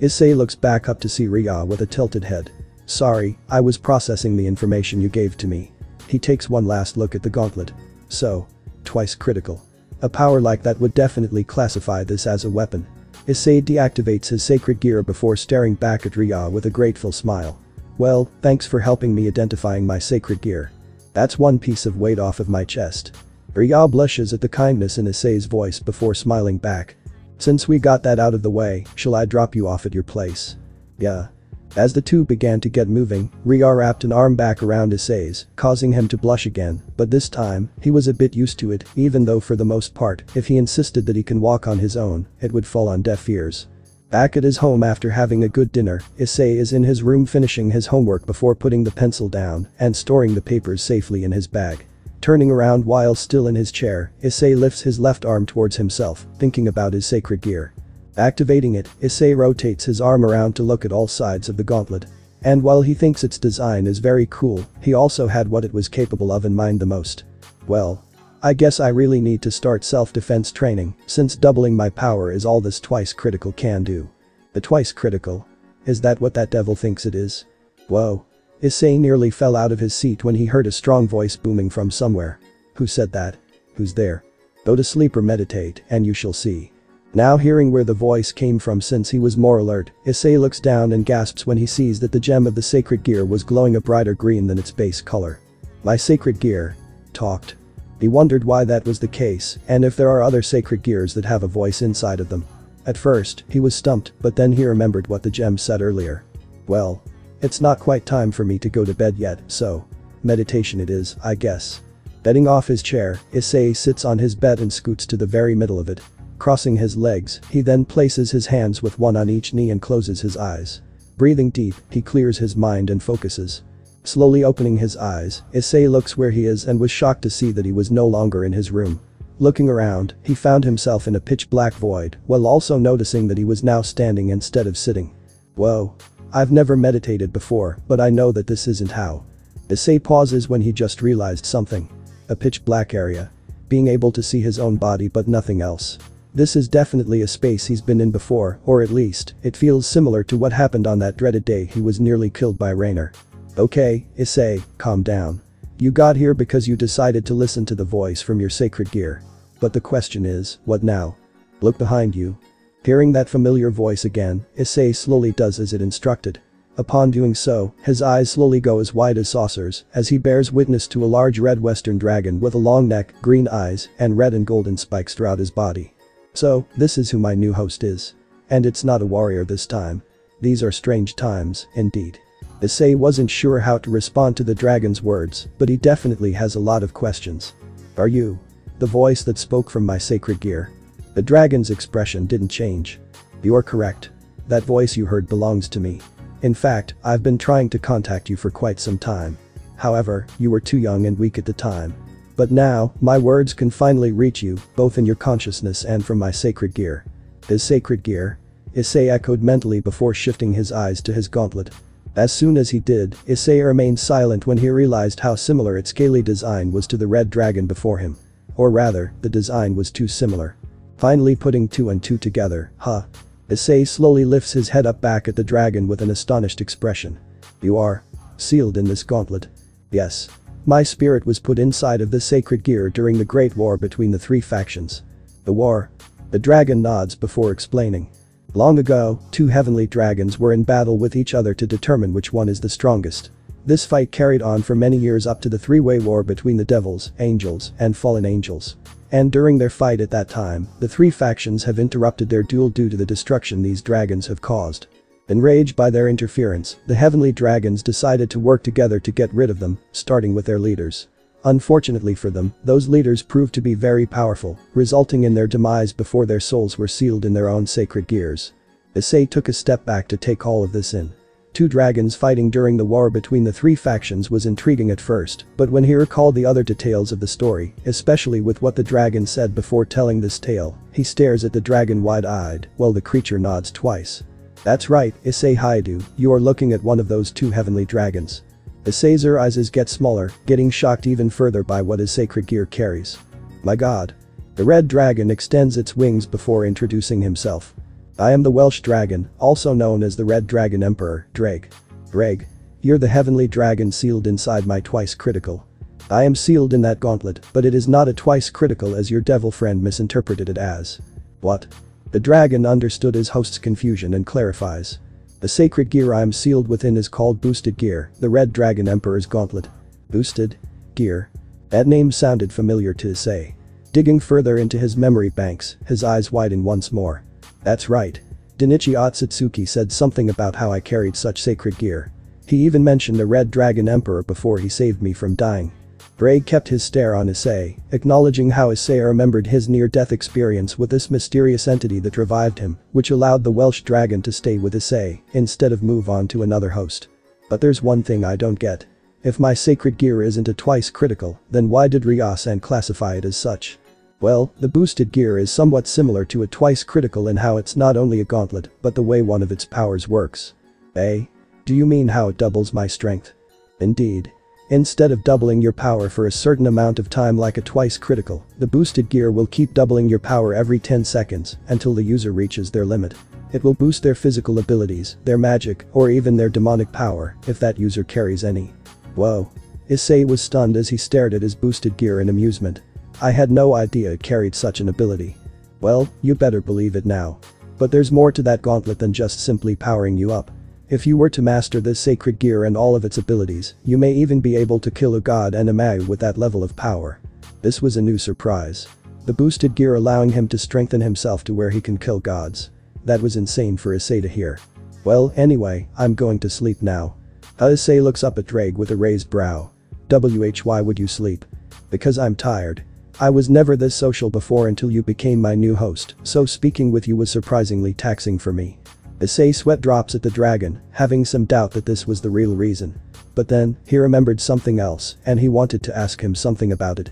Issei looks back up to see Ria with a tilted head. Sorry, I was processing the information you gave to me. He takes one last look at the gauntlet. So. Twice critical. A power like that would definitely classify this as a weapon. Issei deactivates his sacred gear before staring back at Ria with a grateful smile. Well, thanks for helping me identifying my sacred gear. That's one piece of weight off of my chest. Ria blushes at the kindness in Issei's voice before smiling back. Since we got that out of the way, shall I drop you off at your place? Yeah. As the two began to get moving, Ria wrapped an arm back around Issei's, causing him to blush again, but this time, he was a bit used to it, even though for the most part, if he insisted that he can walk on his own, it would fall on deaf ears. Back at his home after having a good dinner, Issei is in his room finishing his homework before putting the pencil down and storing the papers safely in his bag. Turning around while still in his chair, Issei lifts his left arm towards himself, thinking about his sacred gear. Activating it, Issei rotates his arm around to look at all sides of the gauntlet. And while he thinks its design is very cool, he also had what it was capable of in mind the most. Well. I guess I really need to start self-defense training, since doubling my power is all this twice critical can do. The twice critical? Is that what that devil thinks it is? Whoa. Issei nearly fell out of his seat when he heard a strong voice booming from somewhere. Who said that? Who's there? Go to sleep or meditate, and you shall see. Now hearing where the voice came from since he was more alert, Issei looks down and gasps when he sees that the gem of the sacred gear was glowing a brighter green than its base color. My sacred gear. Talked. He wondered why that was the case, and if there are other sacred gears that have a voice inside of them. At first, he was stumped, but then he remembered what the gem said earlier. Well. It's not quite time for me to go to bed yet, so. Meditation it is, I guess. Getting off his chair, Issei sits on his bed and scoots to the very middle of it. Crossing his legs, he then places his hands with one on each knee and closes his eyes. Breathing deep, he clears his mind and focuses. Slowly opening his eyes, Issei looks where he is and was shocked to see that he was no longer in his room. Looking around, he found himself in a pitch-black void, while also noticing that he was now standing instead of sitting. Whoa. I've never meditated before, but I know that this isn't how. Issei pauses when he just realized something. A pitch-black area. Being able to see his own body but nothing else. This is definitely a space he's been in before, or at least, it feels similar to what happened on that dreaded day he was nearly killed by Rainer. Okay, Issei, calm down. You got here because you decided to listen to the voice from your sacred gear. But the question is, what now? Look behind you. Hearing that familiar voice again, Issei slowly does as it instructed. Upon doing so, his eyes slowly go as wide as saucers as he bears witness to a large red western dragon with a long neck, green eyes, and red and golden spikes throughout his body. So, this is who my new host is. And it's not a warrior this time. These are strange times, indeed. Issei wasn't sure how to respond to the dragon's words, but he definitely has a lot of questions. Are you? The voice that spoke from my sacred gear. The dragon's expression didn't change. You're correct. That voice you heard belongs to me. In fact, I've been trying to contact you for quite some time. However, you were too young and weak at the time. But now, my words can finally reach you, both in your consciousness and from my sacred gear. His sacred gear? Issei echoed mentally before shifting his eyes to his gauntlet. As soon as he did, Issei remained silent when he realized how similar its scaly design was to the red dragon before him. Or rather, the design was too similar. Finally putting two and two together, huh? Issei slowly lifts his head up back at the dragon with an astonished expression. You are sealed in this gauntlet. Yes. My spirit was put inside of the sacred gear during the Great War between the three factions. The war? The dragon nods before explaining. Long ago, two heavenly dragons were in battle with each other to determine which one is the strongest. This fight carried on for many years up to the three-way war between the devils, angels, and fallen angels. And during their fight at that time, the three factions have interrupted their duel due to the destruction these dragons have caused. Enraged by their interference, the heavenly dragons decided to work together to get rid of them, starting with their leaders. Unfortunately for them, those leaders proved to be very powerful, resulting in their demise before their souls were sealed in their own sacred gears. Issei took a step back to take all of this in. Two dragons fighting during the war between the three factions was intriguing at first, but when he recalled the other details of the story, especially with what the dragon said before telling this tale, he stares at the dragon wide-eyed, while the creature nods twice. That's right, Issei Haidu, you are looking at one of those two heavenly dragons. Issei's eyes get smaller, getting shocked even further by what his sacred gear carries. My god. The red dragon extends its wings before introducing himself. I am the Welsh dragon, also known as the Red Dragon Emperor, Dreg. Dreg. You're the heavenly dragon sealed inside my twice critical. I am sealed in that gauntlet, but it is not a twice critical as your devil friend misinterpreted it as. What? The dragon understood his host's confusion and clarifies. The sacred gear I am sealed within is called Boosted Gear, the Red Dragon Emperor's gauntlet. Boosted? Gear? That name sounded familiar to Issei. Digging further into his memory banks, his eyes widen once more. That's right. Dinichi Otsutsuki said something about how I carried such sacred gear. He even mentioned the Red Dragon Emperor before he saved me from dying. Dreg kept his stare on Issei, acknowledging how Issei remembered his near-death experience with this mysterious entity that revived him, which allowed the Welsh dragon to stay with Issei instead of move on to another host. But there's one thing I don't get. If my sacred gear isn't a twice critical, then why did Ryasan classify it as such? Well, the boosted gear is somewhat similar to a twice critical in how it's not only a gauntlet, but the way one of its powers works. Eh? Do you mean how it doubles my strength? Indeed. Instead of doubling your power for a certain amount of time like a twice critical, the boosted gear will keep doubling your power every 10 seconds until the user reaches their limit. It will boost their physical abilities, their magic, or even their demonic power, if that user carries any. Whoa. Issei was stunned as he stared at his boosted gear in amusement. I had no idea it carried such an ability. Well, you better believe it now. But there's more to that gauntlet than just simply powering you up. If you were to master this sacred gear and all of its abilities, you may even be able to kill a god and a Mayu with that level of power. This was a new surprise. The boosted gear allowing him to strengthen himself to where he can kill gods. That was insane for Issei to hear. Well, anyway, I'm going to sleep now. Issei looks up at Dreg with a raised brow. Why would you sleep? Because I'm tired. I was never this social before until you became my new host, so speaking with you was surprisingly taxing for me. Issei sweat drops at the dragon, having some doubt that this was the real reason. But then, he remembered something else, and he wanted to ask him something about it.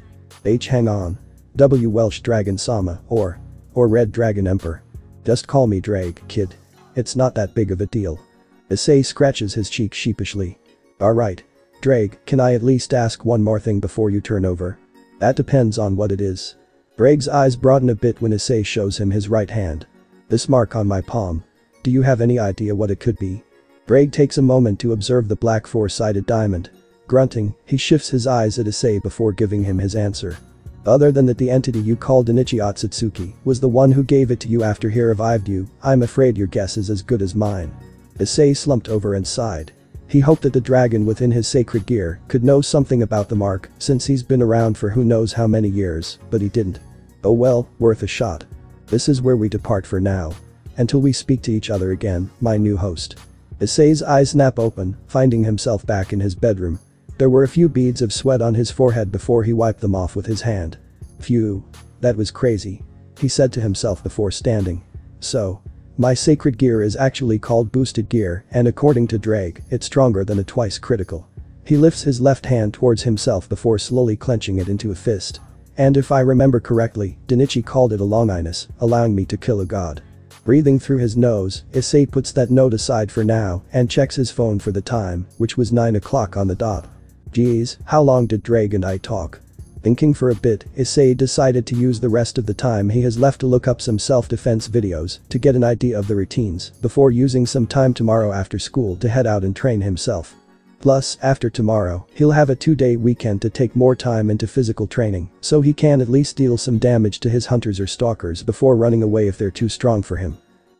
Hang on. Welsh Dragon Sama, or Red Dragon Emperor. Just call me Dreg, kid. It's not that big of a deal. Issei scratches his cheek sheepishly. Alright. Dreg, can I at least ask one more thing before you turn over? That depends on what it is. Dreg's eyes broaden a bit when Issei shows him his right hand. This mark on my palm. Do you have any idea what it could be? Dreg takes a moment to observe the black four-sided diamond. Grunting, he shifts his eyes at Issei before giving him his answer. Other than that the entity you called Dinichi Otsutsuki was the one who gave it to you after he revived you, I'm afraid your guess is as good as mine. Issei slumped over and sighed. He hoped that the dragon within his sacred gear could know something about the mark since he's been around for who knows how many years, but he didn't. Oh well, worth a shot. This is where we depart for now. Until we speak to each other again, my new host. Issei's eyes snap open, finding himself back in his bedroom. There were a few beads of sweat on his forehead before he wiped them off with his hand. Phew. That was crazy. He said to himself before standing. So. My sacred gear is actually called boosted gear, and according to Dreg, it's stronger than a twice critical. He lifts his left hand towards himself before slowly clenching it into a fist. And if I remember correctly, Dinichi called it a longinus, allowing me to kill a god. Breathing through his nose, Issei puts that note aside for now and checks his phone for the time, which was 9 o'clock on the dot. Geez, how long did Dreg and I talk? Thinking for a bit, Issei decided to use the rest of the time he has left to look up some self-defense videos to get an idea of the routines before using some time tomorrow after school to head out and train himself. Plus, after tomorrow, he'll have a 2-day weekend to take more time into physical training, so he can at least deal some damage to his hunters or stalkers before running away if they're too strong for him.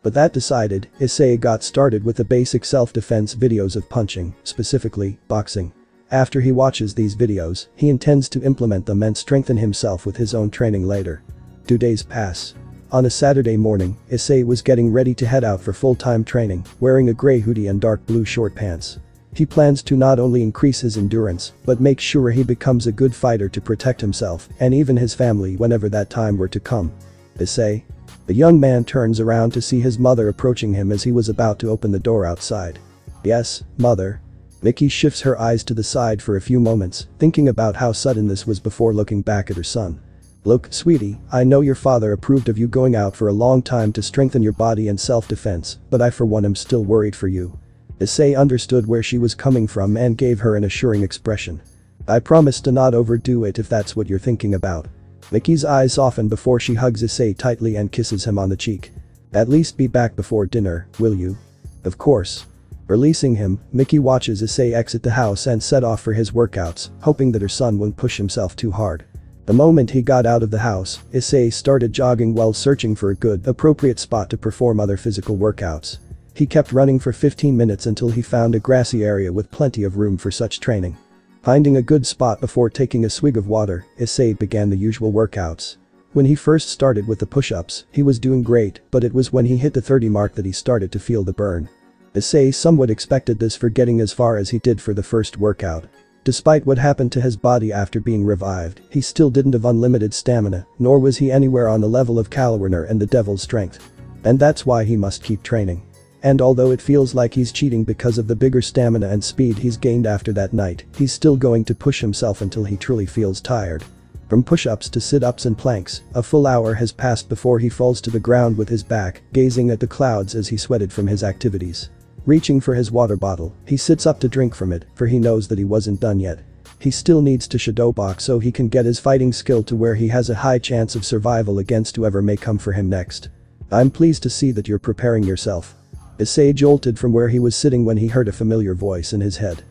But that decided, Issei got started with the basic self-defense videos of punching, specifically, boxing. After he watches these videos, he intends to implement them and strengthen himself with his own training later. 2 days pass. On a Saturday morning, Issei was getting ready to head out for full-time training, wearing a gray hoodie and dark blue short pants. He plans to not only increase his endurance, but make sure he becomes a good fighter to protect himself and even his family whenever that time were to come. Issei. The young man turns around to see his mother approaching him as he was about to open the door outside. Yes, mother. Miki shifts her eyes to the side for a few moments, thinking about how sudden this was before looking back at her son. Look, sweetie, I know your father approved of you going out for a long time to strengthen your body and self-defense, but I for one am still worried for you. Issei understood where she was coming from and gave her an assuring expression. I promise to not overdo it if that's what you're thinking about. Miki's eyes soften before she hugs Issei tightly and kisses him on the cheek. At least be back before dinner, will you? Of course. Releasing him, Miki watches Issei exit the house and set off for his workouts, hoping that her son won't push himself too hard. The moment he got out of the house, Issei started jogging while searching for a good, appropriate spot to perform other physical workouts. He kept running for 15 minutes until he found a grassy area with plenty of room for such training. Finding a good spot before taking a swig of water, Issei began the usual workouts. When he first started with the push-ups, he was doing great, but it was when he hit the 30 mark that he started to feel the burn. Issei somewhat expected this for getting as far as he did for the first workout. Despite what happened to his body after being revived, he still didn't have unlimited stamina, nor was he anywhere on the level of Kalwarner and the Devil's Strength. And that's why he must keep training. And although it feels like he's cheating because of the bigger stamina and speed he's gained after that night, he's still going to push himself until he truly feels tired. From push-ups to sit-ups and planks, a full hour has passed before he falls to the ground with his back, gazing at the clouds as he sweated from his activities. Reaching for his water bottle, he sits up to drink from it, for he knows that he wasn't done yet. He still needs to shadow box so he can get his fighting skill to where he has a high chance of survival against whoever may come for him next. I'm pleased to see that you're preparing yourself. Issei jolted from where he was sitting when he heard a familiar voice in his head.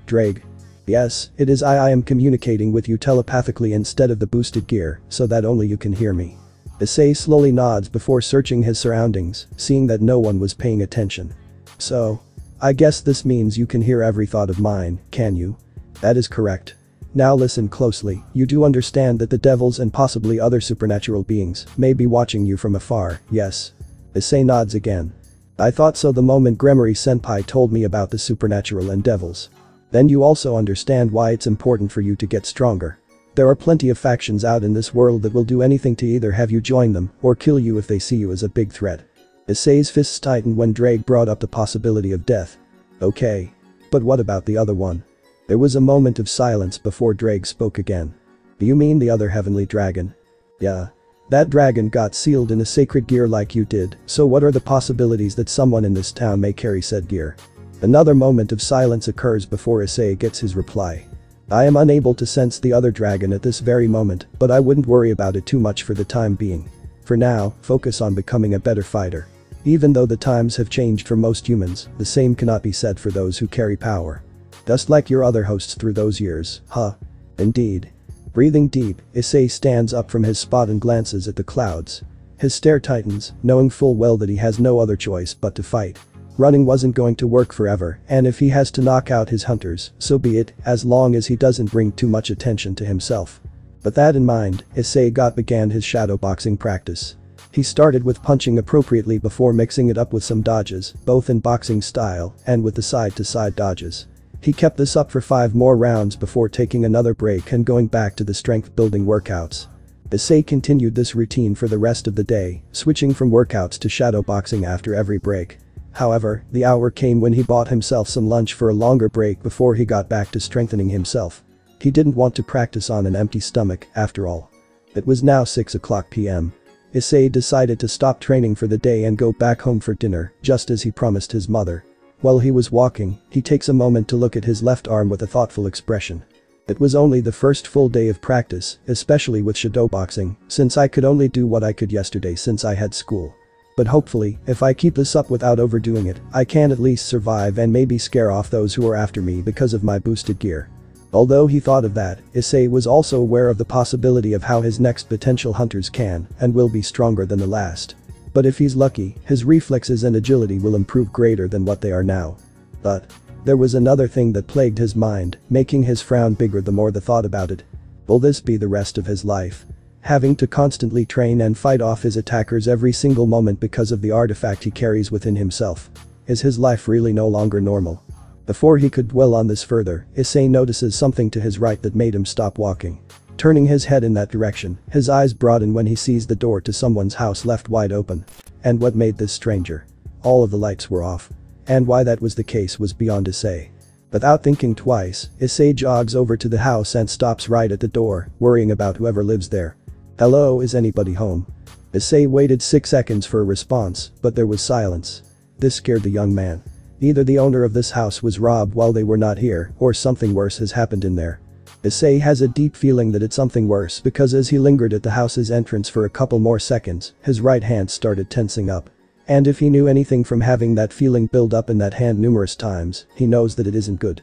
Drake. Yes, it is I am communicating with you telepathically instead of the boosted gear, so that only you can hear me. Issei slowly nods before searching his surroundings, seeing that no one was paying attention. So. I guess this means you can hear every thought of mine, can you? That is correct. Now listen closely, you do understand that the devils and possibly other supernatural beings may be watching you from afar, yes? Issei nods again. I thought so the moment Gremory Senpai told me about the supernatural and devils. Then you also understand why it's important for you to get stronger. There are plenty of factions out in this world that will do anything to either have you join them or kill you if they see you as a big threat. Issei's fists tightened when Drake brought up the possibility of death. Okay. But what about the other one? There was a moment of silence before Drake spoke again. Do you mean the other heavenly dragon? Yeah. That dragon got sealed in a sacred gear like you did, so what are the possibilities that someone in this town may carry said gear? Another moment of silence occurs before Issei gets his reply. I am unable to sense the other dragon at this very moment, but I wouldn't worry about it too much for the time being. For now, focus on becoming a better fighter. Even though the times have changed for most humans, the same cannot be said for those who carry power. Just like your other hosts through those years, huh? Indeed. Breathing deep, Issei stands up from his spot and glances at the clouds. His stare tightens, knowing full well that he has no other choice but to fight. Running wasn't going to work forever, and if he has to knock out his hunters, so be it, as long as he doesn't bring too much attention to himself. With that in mind, Issei began his shadowboxing practice. He started with punching appropriately before mixing it up with some dodges, both in boxing style and with the side-to-side dodges. He kept this up for 5 more rounds before taking another break and going back to the strength-building workouts. Issei continued this routine for the rest of the day, switching from workouts to shadowboxing after every break. However, the hour came when he bought himself some lunch for a longer break before he got back to strengthening himself. He didn't want to practice on an empty stomach, after all. It was now 6:00 p.m. Issei decided to stop training for the day and go back home for dinner, just as he promised his mother. While he was walking, he takes a moment to look at his left arm with a thoughtful expression. It was only the first full day of practice, especially with shadowboxing, since I could only do what I could yesterday since I had school. But hopefully, if I keep this up without overdoing it, I can at least survive and maybe scare off those who are after me because of my boosted gear. Although he thought of that, Issei was also aware of the possibility of how his next potential hunters can and will be stronger than the last. But if he's lucky, his reflexes and agility will improve greater than what they are now. But there was another thing that plagued his mind, making his frown bigger the more the thought about it. Will this be the rest of his life? Having to constantly train and fight off his attackers every single moment because of the artifact he carries within himself. Is his life really no longer normal? Before he could dwell on this further, Issei notices something to his right that made him stop walking. Turning his head in that direction, his eyes broaden when he sees the door to someone's house left wide open. And what made this stranger? All of the lights were off. And why that was the case was beyond Issei. Without thinking twice, Issei jogs over to the house and stops right at the door, worrying about whoever lives there. Hello, is anybody home? Issei waited 6 seconds for a response, but there was silence. This scared the young man. Either the owner of this house was robbed while they were not here, or something worse has happened in there. Issei has a deep feeling that it's something worse because as he lingered at the house's entrance for a couple more seconds, his right hand started tensing up. And if he knew anything from having that feeling build up in that hand numerous times, he knows that it isn't good.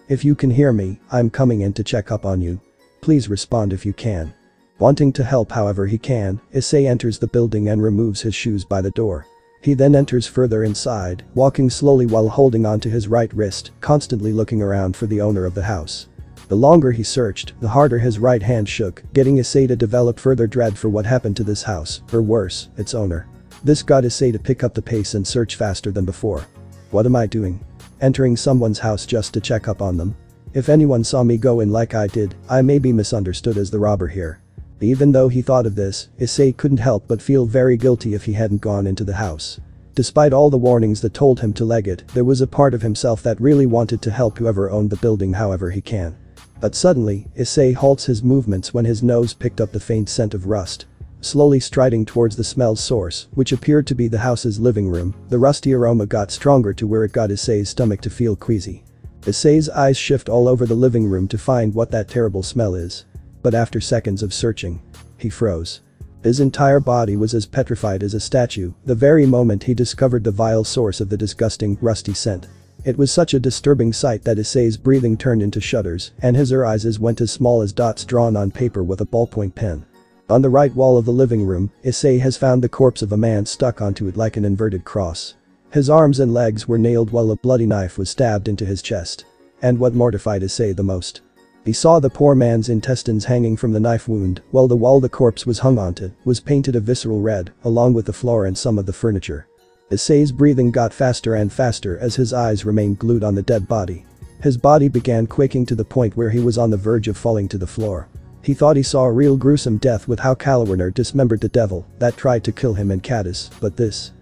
If you can hear me, I'm coming in to check up on you. Please respond if you can. Wanting to help however he can, Issei enters the building and removes his shoes by the door. He then enters further inside, walking slowly while holding onto his right wrist, constantly looking around for the owner of the house. The longer he searched, the harder his right hand shook, getting Issei to develop further dread for what happened to this house, or worse, its owner. This got Issei to pick up the pace and search faster than before. What am I doing? Entering someone's house just to check up on them? If anyone saw me go in like I did, I may be misunderstood as the robber here. Even though he thought of this, Issei couldn't help but feel very guilty if he hadn't gone into the house. Despite all the warnings that told him to leg it, there was a part of himself that really wanted to help whoever owned the building however he can. But suddenly, Issei halts his movements when his nose picked up the faint scent of rust. Slowly striding towards the smell's source, which appeared to be the house's living room, the rusty aroma got stronger to where it got Issei's stomach to feel queasy. Issei's eyes shift all over the living room to find what that terrible smell is. But after seconds of searching, he froze. His entire body was as petrified as a statue the very moment he discovered the vile source of the disgusting, rusty scent. It was such a disturbing sight that Issei's breathing turned into shudders and his eyes went as small as dots drawn on paper with a ballpoint pen. On the right wall of the living room, Issei has found the corpse of a man stuck onto it like an inverted cross. His arms and legs were nailed while a bloody knife was stabbed into his chest. And what mortified Issei the most? He saw the poor man's intestines hanging from the knife wound, while the wall the corpse was hung onto was painted a visceral red, along with the floor and some of the furniture. Issei's breathing got faster and faster as his eyes remained glued on the dead body. His body began quaking to the point where he was on the verge of falling to the floor. He thought he saw a real gruesome death with how Kalawiner dismembered the devil that tried to kill him in Caddis, but this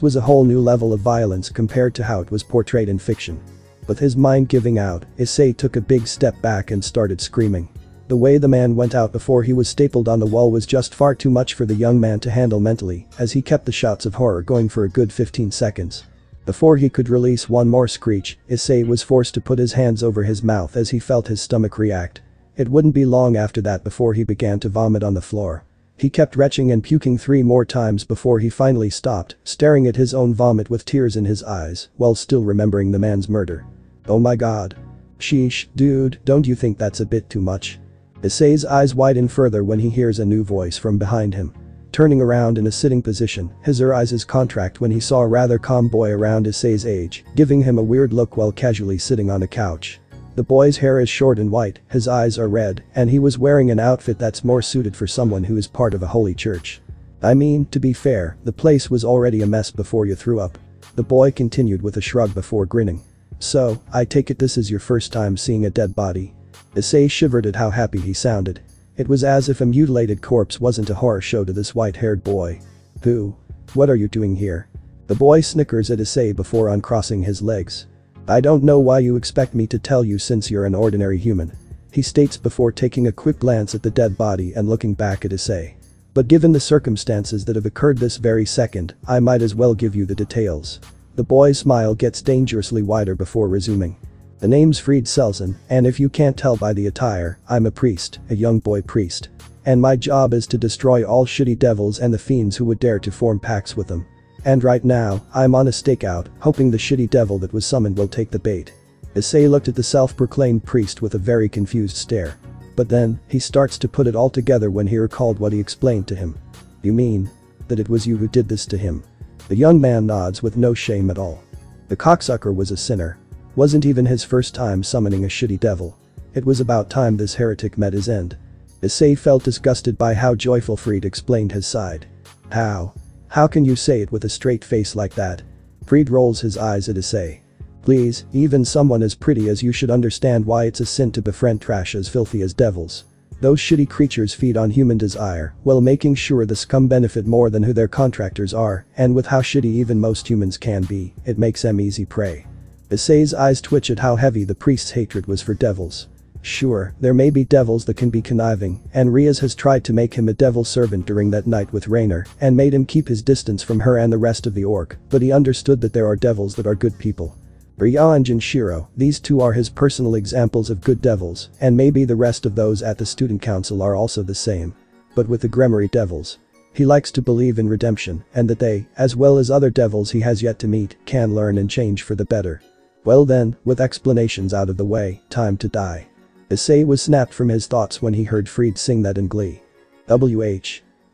was a whole new level of violence compared to how it was portrayed in fiction. With his mind giving out, Issei took a big step back and started screaming. The way the man went out before he was stapled on the wall was just far too much for the young man to handle mentally, as he kept the shouts of horror going for a good 15 seconds. Before he could release one more screech, Issei was forced to put his hands over his mouth as he felt his stomach react. It wouldn't be long after that before he began to vomit on the floor. He kept retching and puking 3 more times before he finally stopped, staring at his own vomit with tears in his eyes, while still remembering the man's murder. Oh my god. Sheesh, dude, don't you think that's a bit too much? Issei's eyes widen further when he hears a new voice from behind him. Turning around in a sitting position, his eyes contract when he saw a rather calm boy around Issei's age, giving him a weird look while casually sitting on a couch. The boy's hair is short and white, his eyes are red, and he was wearing an outfit that's more suited for someone who is part of a holy church. I mean, to be fair, the place was already a mess before you threw up. The boy continued with a shrug before grinning. So, I take it this is your first time seeing a dead body? Issei shivered at how happy he sounded. It was as if a mutilated corpse wasn't a horror show to this white-haired boy. Who? What are you doing here? The boy snickers at Issei before uncrossing his legs. I don't know why you expect me to tell you since you're an ordinary human. He states before taking a quick glance at the dead body and looking back at Issei. But given the circumstances that have occurred this very second, I might as well give you the details. The boy's smile gets dangerously wider before resuming. The name's Fried Selzen, and if you can't tell by the attire, I'm a priest, a young boy priest. And my job is to destroy all shitty devils and the fiends who would dare to form pacts with them. And right now, I'm on a stakeout, hoping the shitty devil that was summoned will take the bait. Issei looked at the self-proclaimed priest with a very confused stare. But then, he starts to put it all together when he recalled what he explained to him. You mean? that it was you who did this to him?" The young man nods with no shame at all. The cocksucker was a sinner. Wasn't even his first time summoning a shitty devil. It was about time this heretic met his end. Issei felt disgusted by how joyful Fried explained his side. How? How can you say it with a straight face like that? Fried rolls his eyes at Issei. Please, even someone as pretty as you should understand why it's a sin to befriend trash as filthy as devils. Those shitty creatures feed on human desire, while making sure the scum benefit more than who their contractors are, and with how shitty even most humans can be, it makes them easy prey. Issei's eyes twitch at how heavy the priest's hatred was for devils. Sure, there may be devils that can be conniving, and Riaz has tried to make him a devil servant during that night with Raynor and made him keep his distance from her and the rest of the orc, but he understood that there are devils that are good people. Ryo and Jinshiro, these two are his personal examples of good devils, and maybe the rest of those at the student council are also the same. But with the Gremory devils, he likes to believe in redemption and that they, as well as other devils he has yet to meet, can learn and change for the better. Well then, with explanations out of the way, time to die. Issei was snapped from his thoughts when he heard Fried sing that in glee.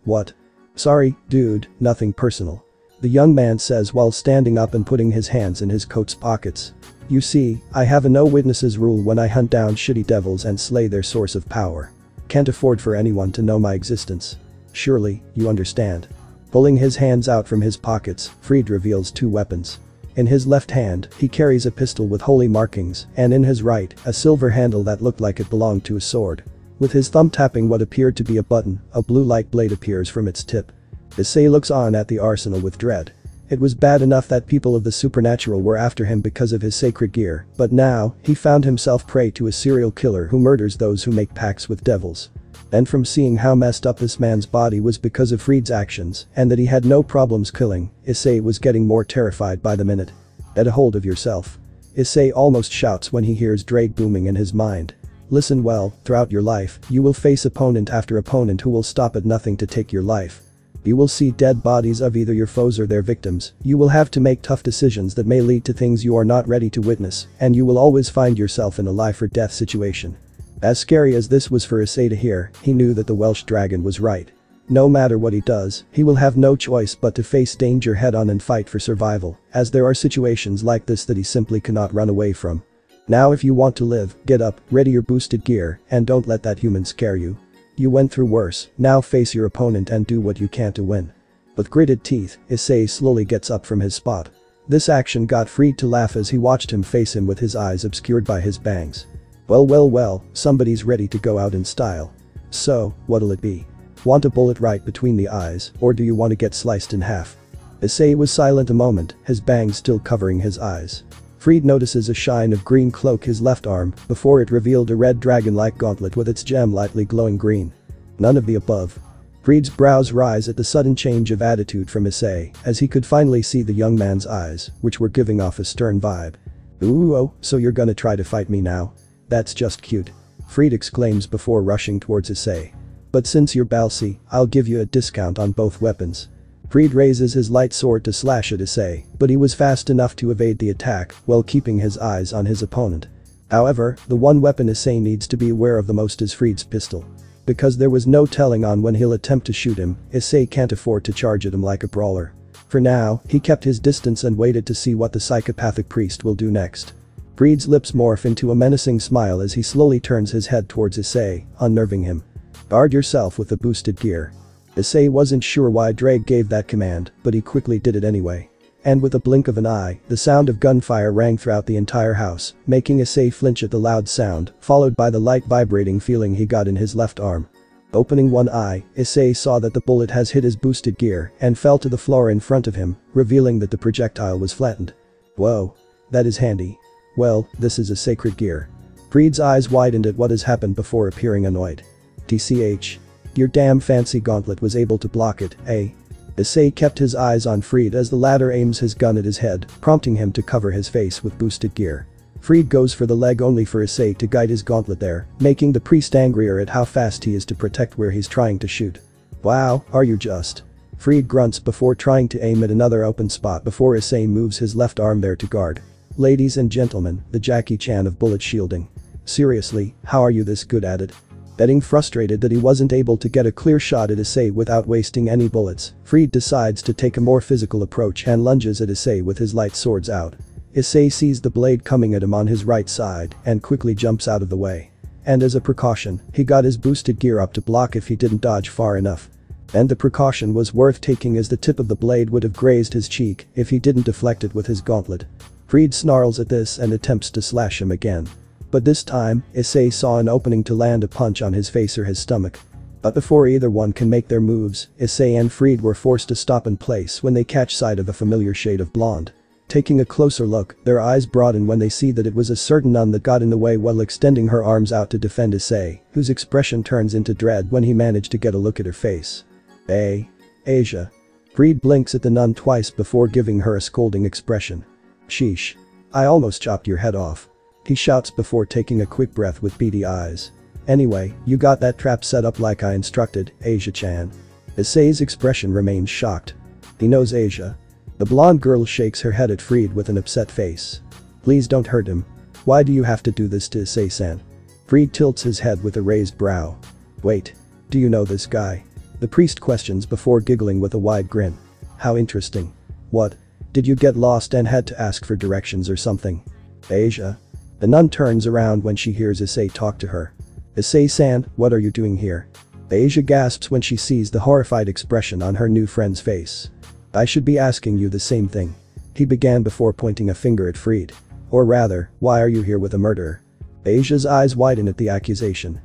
What? Sorry, dude, nothing personal. The young man says while standing up and putting his hands in his coat's pockets. You see, I have a no witnesses rule when I hunt down shitty devils and slay their source of power. Can't afford for anyone to know my existence. Surely, you understand. Pulling his hands out from his pockets, Fried reveals two weapons. In his left hand, he carries a pistol with holy markings, and in his right, a silver handle that looked like it belonged to a sword. With his thumb tapping what appeared to be a button, a blue light blade appears from its tip. Issei looks on at the arsenal with dread. It was bad enough that people of the supernatural were after him because of his sacred gear, but now, he found himself prey to a serial killer who murders those who make pacts with devils. And from seeing how messed up this man's body was because of Fried's actions, and that he had no problems killing, Issei was getting more terrified by the minute. Get a hold of yourself. Issei almost shouts when he hears Drake booming in his mind. Listen well, throughout your life, you will face opponent after opponent who will stop at nothing to take your life. You will see dead bodies of either your foes or their victims, you will have to make tough decisions that may lead to things you are not ready to witness, and you will always find yourself in a life or death situation. As scary as this was for Issei to hear, he knew that the Welsh dragon was right. No matter what he does, he will have no choice but to face danger head-on and fight for survival, as there are situations like this that he simply cannot run away from. Now if you want to live, get up, ready your boosted gear, and don't let that human scare you. You went through worse, now face your opponent and do what you can to win. With gritted teeth, Issei slowly gets up from his spot. This action got Fried to laugh as he watched him face him with his eyes obscured by his bangs. Well, somebody's ready to go out in style. So, what'll it be? Want a bullet right between the eyes, or do you want to get sliced in half? Issei was silent a moment, his bangs still covering his eyes. Fried notices a shine of green cloak his left arm, before it revealed a red dragon-like gauntlet with its gem lightly glowing green. None of the above. Fried's brows rise at the sudden change of attitude from Issei, as he could finally see the young man's eyes, which were giving off a stern vibe. Ooh, oh, so you're gonna try to fight me now? That's just cute. Fried exclaims before rushing towards Issei. But since you're Balsi, I'll give you a discount on both weapons. Fried raises his light sword to slash at Issei, but he was fast enough to evade the attack while keeping his eyes on his opponent. However, the one weapon Issei needs to be aware of the most is Fried's pistol. Because there was no telling on when he'll attempt to shoot him, Issei can't afford to charge at him like a brawler. For now, he kept his distance and waited to see what the psychopathic priest will do next. Fried's lips morph into a menacing smile as he slowly turns his head towards Issei, unnerving him. Guard yourself with the boosted gear. Issei wasn't sure why Drake gave that command, but he quickly did it anyway. And with a blink of an eye, the sound of gunfire rang throughout the entire house, making Issei flinch at the loud sound, followed by the light vibrating feeling he got in his left arm. Opening one eye, Issei saw that the bullet has hit his boosted gear and fell to the floor in front of him, revealing that the projectile was flattened. Whoa. That is handy. Well, this is a sacred gear. Fried's eyes widened at what has happened before appearing annoyed. TCH. Your damn fancy gauntlet was able to block it, eh? Issei kept his eyes on Fried as the latter aims his gun at his head, prompting him to cover his face with boosted gear. Fried goes for the leg only for Issei to guide his gauntlet there, making the priest angrier at how fast he is to protect where he's trying to shoot. Wow, are you just? Fried grunts before trying to aim at another open spot before Issei moves his left arm there to guard. Ladies and gentlemen, the Jackie Chan of bullet shielding. Seriously, how are you this good at it? Getting frustrated that he wasn't able to get a clear shot at Issei without wasting any bullets, Fried decides to take a more physical approach and lunges at Issei with his light swords out. Issei sees the blade coming at him on his right side and quickly jumps out of the way. And as a precaution, he got his boosted gear up to block if he didn't dodge far enough. And the precaution was worth taking as the tip of the blade would have grazed his cheek if he didn't deflect it with his gauntlet. Fried snarls at this and attempts to slash him again. But this time, Issei saw an opening to land a punch on his face or his stomach. But before either one can make their moves, Issei and Fried were forced to stop in place when they catch sight of a familiar shade of blonde. Taking a closer look, their eyes broaden when they see that it was a certain nun that got in the way while extending her arms out to defend Issei, whose expression turns into dread when he managed to get a look at her face. Asia. Fried blinks at the nun twice before giving her a scolding expression. Sheesh. I almost chopped your head off. He shouts before taking a quick breath with beady eyes. Anyway, you got that trap set up like I instructed, Asia-chan. Issei's expression remains shocked. He knows Asia. The blonde girl shakes her head at Fried with an upset face. Please don't hurt him. Why do you have to do this to Issei-san? Fried tilts his head with a raised brow. Wait. Do you know this guy? The priest questions before giggling with a wide grin. How interesting. What? Did you get lost and had to ask for directions or something? Asia. The nun turns around when she hears Issei talk to her. Issei-san, what are you doing here? Asia gasps when she sees the horrified expression on her new friend's face. I should be asking you the same thing. He began before pointing a finger at Fried. Or rather, why are you here with a murderer? Asia's eyes widen at the accusation.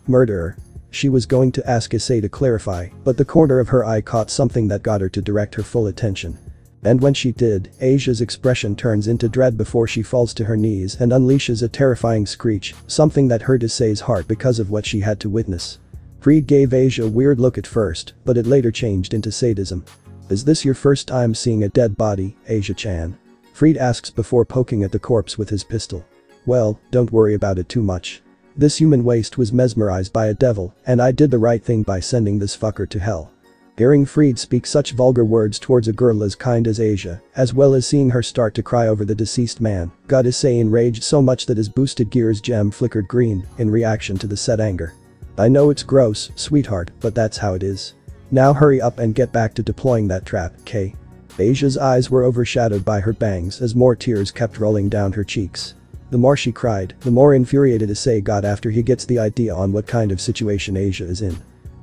Murderer. She was going to ask Issei to clarify, but the corner of her eye caught something that got her to direct her full attention. And when she did, Asia's expression turns into dread before she falls to her knees and unleashes a terrifying screech, something that hurt Issei's heart because of what she had to witness. Fried gave Asia a weird look at first, but it later changed into sadism. Is this your first time seeing a dead body, Asia-chan? Fried asks before poking at the corpse with his pistol. Well, don't worry about it too much. This human waste was mesmerized by a devil, and I did the right thing by sending this fucker to hell. Hearing Fried speak such vulgar words towards a girl as kind as Asia, as well as seeing her start to cry over the deceased man, got Issei enraged so much that his boosted gear's gem flickered green in reaction to the said anger. I know it's gross, sweetheart, but that's how it is. Now hurry up and get back to deploying that trap, Kay. Asia's eyes were overshadowed by her bangs as more tears kept rolling down her cheeks. The more she cried, the more infuriated Issei got after he gets the idea on what kind of situation Asia is in.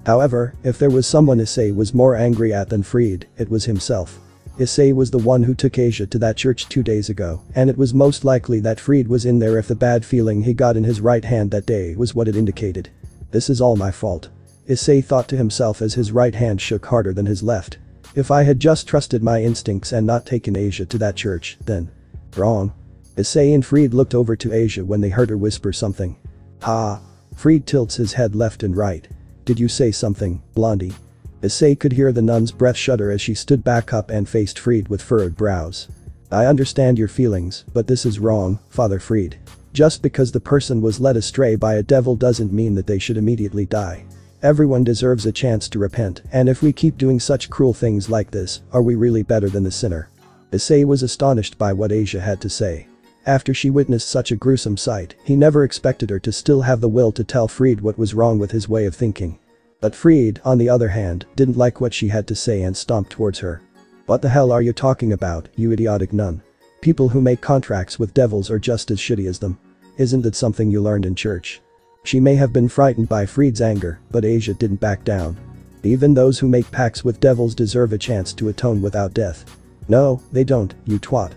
However, if there was someone Issei was more angry at than Fried, it was himself. Issei was the one who took Asia to that church 2 days ago, and it was most likely that Fried was in there if the bad feeling he got in his right hand that day was what it indicated. This is all my fault. Issei thought to himself as his right hand shook harder than his left. If I had just trusted my instincts and not taken Asia to that church, then. Wrong. Issei and Fried looked over to Asia when they heard her whisper something. Ha. Fried tilts his head left and right. Did you say something, Blondie? Issei could hear the nun's breath shudder as she stood back up and faced Fried with furrowed brows. I understand your feelings, but this is wrong, Father Fried. Just because the person was led astray by a devil doesn't mean that they should immediately die. Everyone deserves a chance to repent, and if we keep doing such cruel things like this, are we really better than the sinner? Issei was astonished by what Asia had to say. After she witnessed such a gruesome sight, he never expected her to still have the will to tell Fried what was wrong with his way of thinking. But Fried, on the other hand, didn't like what she had to say and stomped towards her. What the hell are you talking about, you idiotic nun? People who make contracts with devils are just as shitty as them. Isn't that something you learned in church? She may have been frightened by Fried's anger, but Asia didn't back down. Even those who make pacts with devils deserve a chance to atone without death. No, they don't, you twat.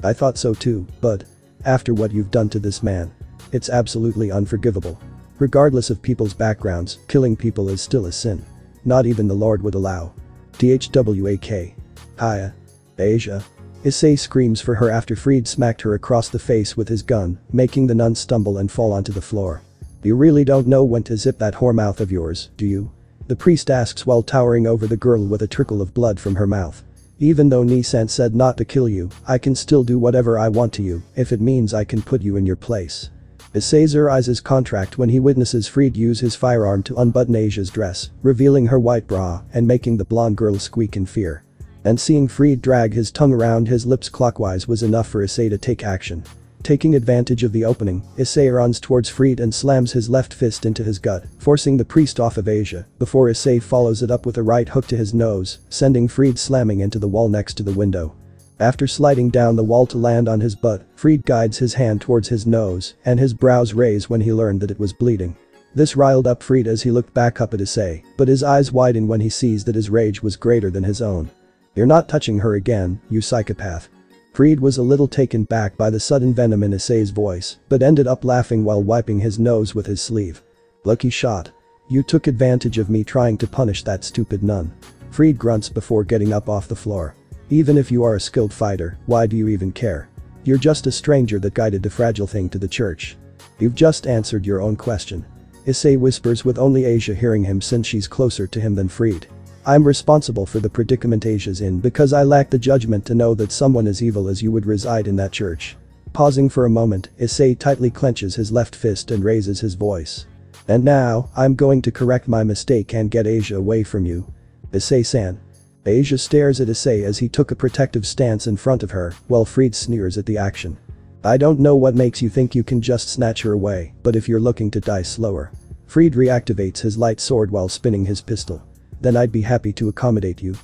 I thought so too, but after what you've done to this man, it's absolutely unforgivable. Regardless of people's backgrounds, killing people is still a sin. Not even the Lord would allow. THWAK. Hiya. Asia. Issei screams for her after Fried smacked her across the face with his gun, making the nun stumble and fall onto the floor. You really don't know when to zip that whoremouth of yours, do you? The priest asks while towering over the girl with a trickle of blood from her mouth. Even though Nissan said not to kill you, I can still do whatever I want to you if it means I can put you in your place. Issei eyes his contract when he witnesses Fried use his firearm to unbutton Asia's dress, revealing her white bra and making the blonde girl squeak in fear. And seeing Fried drag his tongue around his lips clockwise was enough for Issei to take action. Taking advantage of the opening, Issei runs towards Fried and slams his left fist into his gut, forcing the priest off of Asia, before Issei follows it up with a right hook to his nose, sending Fried slamming into the wall next to the window. After sliding down the wall to land on his butt, Fried guides his hand towards his nose, and his brows raise when he learned that it was bleeding. This riled up Fried as he looked back up at Issei, but his eyes widen when he sees that his rage was greater than his own. "You're not touching her again, you psychopath." Fried was a little taken back by the sudden venom in Issei's voice, but ended up laughing while wiping his nose with his sleeve. "Lucky shot. You took advantage of me trying to punish that stupid nun." Fried grunts before getting up off the floor. "Even if you are a skilled fighter, why do you even care? You're just a stranger that guided the fragile thing to the church. You've just answered your own question." Issei whispers with only Asia hearing him since she's closer to him than Fried. "I'm responsible for the predicament Asia's in because I lack the judgment to know that someone as evil as you would reside in that church." Pausing for a moment, Issei tightly clenches his left fist and raises his voice. "And now, I'm going to correct my mistake and get Asia away from you. Issei-san." Asia stares at Issei as he took a protective stance in front of her, while Fried sneers at the action. "I don't know what makes you think you can just snatch her away, but if you're looking to die slower." Fried reactivates his light sword while spinning his pistol. "Then I'd be happy to accommodate you."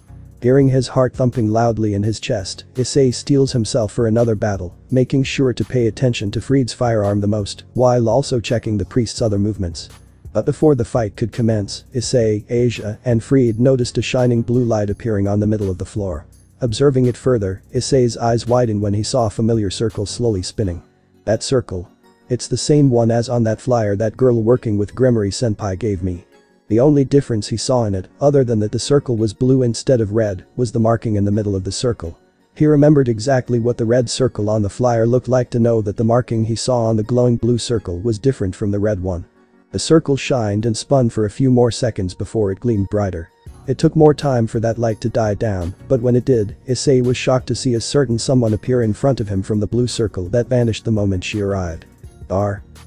Hearing his heart thumping loudly in his chest, Issei steels himself for another battle, making sure to pay attention to Fried's firearm the most, while also checking the priest's other movements. But before the fight could commence, Issei, Asia, and Fried noticed a shining blue light appearing on the middle of the floor. Observing it further, Issei's eyes widened when he saw a familiar circle slowly spinning. "That circle. It's the same one as on that flyer that girl working with Gremory Senpai gave me." The only difference he saw in it, other than that the circle was blue instead of red, was the marking in the middle of the circle. He remembered exactly what the red circle on the flyer looked like to know that the marking he saw on the glowing blue circle was different from the red one. The circle shined and spun for a few more seconds before it gleamed brighter. It took more time for that light to die down, but when it did, Issei was shocked to see a certain someone appear in front of him from the blue circle that vanished the moment she arrived.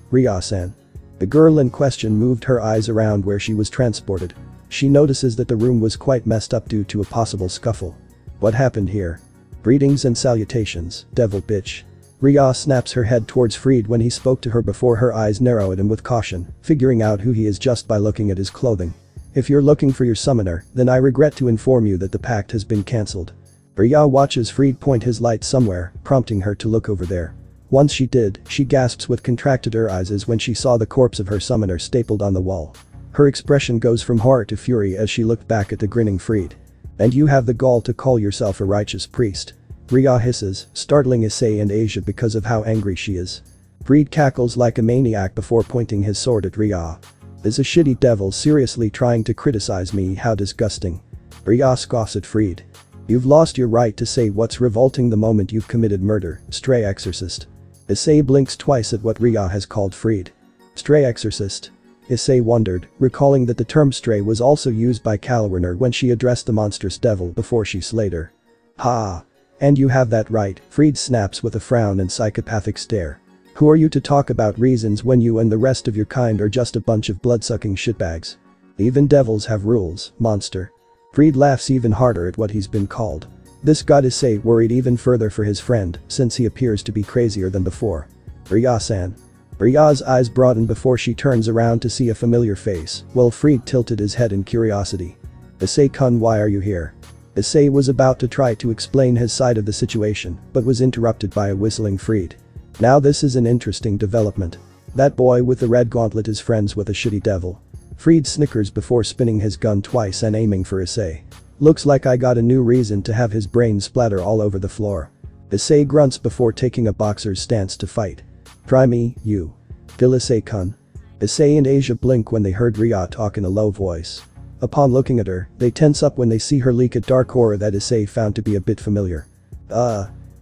Ria-san. The girl in question moved her eyes around where she was transported. She notices that the room was quite messed up due to a possible scuffle. "What happened here?" "Greetings and salutations, devil bitch." Ria snaps her head towards Fried when he spoke to her before her eyes narrow at him with caution, figuring out who he is just by looking at his clothing. "If you're looking for your summoner, then I regret to inform you that the pact has been cancelled." Ria watches Fried point his light somewhere, prompting her to look over there. Once she did, she gasps with contracted her eyes when she saw the corpse of her summoner stapled on the wall. Her expression goes from horror to fury as she looked back at the grinning Fried. "And you have the gall to call yourself a righteous priest?" Ria hisses, startling Issei and Asia because of how angry she is. Fried cackles like a maniac before pointing his sword at Ria. "Is a shitty devil seriously trying to criticize me? How disgusting." Ria scoffs at Fried. "You've lost your right to say what's revolting the moment you've committed murder, stray exorcist." Issei blinks twice at what Ria has called Fried. "Stray exorcist?" Issei wondered, recalling that the term stray was also used by Kalwerner when she addressed the monstrous devil before she slayed her. "Ha! And you have that right," Fried snaps with a frown and psychopathic stare. "Who are you to talk about reasons when you and the rest of your kind are just a bunch of blood-sucking shitbags? Even devils have rules, monster." Fried laughs even harder at what he's been called. This got Issei worried even further for his friend, since he appears to be crazier than before. "Ria-san." Ria's eyes broaden before she turns around to see a familiar face, while Fried tilted his head in curiosity. "Issei-kun, why are you here?" Issei was about to try to explain his side of the situation, but was interrupted by a whistling Fried. "Now this is an interesting development. That boy with the red gauntlet is friends with a shitty devil." Fried snickers before spinning his gun twice and aiming for Issei. "Looks like I got a new reason to have his brains splatter all over the floor." Issei grunts before taking a boxer's stance to fight. "Try me, you." "Kill Issei-kun." Issei and Asia blink when they heard Ria talk in a low voice. Upon looking at her, they tense up when they see her leak a dark aura that Issei found to be a bit familiar.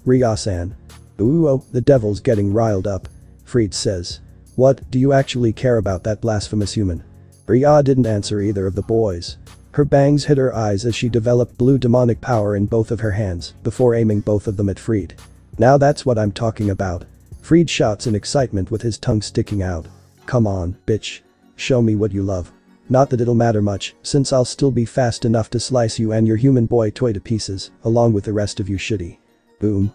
Ria-san." "Ooh, oh, the devil's getting riled up," Fried says. "What, do you actually care about that blasphemous human?" Ria didn't answer either of the boys. Her bangs hit her eyes as she developed blue demonic power in both of her hands, before aiming both of them at Fried. "Now that's what I'm talking about." Fried shouts in excitement with his tongue sticking out. "Come on, bitch. Show me what you love. Not that it'll matter much, since I'll still be fast enough to slice you and your human boy toy to pieces, along with the rest of you shitty." Boom.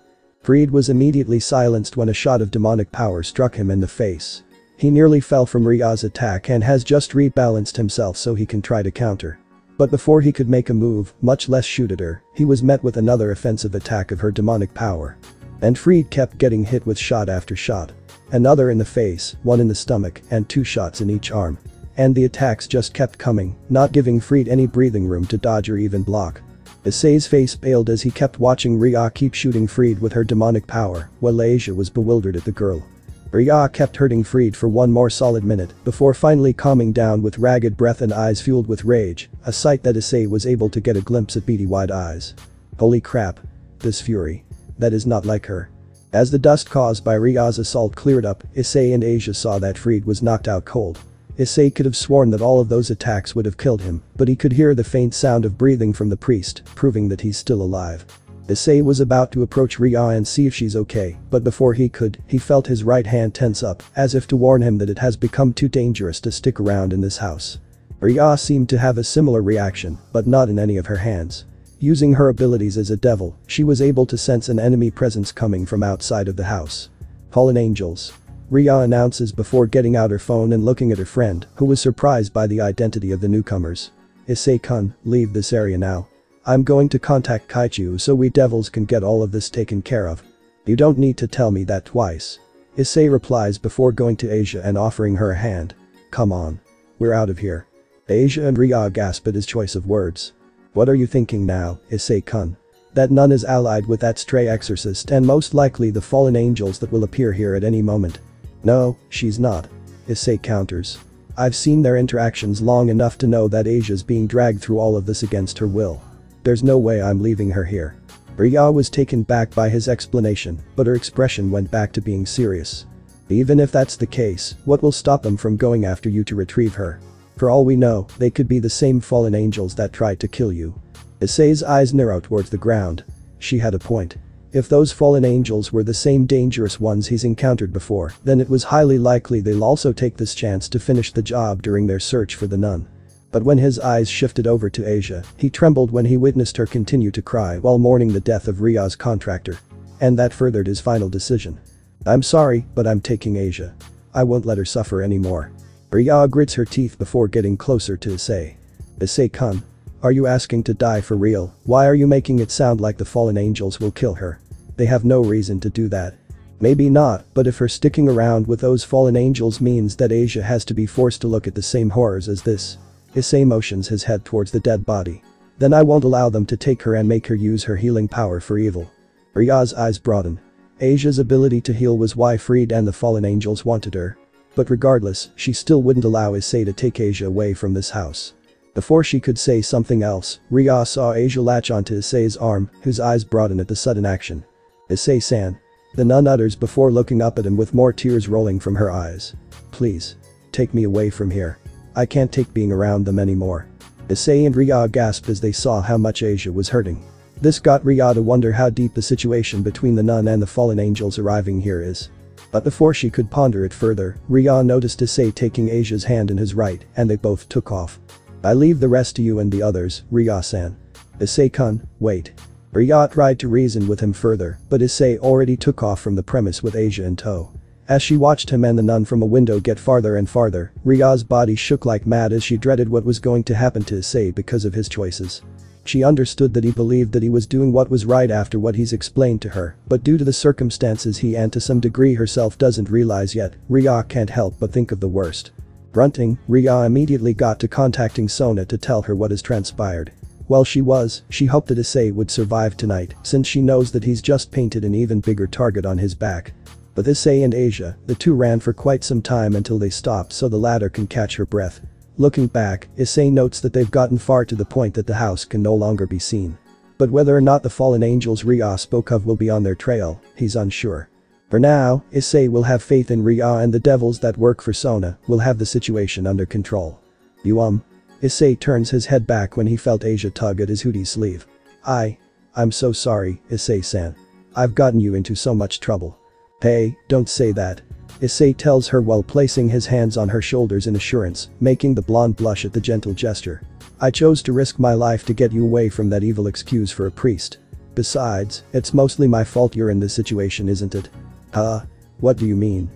Freed was immediately silenced when a shot of demonic power struck him in the face. He nearly fell from Ria's attack and has just rebalanced himself so he can try to counter. But before he could make a move, much less shoot at her, he was met with another offensive attack of her demonic power. And Freed kept getting hit with shot after shot. Another in the face, one in the stomach, and 2 shots in each arm. And the attacks just kept coming, not giving Freed any breathing room to dodge or even block. Issei's face paled as he kept watching Ria keep shooting Freed with her demonic power, while Asia was bewildered at the girl. Ria kept hurting Freed for one more solid minute before finally calming down with ragged breath and eyes fueled with rage, a sight that Issei was able to get a glimpse at beady-wide eyes. Holy crap. This fury. That is not like her. As the dust caused by Ria's assault cleared up, Issei and Asia saw that Freed was knocked out cold. Issei could have sworn that all of those attacks would have killed him, but he could hear the faint sound of breathing from the priest, proving that he's still alive. Issei was about to approach Ria and see if she's okay, but before he could, he felt his right hand tense up, as if to warn him that it has become too dangerous to stick around in this house. Ria seemed to have a similar reaction, but not in any of her hands. Using her abilities as a devil, she was able to sense an enemy presence coming from outside of the house. Fallen angels. Ria announces before getting out her phone and looking at her friend, who was surprised by the identity of the newcomers. Issei-kun, leave this area now. I'm going to contact Kaichu so we devils can get all of this taken care of. You don't need to tell me that twice. Issei replies before going to Asia and offering her a hand. Come on. We're out of here. Asia and Ria gasp at his choice of words. What are you thinking now, Issei-kun? That nun is allied with that stray exorcist and most likely the fallen angels that will appear here at any moment. No, she's not. Issei counters. I've seen their interactions long enough to know that Asia's being dragged through all of this against her will. There's no way I'm leaving her here. Ria was taken back by his explanation, but her expression went back to being serious. Even if that's the case, what will stop them from going after you to retrieve her? For all we know, they could be the same fallen angels that tried to kill you. Issei's eyes narrowed towards the ground. She had a point. If those fallen angels were the same dangerous ones he's encountered before, then it was highly likely they'll also take this chance to finish the job during their search for the nun. But when his eyes shifted over to Asia, he trembled when he witnessed her continue to cry while mourning the death of Ria's contractor. And that furthered his final decision. I'm sorry, but I'm taking Asia. I won't let her suffer anymore. Ria grits her teeth before getting closer to Issei. Issei-kun. Are you asking to die for real? Why are you making it sound like the fallen angels will kill her? They have no reason to do that. Maybe not, but if her sticking around with those fallen angels means that Asia has to be forced to look at the same horrors as this. Issei motions his head towards the dead body. Then I won't allow them to take her and make her use her healing power for evil. Ria's eyes broaden. Asia's ability to heal was why Freed and the fallen angels wanted her. But regardless, she still wouldn't allow Issei to take Asia away from this house. Before she could say something else, Ria saw Asia latch onto Issei's arm, whose eyes broaden at the sudden action. Issei-san. The nun utters before looking up at him with more tears rolling from her eyes. Please. Take me away from here. I can't take being around them anymore. Issei and Ria gasped as they saw how much Asia was hurting. This got Ria to wonder how deep the situation between the nun and the fallen angels arriving here is. But before she could ponder it further, Ria noticed Issei taking Asia's hand in his right, and they both took off. I leave the rest to you and the others, Ria-san. Issei-kun, wait. Ria tried to reason with him further, but Issei already took off from the premise with Asia in tow. As she watched him and the nun from a window get farther and farther, Ria's body shook like mad as she dreaded what was going to happen to Issei because of his choices. She understood that he believed that he was doing what was right after what he's explained to her, but due to the circumstances he and to some degree herself doesn't realize yet, Ria can't help but think of the worst. Grunting, Ria immediately got to contacting Sona to tell her what has transpired. While she hoped that Issei would survive tonight, since she knows that he's just painted an even bigger target on his back. But Issei and Asia, the two ran for quite some time until they stopped so the latter can catch her breath. Looking back, Issei notes that they've gotten far to the point that the house can no longer be seen. But whether or not the fallen angels Ria spoke of will be on their trail, he's unsure. For now, Issei will have faith in Ria and the devils that work for Sona will have the situation under control. Issei turns his head back when he felt Asia tug at his hoodie sleeve. I'm so sorry, Issei-san. I've gotten you into so much trouble. Hey, don't say that. Issei tells her while placing his hands on her shoulders in assurance, making the blonde blush at the gentle gesture. I chose to risk my life to get you away from that evil excuse for a priest. Besides, it's mostly my fault you're in this situation, isn't it? Huh? What do you mean?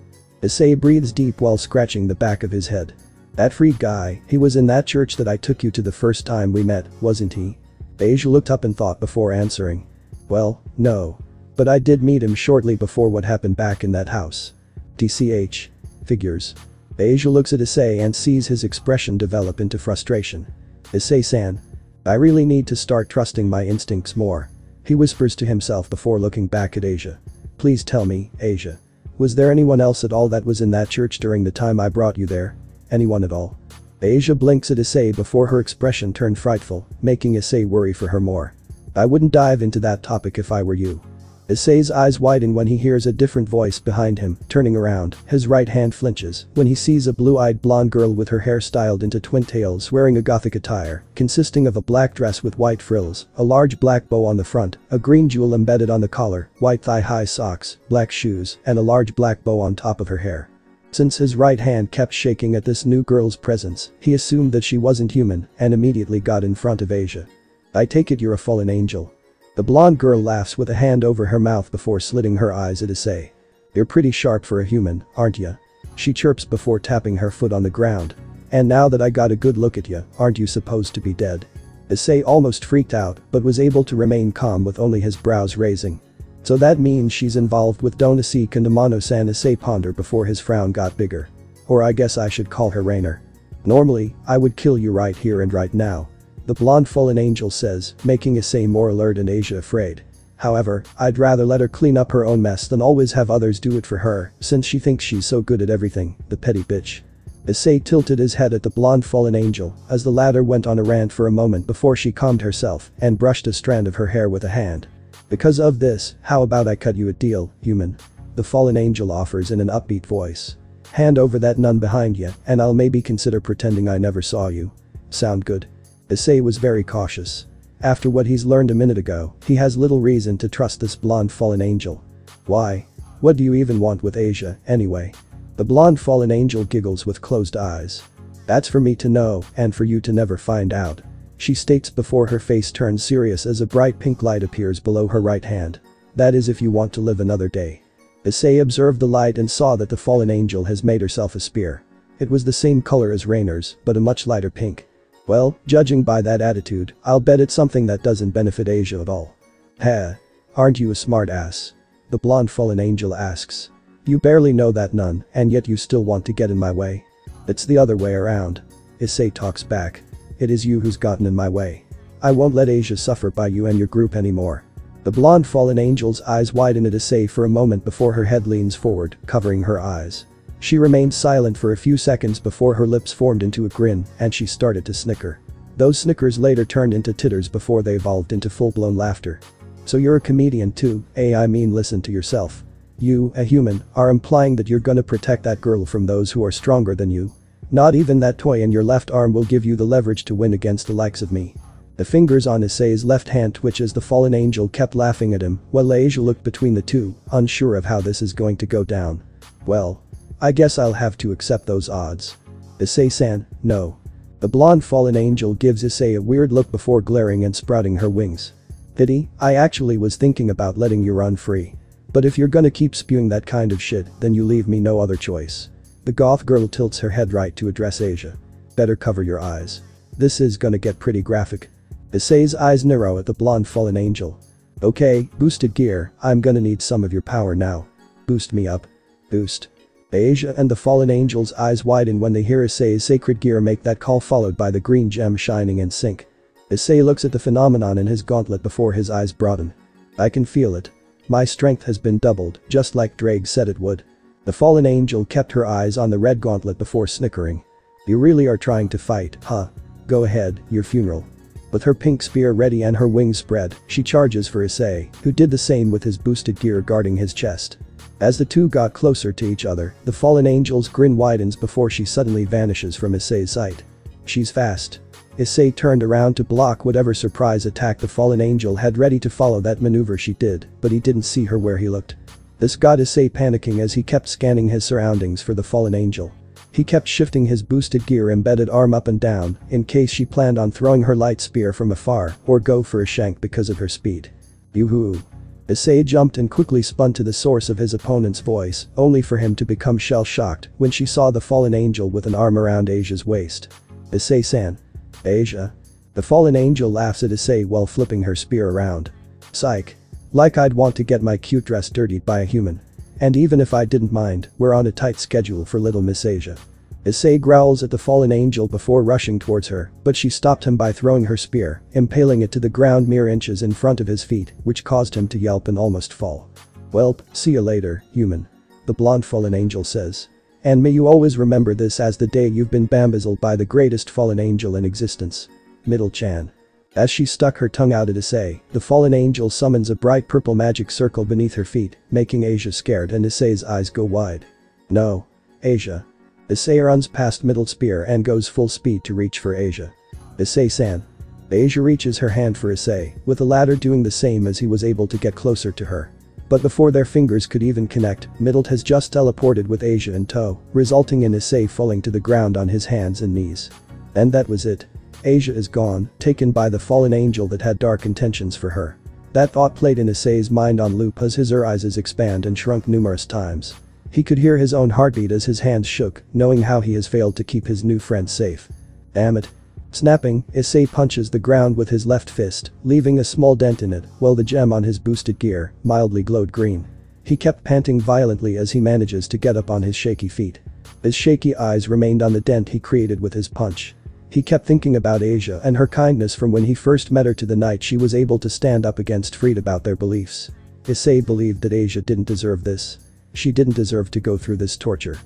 Issei breathes deep while scratching the back of his head. That freak guy, he was in that church that I took you to the first time we met, wasn't he? Asia looked up in thought before answering. Well, no. But I did meet him shortly before what happened back in that house. TCH. Figures. Asia looks at Issei and sees his expression develop into frustration. Issei-san. I really need to start trusting my instincts more. He whispers to himself before looking back at Asia. Please tell me, Asia. Was there anyone else at all that was in that church during the time I brought you there? Anyone at all? Asia blinks at Issei before her expression turned frightful, making Issei worry for her more. I wouldn't dive into that topic if I were you. Issei's eyes widen when he hears a different voice behind him. Turning around, his right hand flinches when he sees a blue-eyed blonde girl with her hair styled into twin tails wearing a gothic attire, consisting of a black dress with white frills, a large black bow on the front, a green jewel embedded on the collar, white thigh-high socks, black shoes, and a large black bow on top of her hair. Since his right hand kept shaking at this new girl's presence, he assumed that she wasn't human and immediately got in front of Asia. I take it you're a fallen angel. The blonde girl laughs with a hand over her mouth before slitting her eyes at Issei. You're pretty sharp for a human, aren't ya? She chirps before tapping her foot on the ground. And now that I got a good look at you, aren't you supposed to be dead? Issei almost freaked out but was able to remain calm with only his brows raising. So that means she's involved with Donosika Namano-san. Issei pondered before his frown got bigger. Or I guess I should call her Rainer. Normally, I would kill you right here and right now. The blonde fallen angel says, making Issei more alert and Asia afraid. However, I'd rather let her clean up her own mess than always have others do it for her, since she thinks she's so good at everything, the petty bitch. Issei tilted his head at the blonde fallen angel as the latter went on a rant for a moment before she calmed herself and brushed a strand of her hair with a hand. Because of this, how about I cut you a deal, human? The fallen angel offers in an upbeat voice. Hand over that nun behind you and I'll maybe consider pretending I never saw you. Sound good? Issei was very cautious. After what he's learned a minute ago, he has little reason to trust this blonde fallen angel. Why? What do you even want with Asia, anyway? The blonde fallen angel giggles with closed eyes. That's for me to know and for you to never find out. She states before her face turns serious as a bright pink light appears below her right hand. That is if you want to live another day. Issei observed the light and saw that the fallen angel has made herself a spear. It was the same color as Rainer's, but a much lighter pink. Well, judging by that attitude, I'll bet it's something that doesn't benefit Asia at all. Heh. Aren't you a smart ass? The blonde fallen angel asks. You barely know that nun, and yet you still want to get in my way. It's the other way around. Issei talks back. It is you who's gotten in my way. I won't let Asia suffer by you and your group anymore. The blonde fallen angel's eyes widen at Issei for a moment before her head leans forward, covering her eyes. She remained silent for a few seconds before her lips formed into a grin and she started to snicker. Those snickers later turned into titters before they evolved into full-blown laughter. So you're a comedian too, eh? I mean, listen to yourself. You, a human, are implying that you're gonna protect that girl from those who are stronger than you. Not even that toy in your left arm will give you the leverage to win against the likes of me. The fingers on Issei's left hand twitch as the fallen angel kept laughing at him while Asia looked between the two, unsure of how this is going to go down. Well, I guess I'll have to accept those odds. Issei-san, no. The blonde fallen angel gives Issei a weird look before glaring and sprouting her wings. Pity, I actually was thinking about letting you run free. But if you're gonna keep spewing that kind of shit, then you leave me no other choice. The goth girl tilts her head right to address Asia. Better cover your eyes. This is gonna get pretty graphic. Issei's eyes narrow at the blonde fallen angel. Okay, boosted gear, I'm gonna need some of your power now. Boost me up. Boost. Asia and the fallen angel's eyes widen when they hear Issei's sacred gear make that call, followed by the green gem shining in sync. Issei looks at the phenomenon in his gauntlet before his eyes broaden. I can feel it. My strength has been doubled, just like Drake said it would. The fallen angel kept her eyes on the red gauntlet before snickering. You really are trying to fight, huh? Go ahead, your funeral. With her pink spear ready and her wings spread, she charges for Issei, who did the same with his boosted gear guarding his chest. As the two got closer to each other, the fallen angel's grin widens before she suddenly vanishes from Issei's sight. She's fast. Issei turned around to block whatever surprise attack the fallen angel had ready to follow that maneuver she did, but he didn't see her where he looked. This got Issei panicking as he kept scanning his surroundings for the fallen angel. He kept shifting his boosted gear embedded arm up and down in case she planned on throwing her light spear from afar or go for a shank because of her speed. Yoo-hoo. Issei jumped and quickly spun to the source of his opponent's voice, only for him to become shell-shocked when she saw the fallen angel with an arm around Asia's waist. Issei-san. Asia. The fallen angel laughs at Issei while flipping her spear around. Psych. Like I'd want to get my cute dress dirtied by a human. And even if I didn't mind, we're on a tight schedule for little Miss Asia. Issei growls at the fallen angel before rushing towards her, but she stopped him by throwing her spear, impaling it to the ground mere inches in front of his feet, which caused him to yelp and almost fall. "Welp, see you later, human," the blonde fallen angel says. "And may you always remember this as the day you've been bamboozled by the greatest fallen angel in existence. Middle-chan." As she stuck her tongue out at Issei, the fallen angel summons a bright purple magic circle beneath her feet, making Asia scared and Issei's eyes go wide. "No. Asia." Issei runs past middle spear and goes full speed to reach for Asia. "Issei-san." Asia reaches her hand for Issei, with the latter doing the same as he was able to get closer to her. But before their fingers could even connect, Middle has just teleported with Asia in tow, resulting in Issei falling to the ground on his hands and knees. And that was it. Asia is gone, taken by the fallen angel that had dark intentions for her. That thought played in Issei's mind on loop as his eyes expand and shrunk numerous times. He could hear his own heartbeat as his hands shook, knowing how he has failed to keep his new friend safe. Damn it. Snapping, Issei punches the ground with his left fist, leaving a small dent in it, while the gem on his boosted gear mildly glowed green. He kept panting violently as he manages to get up on his shaky feet. His shaky eyes remained on the dent he created with his punch. He kept thinking about Asia and her kindness from when he first met her to the night she was able to stand up against Freed about their beliefs. Issei believed that Asia didn't deserve this. She didn't deserve to go through this torture.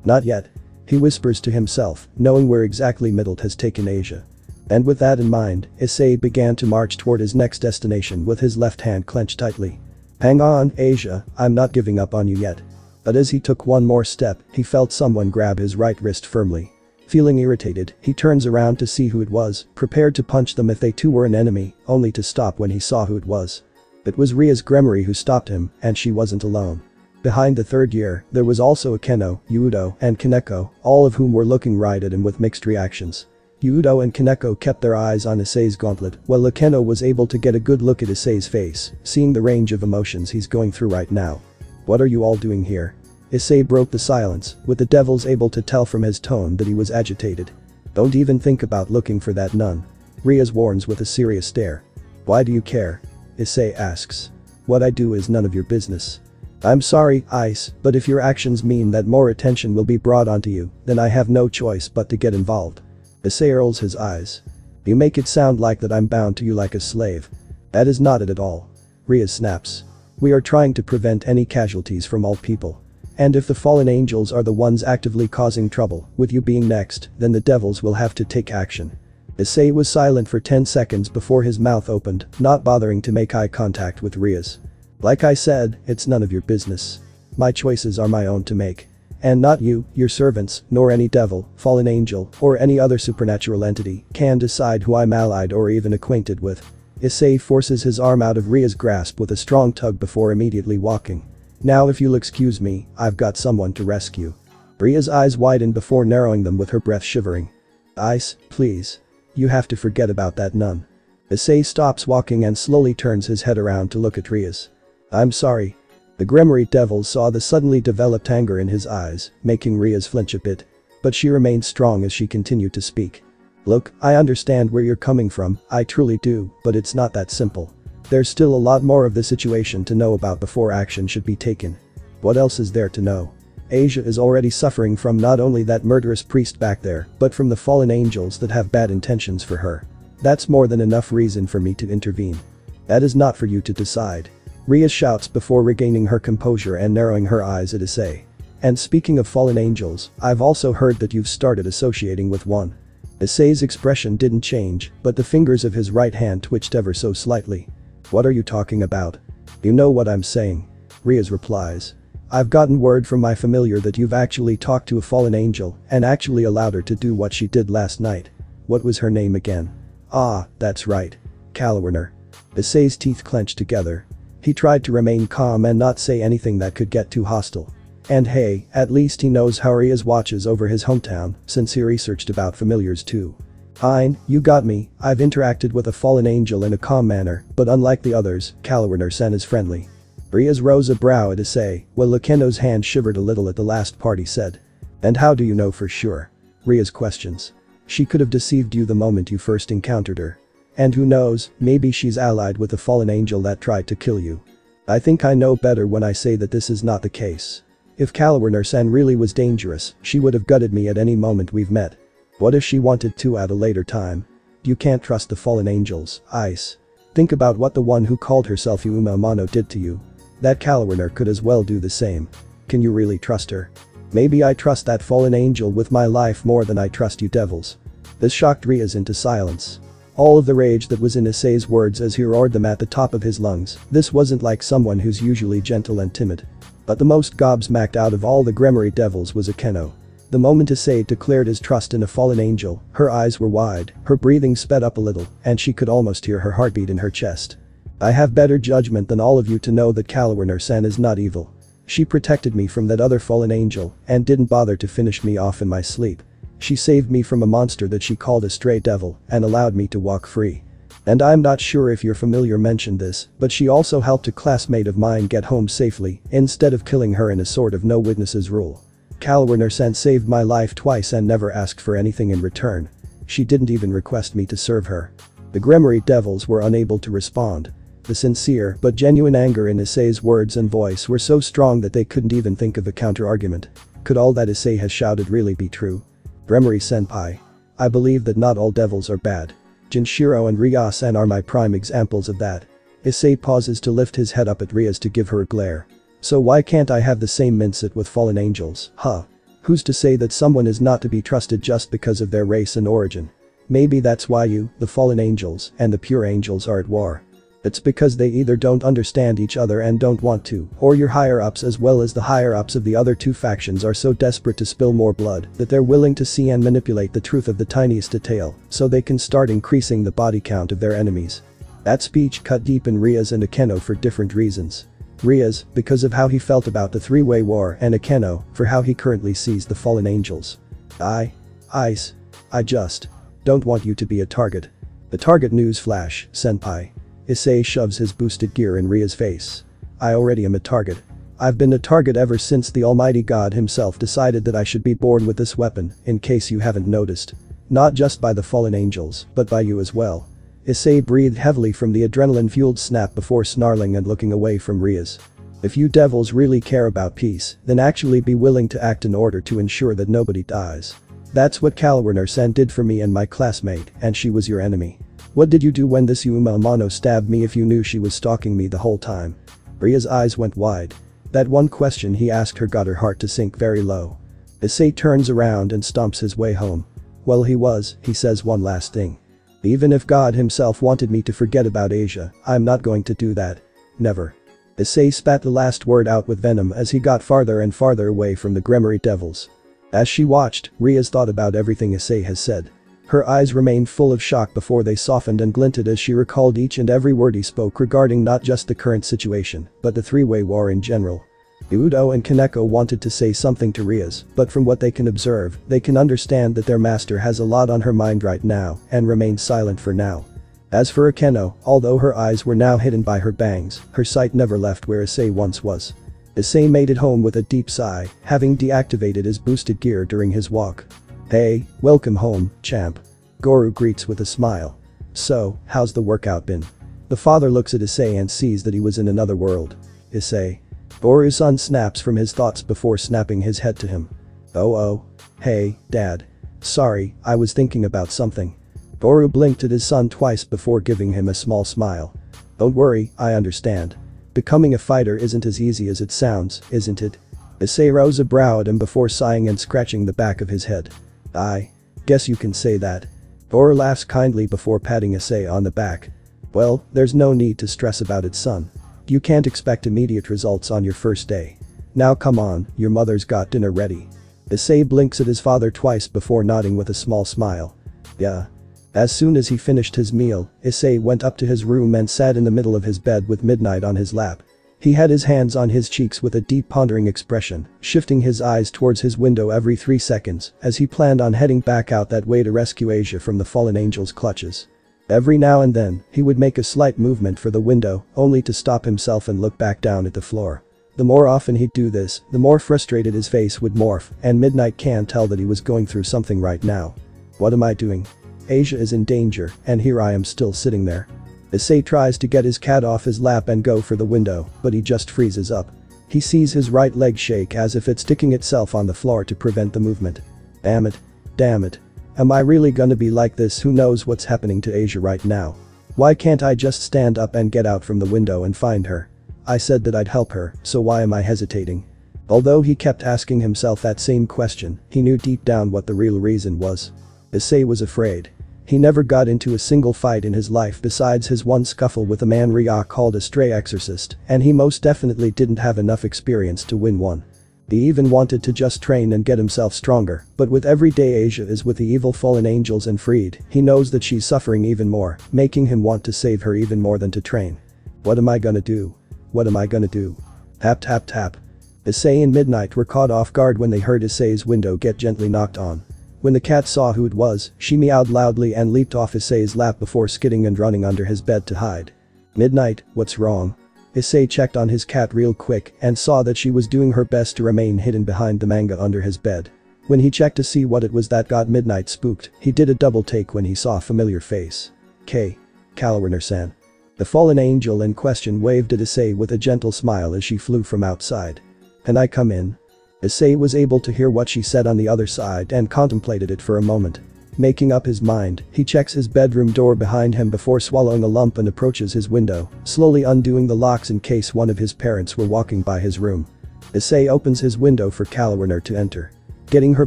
Not yet. He whispers to himself, knowing where exactly Middle has taken Asia. And with that in mind, Issei began to march toward his next destination with his left hand clenched tightly. "Hang on, Asia, I'm not giving up on you yet." But as he took one more step, he felt someone grab his right wrist firmly. Feeling irritated, he turns around to see who it was, prepared to punch them if they too were an enemy, only to stop when he saw who it was. It was Ria's Gremory who stopped him, and she wasn't alone. Behind the third year, there was also Akeno, Yudo, and Kaneko, all of whom were looking right at him with mixed reactions. Yudo and Kaneko kept their eyes on Issei's gauntlet, while Akeno was able to get a good look at Issei's face, seeing the range of emotions he's going through right now. "What are you all doing here?" Issei broke the silence, with the devils able to tell from his tone that he was agitated. "Don't even think about looking for that nun," Rias warns with a serious stare. "Why do you care?" Issei asks. "What I do is none of your business." "I'm sorry, Ice, but if your actions mean that more attention will be brought onto you, then I have no choice but to get involved." Issei rolls his eyes. "You make it sound like that I'm bound to you like a slave. That is not it at all." Rias snaps. "We are trying to prevent any casualties from all people. And if the fallen angels are the ones actively causing trouble, with you being next, then the devils will have to take action." Issei was silent for 10 seconds before his mouth opened, not bothering to make eye contact with Rias. "Like I said, it's none of your business. My choices are my own to make. And not you, your servants, nor any devil, fallen angel, or any other supernatural entity can decide who I'm allied or even acquainted with." Issei forces his arm out of Ria's grasp with a strong tug before immediately walking. "Now if you'll excuse me, I've got someone to rescue." Ria's eyes widen before narrowing them with her breath shivering. "Ice, please. You have to forget about that nun." Issei stops walking and slowly turns his head around to look at Rias. "I'm sorry." The Gremory devils saw the suddenly developed anger in his eyes, making Rias flinch a bit. But she remained strong as she continued to speak. "Look, I understand where you're coming from, I truly do, but it's not that simple. There's still a lot more of the situation to know about before action should be taken." "What else is there to know?" "Asia is already suffering from not only that murderous priest back there, but from the fallen angels that have bad intentions for her. That's more than enough reason for me to intervene." "That is not for you to decide." Ria shouts before regaining her composure and narrowing her eyes at Issei. "And speaking of fallen angels, I've also heard that you've started associating with one." Issei's expression didn't change, but the fingers of his right hand twitched ever so slightly. "What are you talking about?" "You know what I'm saying." Rias replies. "I've gotten word from my familiar that you've actually talked to a fallen angel and actually allowed her to do what she did last night." "What was her name again?" "Ah, that's right. Calawerner." Issei's teeth clenched together. He tried to remain calm and not say anything that could get too hostile. And hey, at least he knows how Rias watches over his hometown, since he researched about familiars too. Fine, you got me. I've interacted with a fallen angel in a calm manner, but unlike the others, Kalawar-Sen is friendly. Riaz rose a brow at Issei, while Luceno's hand shivered a little at the last part he said. And how do you know for sure? Riaz questions. She could have deceived you the moment you first encountered her. And who knows, maybe she's allied with the fallen angel that tried to kill you. I think I know better when I say that this is not the case. If Kalawar-Sen really was dangerous, she would have gutted me at any moment we've met. What if she wanted to at a later time? You can't trust the fallen angels, Ice. Think about what the one who called herself Yuma Amano did to you. That Kalawar could as well do the same. Can you really trust her? Maybe I trust that fallen angel with my life more than I trust you devils. This shocked Riaz into silence. All of the rage that was in Issei's words as he roared them at the top of his lungs, this wasn't like someone who's usually gentle and timid. But the most gobsmacked out of all the Gremory devils was Akeno. The moment Issei declared his trust in a fallen angel, her eyes were wide, her breathing sped up a little, and she could almost hear her heartbeat in her chest. I have better judgment than all of you to know that Kalawar-Sen is not evil. She protected me from that other fallen angel and didn't bother to finish me off in my sleep. She saved me from a monster that she called a stray devil and allowed me to walk free. And I'm not sure if your familiar mentioned this, but she also helped a classmate of mine get home safely instead of killing her in a sort of no witnesses rule. Kalawar-Sen saved my life twice and never asked for anything in return. She didn't even request me to serve her. The Gremory devils were unable to respond. The sincere but genuine anger in Issei's words and voice were so strong that they couldn't even think of a counter-argument. Could all that Issei has shouted really be true? Gremory-senpai. I believe that not all devils are bad. Jinshiro and Ryo-san are my prime examples of that. Issei pauses to lift his head up at Riaz to give her a glare. So why can't I have the same mindset with fallen angels, huh? Who's to say that someone is not to be trusted just because of their race and origin? Maybe that's why you, the fallen angels, and the pure angels are at war. It's because they either don't understand each other and don't want to, or your higher-ups as well as the higher-ups of the other two factions are so desperate to spill more blood that they're willing to see and manipulate the truth of the tiniest detail so they can start increasing the body count of their enemies. That speech cut deep in Riaz and Akeno for different reasons. Riaz, because of how he felt about the three-way war, and Akeno, for how he currently sees the fallen angels. Ice. I just don't want you to be a target. The target newsflash, senpai. Issei shoves his boosted gear in Riaz's face. I already am a target. I've been a target ever since the almighty god himself decided that I should be born with this weapon, in case you haven't noticed. Not just by the fallen angels, but by you as well. Issei breathed heavily from the adrenaline-fueled snap before snarling and looking away from Riaz. If you devils really care about peace, then actually be willing to act in order to ensure that nobody dies. That's what Kalawar-Sen did for me and my classmate, and she was your enemy. What did you do when this Yuma Amano stabbed me if you knew she was stalking me the whole time? Riaz's eyes went wide. That one question he asked her got her heart to sink very low. Issei turns around and stomps his way home. Well, he says one last thing. Even if God himself wanted me to forget about Asia, I'm not going to do that. Never. Issei spat the last word out with venom as he got farther and farther away from the Gremory devils. As she watched, Riaz thought about everything Issei has said. Her eyes remained full of shock before they softened and glinted as she recalled each and every word he spoke regarding not just the current situation, but the three-way war in general. Udo and Kaneko wanted to say something to Riaz, but from what they can observe, they can understand that their master has a lot on her mind right now and remained silent for now. As for Akeno, although her eyes were now hidden by her bangs, her sight never left where Issei once was. Issei made it home with a deep sigh, having deactivated his boosted gear during his walk. Hey, welcome home, champ. Goro greets with a smile. So, how's the workout been? The father looks at Issei and sees that he was in another world. Issei. Goro's son snaps from his thoughts before snapping his head to him. Oh. Hey, dad. Sorry, I was thinking about something. Goro blinked at his son twice before giving him a small smile. Don't worry, I understand. Becoming a fighter isn't as easy as it sounds, isn't it? Issei rose a brow at him before sighing and scratching the back of his head. I guess you can say that. Goro laughs kindly before patting Issei on the back. Well, there's no need to stress about it, son. You can't expect immediate results on your first day. Now come on, your mother's got dinner ready. Issei blinks at his father twice before nodding with a small smile. Yeah. As soon as he finished his meal, Issei went up to his room and sat in the middle of his bed with Midnight on his lap. He had his hands on his cheeks with a deep pondering expression, shifting his eyes towards his window every 3 seconds as he planned on heading back out that way to rescue Asia from the fallen angel's clutches. Every now and then, he would make a slight movement for the window, only to stop himself and look back down at the floor. The more often he'd do this, the more frustrated his face would morph, and Midnight can't tell that he was going through something right now. What am I doing? Asia is in danger, and here I am still sitting there. Issei tries to get his cat off his lap and go for the window, but he just freezes up. He sees his right leg shake as if it's sticking itself on the floor to prevent the movement. Damn it. Damn it. Am I really gonna be like this? Who knows what's happening to Asia right now? Why can't I just stand up and get out from the window and find her? I said that I'd help her, so why am I hesitating? Although he kept asking himself that same question, he knew deep down what the real reason was. Issei was afraid. He never got into a single fight in his life besides his one scuffle with a man Rya called a stray exorcist, and he most definitely didn't have enough experience to win one. He even wanted to just train and get himself stronger, but with every day Asia is with the evil fallen angels and freed, he knows that she's suffering even more, making him want to save her even more than to train. What am I gonna do? What am I gonna do? Tap tap tap. Issei and Midnight were caught off guard when they heard Issei's window get gently knocked on. When the cat saw who it was, she meowed loudly and leaped off Issei's lap before skidding and running under his bed to hide. Midnight, what's wrong? Issei checked on his cat real quick and saw that she was doing her best to remain hidden behind the manga under his bed. When he checked to see what it was that got Midnight spooked, he did a double take when he saw a familiar face. Kalwarner-san. The fallen angel in question waved at Issei with a gentle smile as she flew from outside. Can I come in? Issei was able to hear what she said on the other side and contemplated it for a moment. Making up his mind, he checks his bedroom door behind him before swallowing a lump and approaches his window, slowly undoing the locks in case one of his parents were walking by his room. Issei opens his window for Kalwarner to enter. Getting her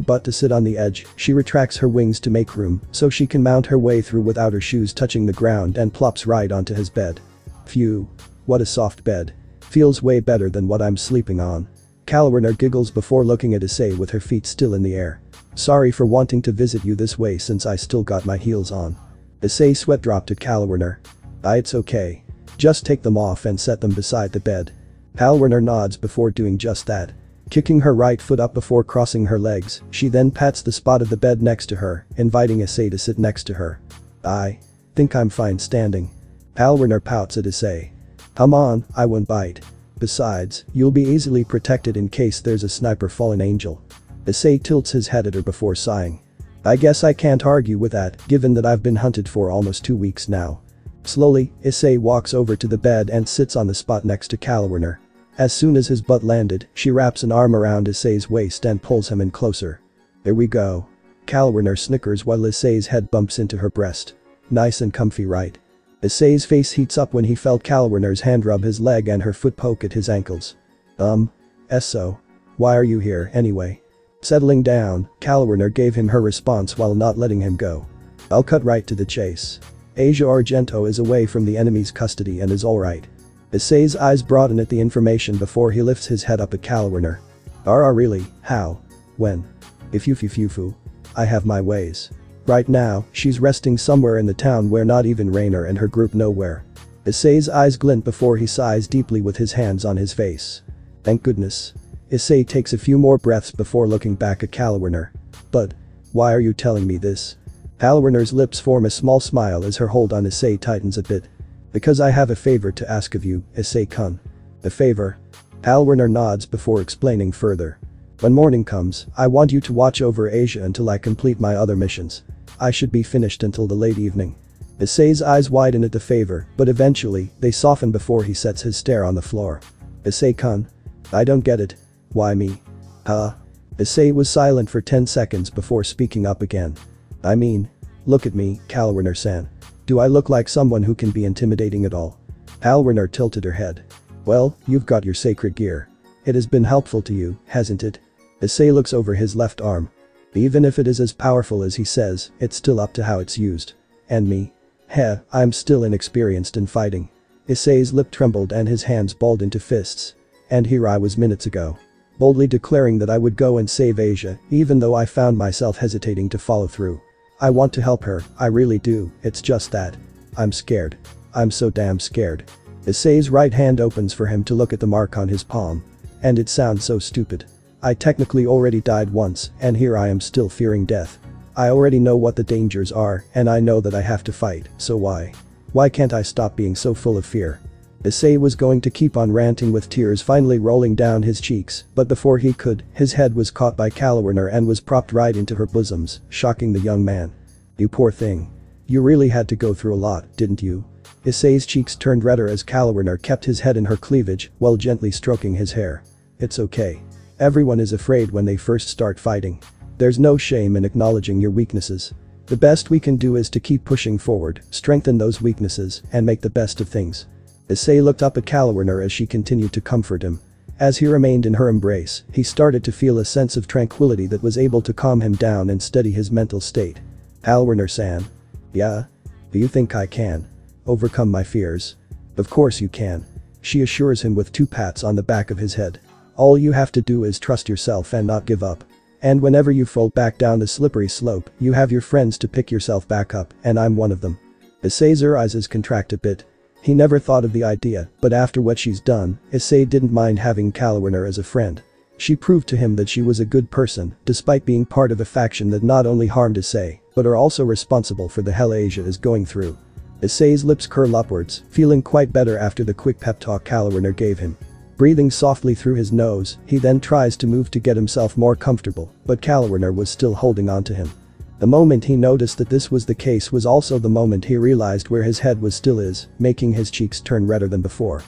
butt to sit on the edge, she retracts her wings to make room so she can mount her way through without her shoes touching the ground and plops right onto his bed. Phew. What a soft bed. Feels way better than what I'm sleeping on. Kalwarner giggles before looking at Issei with her feet still in the air. Sorry for wanting to visit you this way since I still got my heels on. Issei sweat dropped at Kalwarner. It's okay. Just take them off and set them beside the bed. Kalwarner nods before doing just that. Kicking her right foot up before crossing her legs, she then pats the spot of the bed next to her, inviting Issei to sit next to her. I think I'm fine standing. Kalwarner pouts at Issei. Come on, I won't bite. Besides, you'll be easily protected in case there's a sniper fallen angel. Issei tilts his head at her before sighing. I guess I can't argue with that, given that I've been hunted for almost 2 weeks now. Slowly, Issei walks over to the bed and sits on the spot next to Kalwarner. As soon as his butt landed, she wraps an arm around Issei's waist and pulls him in closer. There we go. Kalwarner snickers while Issei's head bumps into her breast. Nice and comfy, right? Issei's face heats up when he felt Kalwarner's hand rub his leg and her foot poke at his ankles. So. Why are you here, anyway? Settling down, Kalwarner gave him her response while not letting him go. I'll cut right to the chase. Asia Argento is away from the enemy's custody and is alright. Issei's eyes broaden at the information before he lifts his head up at Kalwarner. Really? How? When? If you I have my ways. Right now, she's resting somewhere in the town where not even Rainer and her group know where. Issei's eyes glint before he sighs deeply with his hands on his face. Thank goodness. Issei takes a few more breaths before looking back at Kalwarner. But why are you telling me this? Kalwarner's lips form a small smile as her hold on Issei tightens a bit. Because I have a favor to ask of you, Issei-kun. A favor? Kalwarner nods before explaining further. When morning comes, I want you to watch over Asia until I complete my other missions. I should be finished until the late evening. Issei's eyes widen at the favor, but eventually, they soften before he sets his stare on the floor. Issei-kun? I don't get it. Why me? Issei was silent for 10 seconds before speaking up again. I mean, look at me, Kalwarner-san. Do I look like someone who can be intimidating at all? Kalwarner tilted her head. Well, you've got your sacred gear. It has been helpful to you, hasn't it? Issei looks over his left arm. Even if it is as powerful as he says, it's still up to how it's used. And me? I'm still inexperienced in fighting. Issei's lip trembled and his hands balled into fists. And here I was minutes ago. Boldly declaring that I would go and save Asia, even though I found myself hesitating to follow through. I want to help her, I really do, it's just that. I'm scared. I'm so damn scared. Issei's right hand opens for him to look at the mark on his palm. And it sounds so stupid. I technically already died once, and here I am still fearing death. I already know what the dangers are, and I know that I have to fight, so why? Why can't I stop being so full of fear? Issei was going to keep on ranting with tears finally rolling down his cheeks, but before he could, his head was caught by Kalwerner and was propped right into her bosoms, shocking the young man. You poor thing. You really had to go through a lot, didn't you? Issei's cheeks turned redder as Kalwerner kept his head in her cleavage while gently stroking his hair. It's okay. Everyone is afraid when they first start fighting. There's no shame in acknowledging your weaknesses. The best we can do is to keep pushing forward, strengthen those weaknesses, and make the best of things. Issei looked up at Kalwerner as she continued to comfort him. As he remained in her embrace, he started to feel a sense of tranquility that was able to calm him down and steady his mental state. Kalwerner-san. Yeah? Do you think I can overcome my fears? Of course you can. She assures him with 2 pats on the back of his head. All you have to do is trust yourself and not give up. And whenever you fall back down the slippery slope, you have your friends to pick yourself back up, and I'm one of them. Issei's eyes contract a bit. He never thought of the idea, but after what she's done, Issei didn't mind having Kalwerner as a friend. She proved to him that she was a good person, despite being part of a faction that not only harmed Issei, but are also responsible for the hell Asia is going through. Issei's lips curl upwards, feeling quite better after the quick pep talk Kalwerner gave him. Breathing softly through his nose, he then tries to move to get himself more comfortable, but Kalwerner was still holding on to him. The moment he noticed that this was the case was also the moment he realized where his head was still is, making his cheeks turn redder than before.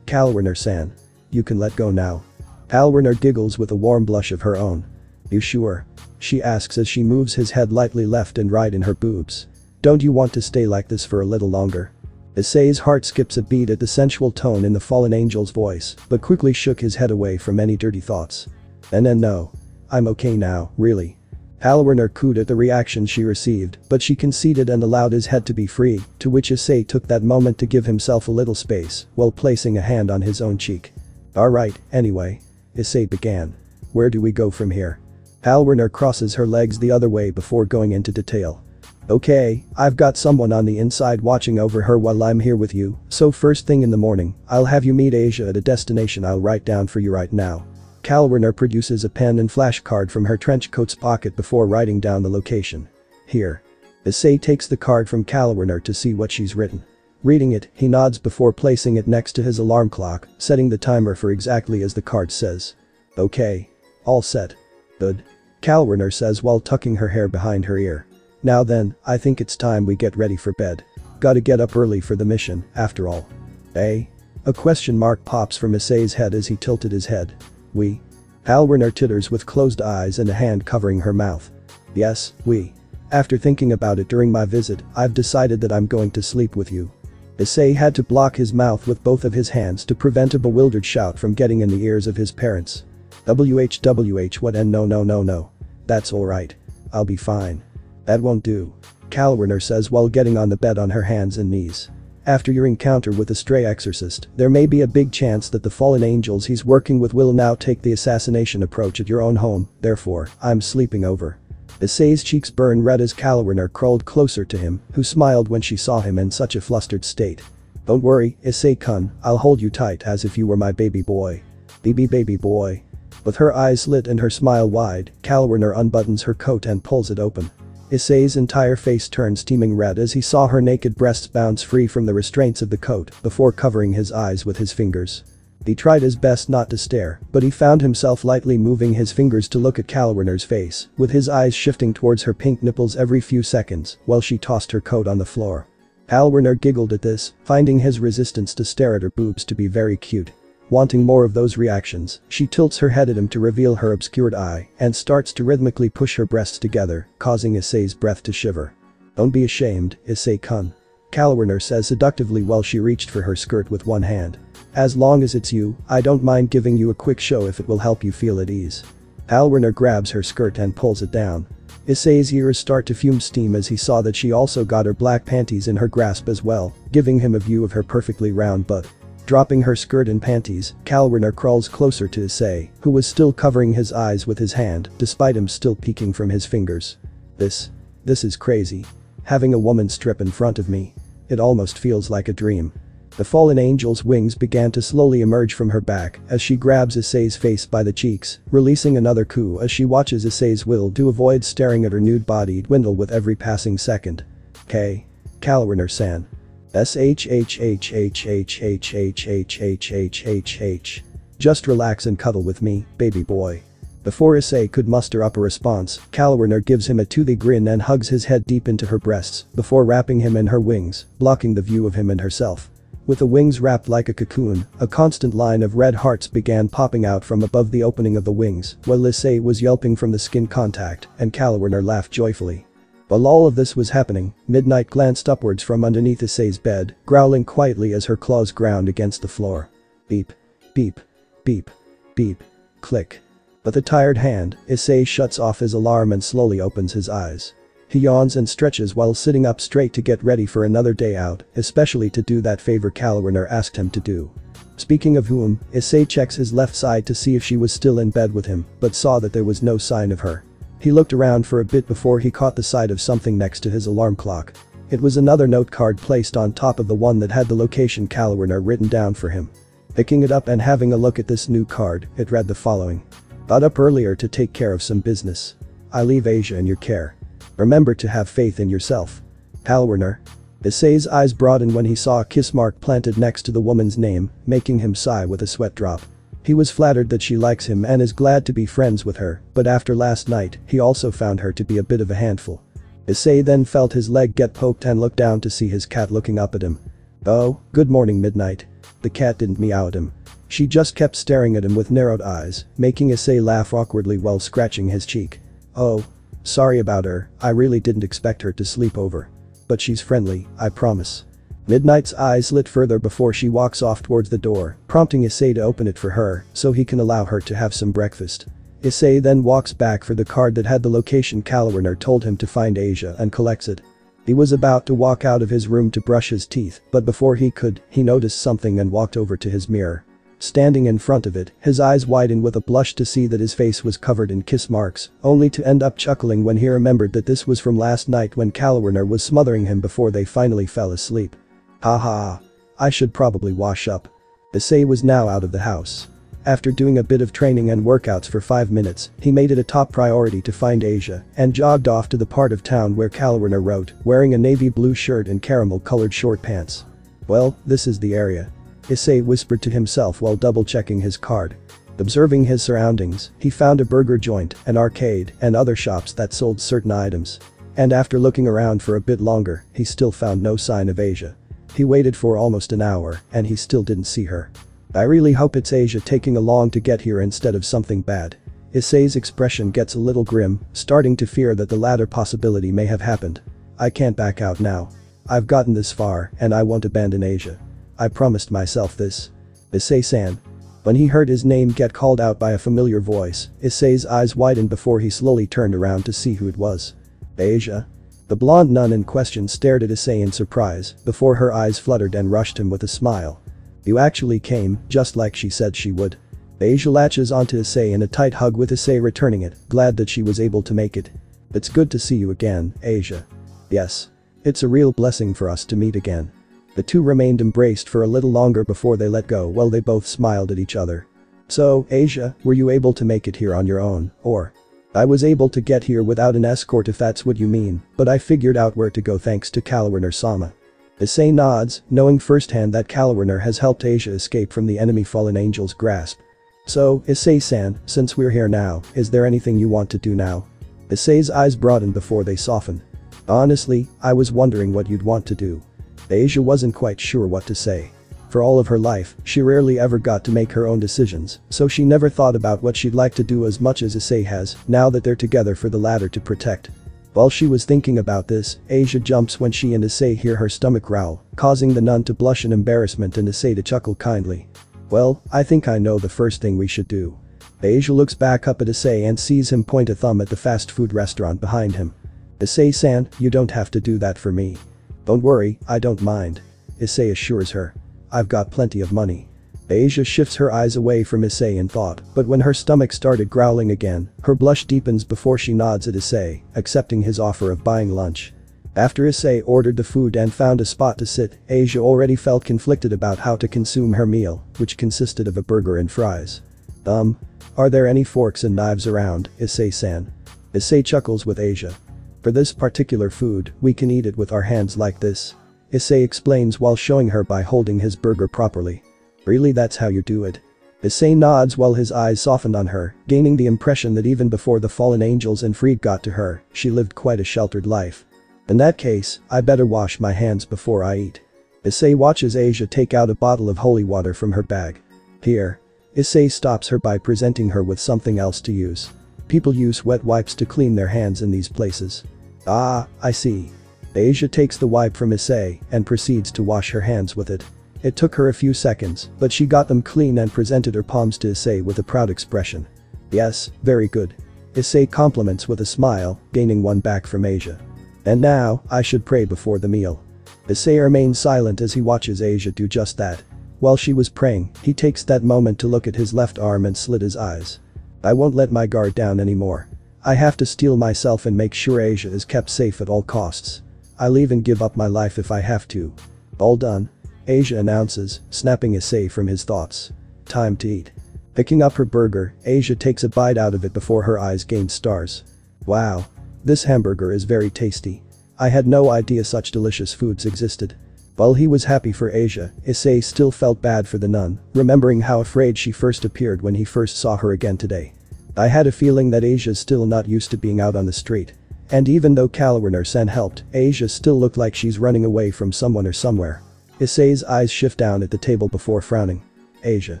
Kalwerner-san. You can let go now. Kalwerner giggles with a warm blush of her own. You sure? She asks as she moves his head lightly left and right in her boobs. Don't you want to stay like this for a little longer? Issei's heart skips a beat at the sensual tone in the fallen angel's voice, but quickly shook his head away from any dirty thoughts. No. I'm okay now, really. Kalwerner cooed at the reaction she received, but she conceded and allowed his head to be free, to which Issei took that moment to give himself a little space, while placing a hand on his own cheek. Alright, anyway. Issei began. Where do we go from here? Kalwerner crosses her legs the other way before going into detail. Okay, I've got someone on the inside watching over her while I'm here with you, so first thing in the morning, I'll have you meet Asia at a destination I'll write down for you right now. Kalwerner produces a pen and flashcard from her trench coat's pocket before writing down the location. Here. Issei takes the card from Kalwerner to see what she's written. Reading it, he nods before placing it next to his alarm clock, setting the timer for exactly as the card says. Okay. All set. Good. Kalwerner says while tucking her hair behind her ear. Now then, I think it's time we get ready for bed. Gotta get up early for the mission, after all. Eh? A question mark pops from Issei's head as he tilted his head. We? Kalwerner titters with closed eyes and a hand covering her mouth. Yes, we. After thinking about it during my visit, I've decided that I'm going to sleep with you. Issei had to block his mouth with both of his hands to prevent a bewildered shout from getting in the ears of his parents. WH what and no. That's alright. I'll be fine. That won't do. Kalwerner says while getting on the bed on her hands and knees. After your encounter with the stray exorcist, there may be a big chance that the fallen angels he's working with will now take the assassination approach at your own home, therefore, I'm sleeping over. Issei's cheeks burn red as Kalwerner crawled closer to him, who smiled when she saw him in such a flustered state. Don't worry, Issei-kun, I'll hold you tight as if you were my baby boy. Baby boy. With her eyes lit and her smile wide, Kalwerner unbuttons her coat and pulls it open. Issei's entire face turned steaming red as he saw her naked breasts bounce free from the restraints of the coat before covering his eyes with his fingers. He tried his best not to stare, but he found himself lightly moving his fingers to look at Kalwerner's face, with his eyes shifting towards her pink nipples every few seconds while she tossed her coat on the floor. Kalwerner giggled at this, finding his resistance to stare at her boobs to be very cute. Wanting more of those reactions, she tilts her head at him to reveal her obscured eye and starts to rhythmically push her breasts together, causing Issei's breath to shiver. Don't be ashamed, Issei-kun. Kalwerner says seductively while she reached for her skirt with one hand. As long as it's you, I don't mind giving you a quick show if it will help you feel at ease. Kalwerner grabs her skirt and pulls it down. Issei's ears start to fume steam as he saw that she also got her black panties in her grasp as well, giving him a view of her perfectly round butt. Dropping her skirt and panties, Kalwerner crawls closer to Issei, who was still covering his eyes with his hand, despite him still peeking from his fingers. This is crazy. Having a woman strip in front of me. It almost feels like a dream. The fallen angel's wings began to slowly emerge from her back as she grabs Issei's face by the cheeks, releasing another coo as she watches Issei's will to avoid staring at her nude body dwindle with every passing second. K. Kalwarner-san. SHHHHHHHHHHHH. Just relax and cuddle with me, baby boy. Before Issei could muster up a response, Kalwarner gives him a toothy grin and hugs his head deep into her breasts before wrapping him in her wings, blocking the view of him and herself. With the wings wrapped like a cocoon, a constant line of red hearts began popping out from above the opening of the wings, while Issei was yelping from the skin contact, and Kalwarner laughed joyfully. While all of this was happening, Midnight glanced upwards from underneath Issei's bed, growling quietly as her claws ground against the floor. Beep. Beep. Beep. Beep. Click. With a tired hand, Issei shuts off his alarm and slowly opens his eyes. He yawns and stretches while sitting up straight to get ready for another day out, especially to do that favor Kalwarner asked him to do. Speaking of whom, Issei checks his left side to see if she was still in bed with him, but saw that there was no sign of her. He looked around for a bit before he caught the sight of something next to his alarm clock. It was another note card placed on top of the one that had the location Kalwarner written down for him. Picking it up and having a look at this new card, it read the following. Got up earlier to take care of some business. I leave Asia in your care. Remember to have faith in yourself. Kalwarner. Issei's eyes broadened when he saw a kiss mark planted next to the woman's name, making him sigh with a sweat drop. He was flattered that she likes him and is glad to be friends with her, but after last night, he also found her to be a bit of a handful. Issei then felt his leg get poked and looked down to see his cat looking up at him. Oh, good morning, Midnight. The cat didn't meow at him. She just kept staring at him with narrowed eyes, making Issei laugh awkwardly while scratching his cheek. Oh. Sorry about her, I really didn't expect her to sleep over. But she's friendly, I promise. Midnight's eyes lit further before she walks off towards the door, prompting Issei to open it for her so he can allow her to have some breakfast. Issei then walks back for the card that had the location Kalwarner told him to find Asia and collects it. He was about to walk out of his room to brush his teeth, but before he could, he noticed something and walked over to his mirror. Standing in front of it, his eyes widened with a blush to see that his face was covered in kiss marks, only to end up chuckling when he remembered that this was from last night when Kalwarner was smothering him before they finally fell asleep. Haha. I should probably wash up. Issei was now out of the house. After doing a bit of training and workouts for 5 minutes, he made it a top priority to find Asia and jogged off to the part of town where Kalwarner wrote, wearing a navy blue shirt and caramel-colored short pants. Well, this is the area. Issei whispered to himself while double-checking his card. Observing his surroundings, he found a burger joint, an arcade, and other shops that sold certain items. And after looking around for a bit longer, he still found no sign of Asia. He waited for almost an hour, and he still didn't see her. I really hope it's Asia taking along to get here instead of something bad. Issei's expression gets a little grim, starting to fear that the latter possibility may have happened. I can't back out now. I've gotten this far, and I won't abandon Asia. I promised myself this. Issei-san. When he heard his name get called out by a familiar voice, Issei's eyes widened before he slowly turned around to see who it was. Asia? The blonde nun in question stared at Issei in surprise before her eyes fluttered and rushed him with a smile. You actually came, just like she said she would. Asia latches onto Issei in a tight hug with Issei returning it, glad that she was able to make it. It's good to see you again, Asia. Yes. It's a real blessing for us to meet again. The two remained embraced for a little longer before they let go while they both smiled at each other. So, Asia, were you able to make it here on your own, or? I was able to get here without an escort if that's what you mean, but I figured out where to go thanks to Kalwarner-sama. Issei nods, knowing firsthand that Kalwarner has helped Asia escape from the enemy fallen angel's grasp. So, Issei-san, since we're here now, is there anything you want to do now? Issei's eyes broadened before they softened. Honestly, I was wondering what you'd want to do. Asia wasn't quite sure what to say. For all of her life, she rarely ever got to make her own decisions, so she never thought about what she'd like to do as much as Issei has, now that they're together for the latter to protect. While she was thinking about this, Asia jumps when she and Issei hear her stomach growl, causing the nun to blush in embarrassment and Issei to chuckle kindly. Well, I think I know the first thing we should do. Asia looks back up at Issei and sees him point a thumb at the fast food restaurant behind him. Issei-san, you don't have to do that for me. Don't worry, I don't mind. Issei assures her. I've got plenty of money. Asia shifts her eyes away from Issei in thought, but when her stomach started growling again, her blush deepens before she nods at Issei, accepting his offer of buying lunch. After Issei ordered the food and found a spot to sit, Asia already felt conflicted about how to consume her meal, which consisted of a burger and fries. Are there any forks and knives around, Issei-san? Issei chuckles with Asia. For this particular food, we can eat it with our hands like this. Issei explains while showing her by holding his burger properly. Really, that's how you do it? Issei nods while his eyes softened on her, gaining the impression that even before the fallen angels and Freed got to her, she lived quite a sheltered life. In that case, I better wash my hands before I eat. Issei watches Asia take out a bottle of holy water from her bag. Here. Issei stops her by presenting her with something else to use. People use wet wipes to clean their hands in these places. Ah, I see. Asia takes the wipe from Issei and proceeds to wash her hands with it. It took her a few seconds, but she got them clean and presented her palms to Issei with a proud expression. Yes, very good. Issei compliments with a smile, gaining one back from Asia. And now, I should pray before the meal. Issei remains silent as he watches Asia do just that. While she was praying, he takes that moment to look at his left arm and slit his eyes. I won't let my guard down anymore. I have to steel myself and make sure Asia is kept safe at all costs. I'll even give up my life if I have to. All done. Asia announces, snapping Issei from his thoughts. Time to eat. Picking up her burger, Asia takes a bite out of it before her eyes gain stars. Wow. This hamburger is very tasty. I had no idea such delicious foods existed. While he was happy for Asia, Issei still felt bad for the nun, remembering how afraid she first appeared when he first saw her again today. I had a feeling that Asia's still not used to being out on the street. And even though Kalawar-san helped, Asia still looked like she's running away from someone or somewhere. Issei's eyes shift down at the table before frowning. Asia.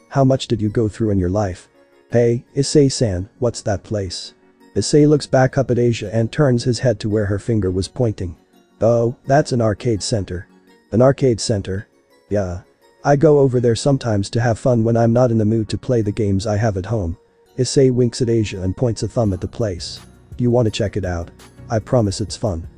How much did you go through in your life? Hey, Issei-san, what's that place? Issei looks back up at Asia and turns his head to where her finger was pointing. Oh, that's an arcade center. An arcade center? Yeah. I go over there sometimes to have fun when I'm not in the mood to play the games I have at home. Issei winks at Asia and points a thumb at the place. You wanna check it out? I promise it's fun.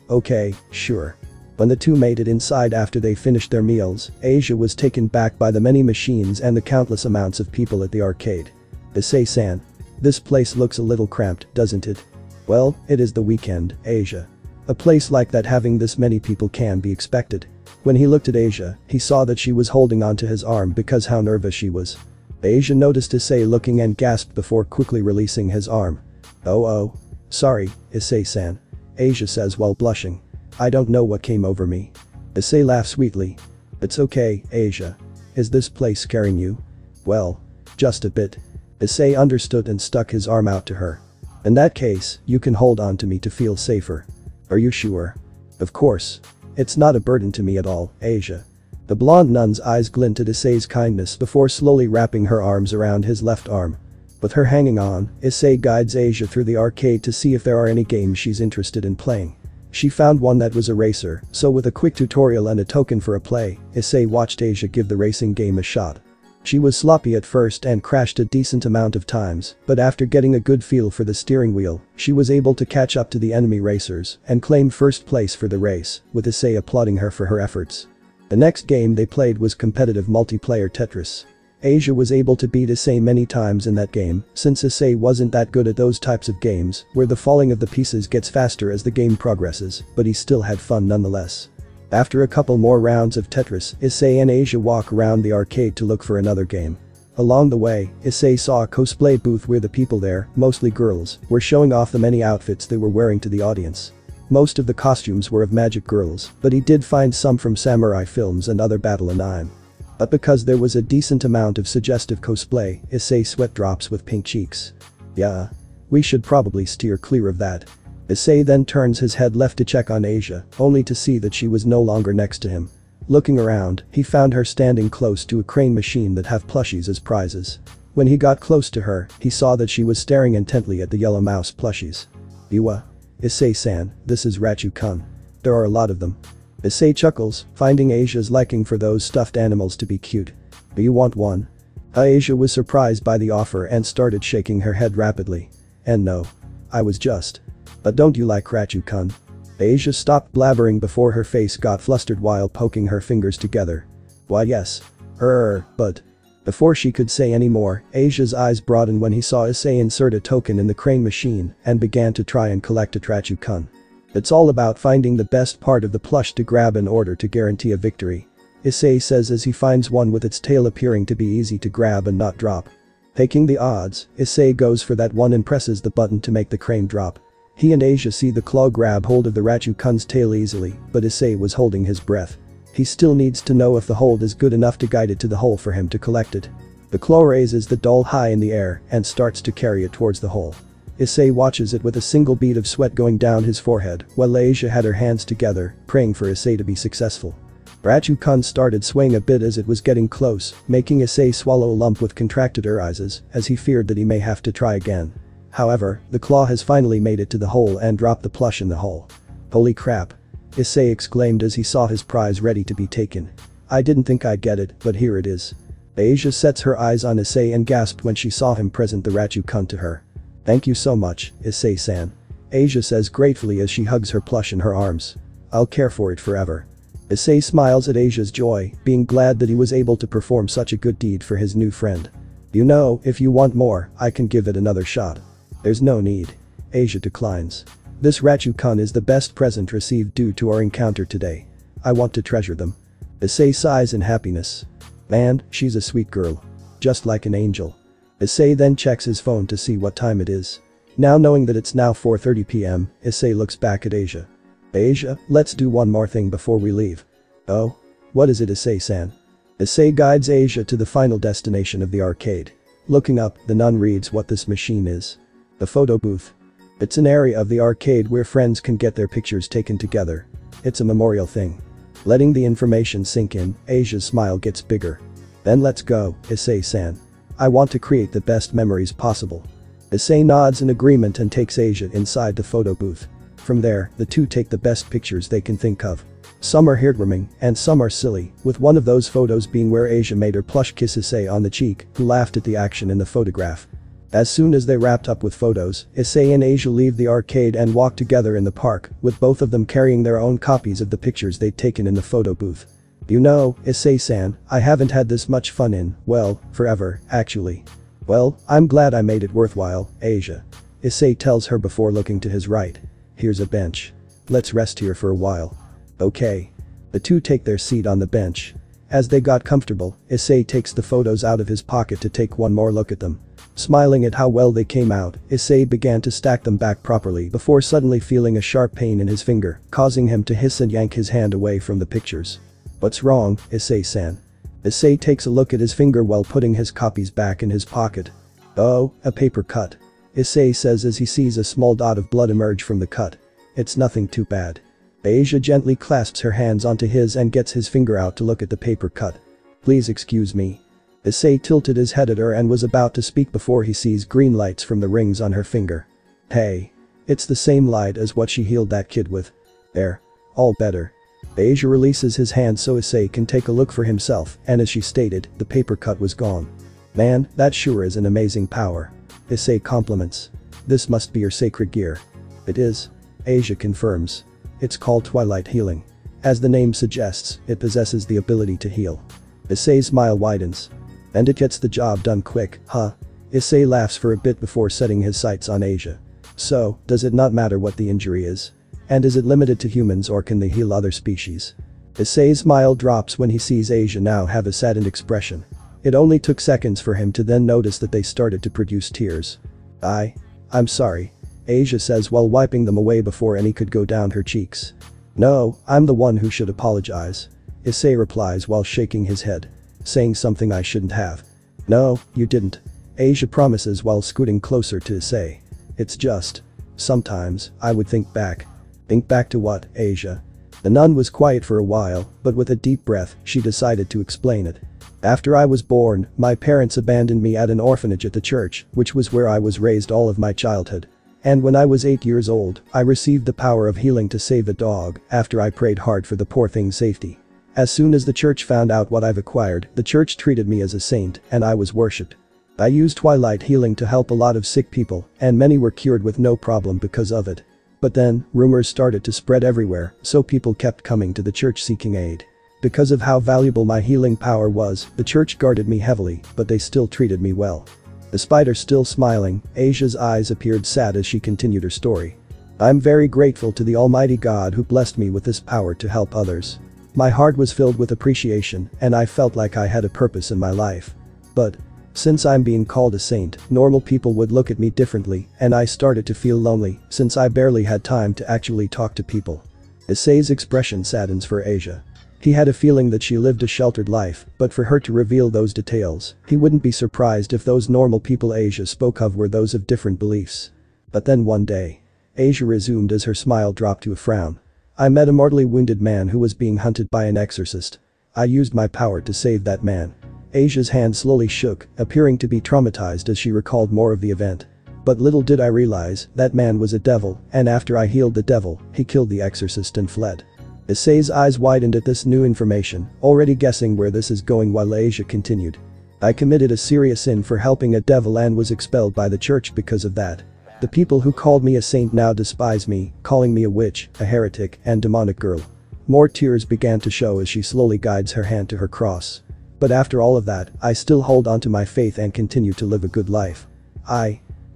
Okay, sure. When the two made it inside after they finished their meals, Asia was taken back by the many machines and the countless amounts of people at the arcade. Issei-san. This place looks a little cramped, doesn't it? Well, it is the weekend, Asia. A place like that having this many people can be expected. When he looked at Asia, he saw that she was holding onto his arm because how nervous she was. Asia noticed Issei looking and gasped before quickly releasing his arm. Oh. Sorry, Issei-san. Asia says while blushing. I don't know what came over me. Issei laughs sweetly. It's okay, Asia. Is this place scaring you? Well, just a bit. Issei understood and stuck his arm out to her. In that case, you can hold on to me to feel safer. Are you sure? Of course. It's not a burden to me at all, Asia. The blonde nun's eyes glint at Issei's kindness before slowly wrapping her arms around his left arm. With her hanging on, Issei guides Asia through the arcade to see if there are any games she's interested in playing. She found one that was a racer, so with a quick tutorial and a token for a play, Issei watched Asia give the racing game a shot. She was sloppy at first and crashed a decent amount of times, but after getting a good feel for the steering wheel, she was able to catch up to the enemy racers and claim first place for the race, with Issei applauding her for her efforts. The next game they played was competitive multiplayer Tetris. Asia was able to beat Issei many times in that game, since Issei wasn't that good at those types of games, where the falling of the pieces gets faster as the game progresses, but he still had fun nonetheless. After a couple more rounds of Tetris, Issei and Asia walk around the arcade to look for another game. Along the way, Issei saw a cosplay booth where the people there, mostly girls, were showing off the many outfits they were wearing to the audience. Most of the costumes were of magic girls, but he did find some from samurai films and other battle anime. But because there was a decent amount of suggestive cosplay, Issei sweat drops with pink cheeks. Yeah. We should probably steer clear of that. Issei then turns his head left to check on Asia, only to see that she was no longer next to him. Looking around, he found her standing close to a crane machine that have plushies as prizes. When he got close to her, he saw that she was staring intently at the yellow mouse plushies. Iwa. Issei-san, this is Rachu-kun. There are a lot of them. Issei chuckles, finding Asia's liking for those stuffed animals to be cute. Do you want one? Asia was surprised by the offer and started shaking her head rapidly. And no. I was just. But don't you like Rachu-kun? Asia stopped blabbering before her face got flustered while poking her fingers together. Why yes. But. Before she could say any more, Asia's eyes broadened when he saw Issei insert a token in the crane machine and began to try and collect a Rachu-kun. It's all about finding the best part of the plush to grab in order to guarantee a victory. Issei says as he finds one with its tail appearing to be easy to grab and not drop. Taking the odds, Issei goes for that one and presses the button to make the crane drop. He and Asia see the claw grab hold of the Rachu-kun's tail easily, but Issei was holding his breath. He still needs to know if the hold is good enough to guide it to the hole for him to collect it. The claw raises the doll high in the air and starts to carry it towards the hole. Issei watches it with a single bead of sweat going down his forehead while Asia had her hands together, praying for Issei to be successful. Rachu-kun started swaying a bit as it was getting close, making Issei swallow a lump with contracted eyes as he feared that he may have to try again. However, the claw has finally made it to the hole and dropped the plush in the hole. Holy crap! Issei exclaimed as he saw his prize ready to be taken. I didn't think I'd get it, but here it is. Asia sets her eyes on Issei and gasped when she saw him present the Rachu-kun to her. Thank you so much, Issei-san. Asia says gratefully as she hugs her plush in her arms. I'll care for it forever. Issei smiles at Asia's joy, being glad that he was able to perform such a good deed for his new friend. You know, if you want more, I can give it another shot. There's no need. Asia declines. This Rachu-kun is the best present received due to our encounter today. I want to treasure them. Issei sighs in happiness. Man, she's a sweet girl. Just like an angel. Issei then checks his phone to see what time it is. Now knowing that it's now 4:30 p.m., Issei looks back at Asia. Asia, let's do one more thing before we leave. Oh? What is it, Issei-san? Issei guides Asia to the final destination of the arcade. Looking up, the nun reads what this machine is. The photo booth. It's an area of the arcade where friends can get their pictures taken together. It's a memorial thing. Letting the information sink in, Asia's smile gets bigger. Then let's go, Issei-san. I want to create the best memories possible. Issei nods in agreement and takes Asia inside the photo booth. From there, the two take the best pictures they can think of. Some are heartwarming, and some are silly, with one of those photos being where Asia made her plush kiss Issei on the cheek, who laughed at the action in the photograph. As soon as they wrapped up with photos, Issei and Asia leave the arcade and walk together in the park, with both of them carrying their own copies of the pictures they'd taken in the photo booth. You know, Issei-san, I haven't had this much fun in, well, forever, actually. Well, I'm glad I made it worthwhile, Asia. Issei tells her before looking to his right. Here's a bench. Let's rest here for a while. Okay. The two take their seat on the bench. As they got comfortable, Issei takes the photos out of his pocket to take one more look at them. Smiling at how well they came out, Issei began to stack them back properly before suddenly feeling a sharp pain in his finger, causing him to hiss and yank his hand away from the pictures. What's wrong, Issei-san? Issei takes a look at his finger while putting his copies back in his pocket. Oh, a paper cut. Issei says as he sees a small dot of blood emerge from the cut. It's nothing too bad. Asia gently clasps her hands onto his and gets his finger out to look at the paper cut. Please excuse me. Issei tilted his head at her and was about to speak before he sees green lights from the rings on her finger. Hey. It's the same light as what she healed that kid with. There. All better. Asia releases his hand so Issei can take a look for himself, and as she stated, the paper cut was gone. Man, that sure is an amazing power. Issei compliments. This must be your sacred gear. It is. Asia confirms. It's called Twilight Healing. As the name suggests, it possesses the ability to heal. Issei's smile widens. And it gets the job done quick, huh? Issei laughs for a bit before setting his sights on Asia. So, does it not matter what the injury is? And is it limited to humans or can they heal other species? Issei's smile drops when he sees Asia now have a saddened expression. It only took seconds for him to then notice that they started to produce tears. I'm sorry. Asia says while wiping them away before any could go down her cheeks. No, I'm the one who should apologize. Issei replies while shaking his head. Saying something I shouldn't have. No, you didn't. Asia promises while scooting closer to Issei. It's just. Sometimes, I would think back. Think back to what, Asia? The nun was quiet for a while, but with a deep breath, she decided to explain it. After I was born, my parents abandoned me at an orphanage at the church, which was where I was raised all of my childhood. And when I was 8 years old, I received the power of healing to save a dog after I prayed hard for the poor thing's safety. As soon as the church found out what I've acquired, the church treated me as a saint and I was worshipped. I used Twilight Healing to help a lot of sick people and many were cured with no problem because of it. But then, rumors started to spread everywhere, so people kept coming to the church seeking aid. Because of how valuable my healing power was, the church guarded me heavily, but they still treated me well. Despite her still smiling, Asia's eyes appeared sad as she continued her story. I'm very grateful to the Almighty God who blessed me with this power to help others. My heart was filled with appreciation and I felt like I had a purpose in my life. But since I'm being called a saint, normal people would look at me differently and I started to feel lonely since I barely had time to actually talk to people. Issei's expression saddens for Asia. He had a feeling that she lived a sheltered life, but for her to reveal those details, he wouldn't be surprised if those normal people Asia spoke of were those of different beliefs. But then one day, Asia resumed as her smile dropped to a frown. I met a mortally wounded man who was being hunted by an exorcist. I used my power to save that man. Asia's hand slowly shook, appearing to be traumatized as she recalled more of the event. But little did I realize, that man was a devil, and after I healed the devil, he killed the exorcist and fled. Issei's eyes widened at this new information, already guessing where this is going while Asia continued. I committed a serious sin for helping a devil and was expelled by the church because of that. The people who called me a saint now despise me, calling me a witch, a heretic, and demonic girl. More tears began to show as she slowly guides her hand to her cross. But after all of that, I still hold on to my faith and continue to live a good life.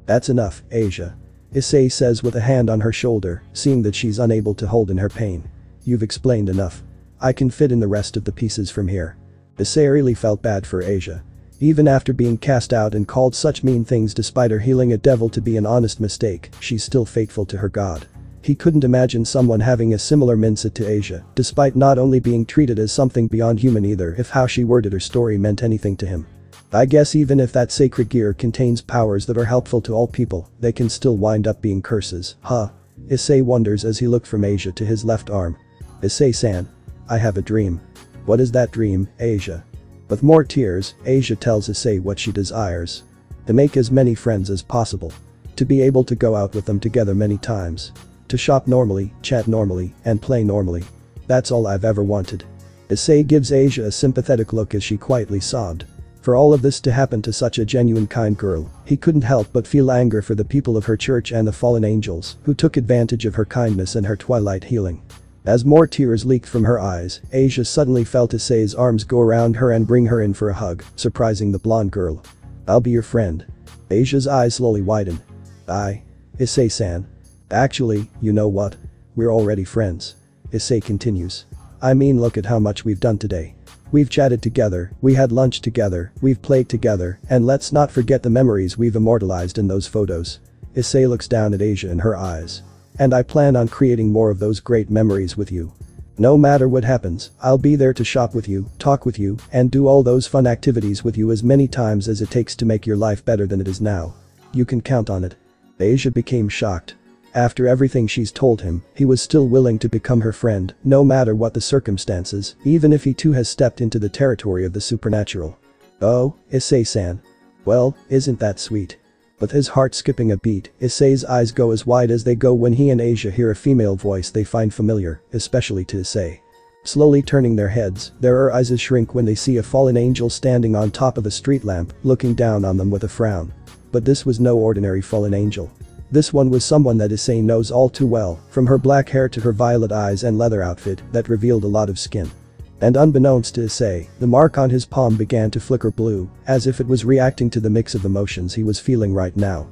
That's enough, Asia. Issei says with a hand on her shoulder, seeing that she's unable to hold in her pain. You've explained enough. I can fit in the rest of the pieces from here. Issei really felt bad for Asia. Even after being cast out and called such mean things despite her healing a devil to be an honest mistake, she's still faithful to her God. He couldn't imagine someone having a similar mindset to Asia, despite not only being treated as something beyond human either if how she worded her story meant anything to him. I guess even if that sacred gear contains powers that are helpful to all people, they can still wind up being curses, huh? Issei wonders as he looked from Asia to his left arm. Issei-san. I have a dream. What is that dream, Asia? With more tears, Asia tells Issei what she desires. To make as many friends as possible. To be able to go out with them together many times. To shop normally, chat normally, and play normally. That's all I've ever wanted. Issei gives Asia a sympathetic look as she quietly sobbed. For all of this to happen to such a genuine kind girl, he couldn't help but feel anger for the people of her church and the fallen angels who took advantage of her kindness and her twilight healing. As more tears leaked from her eyes, Asia suddenly felt Issei's arms go around her and bring her in for a hug, surprising the blonde girl. I'll be your friend. Asia's eyes slowly widened. Issei-san. Actually, you know what? We're already friends. Issei continues. I mean, look at how much we've done today. We've chatted together, we had lunch together, we've played together, and let's not forget the memories we've immortalized in those photos. Issei looks down at Asia in her eyes. And I plan on creating more of those great memories with you. No matter what happens, I'll be there to shop with you, talk with you, and do all those fun activities with you as many times as it takes to make your life better than it is now. You can count on it. Asia became shocked. After everything she's told him, he was still willing to become her friend, no matter what the circumstances, even if he too has stepped into the territory of the supernatural. Oh, Issei-san. Well, isn't that sweet? With his heart skipping a beat, Issei's eyes go as wide as they go when he and Asia hear a female voice they find familiar, especially to Issei. Slowly turning their heads, their eyes shrink when they see a fallen angel standing on top of a street lamp, looking down on them with a frown. But this was no ordinary fallen angel. This one was someone that Issei knows all too well, from her black hair to her violet eyes and leather outfit that revealed a lot of skin. And unbeknownst to Issei, the mark on his palm began to flicker blue, as if it was reacting to the mix of emotions he was feeling right now.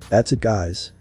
That's it guys.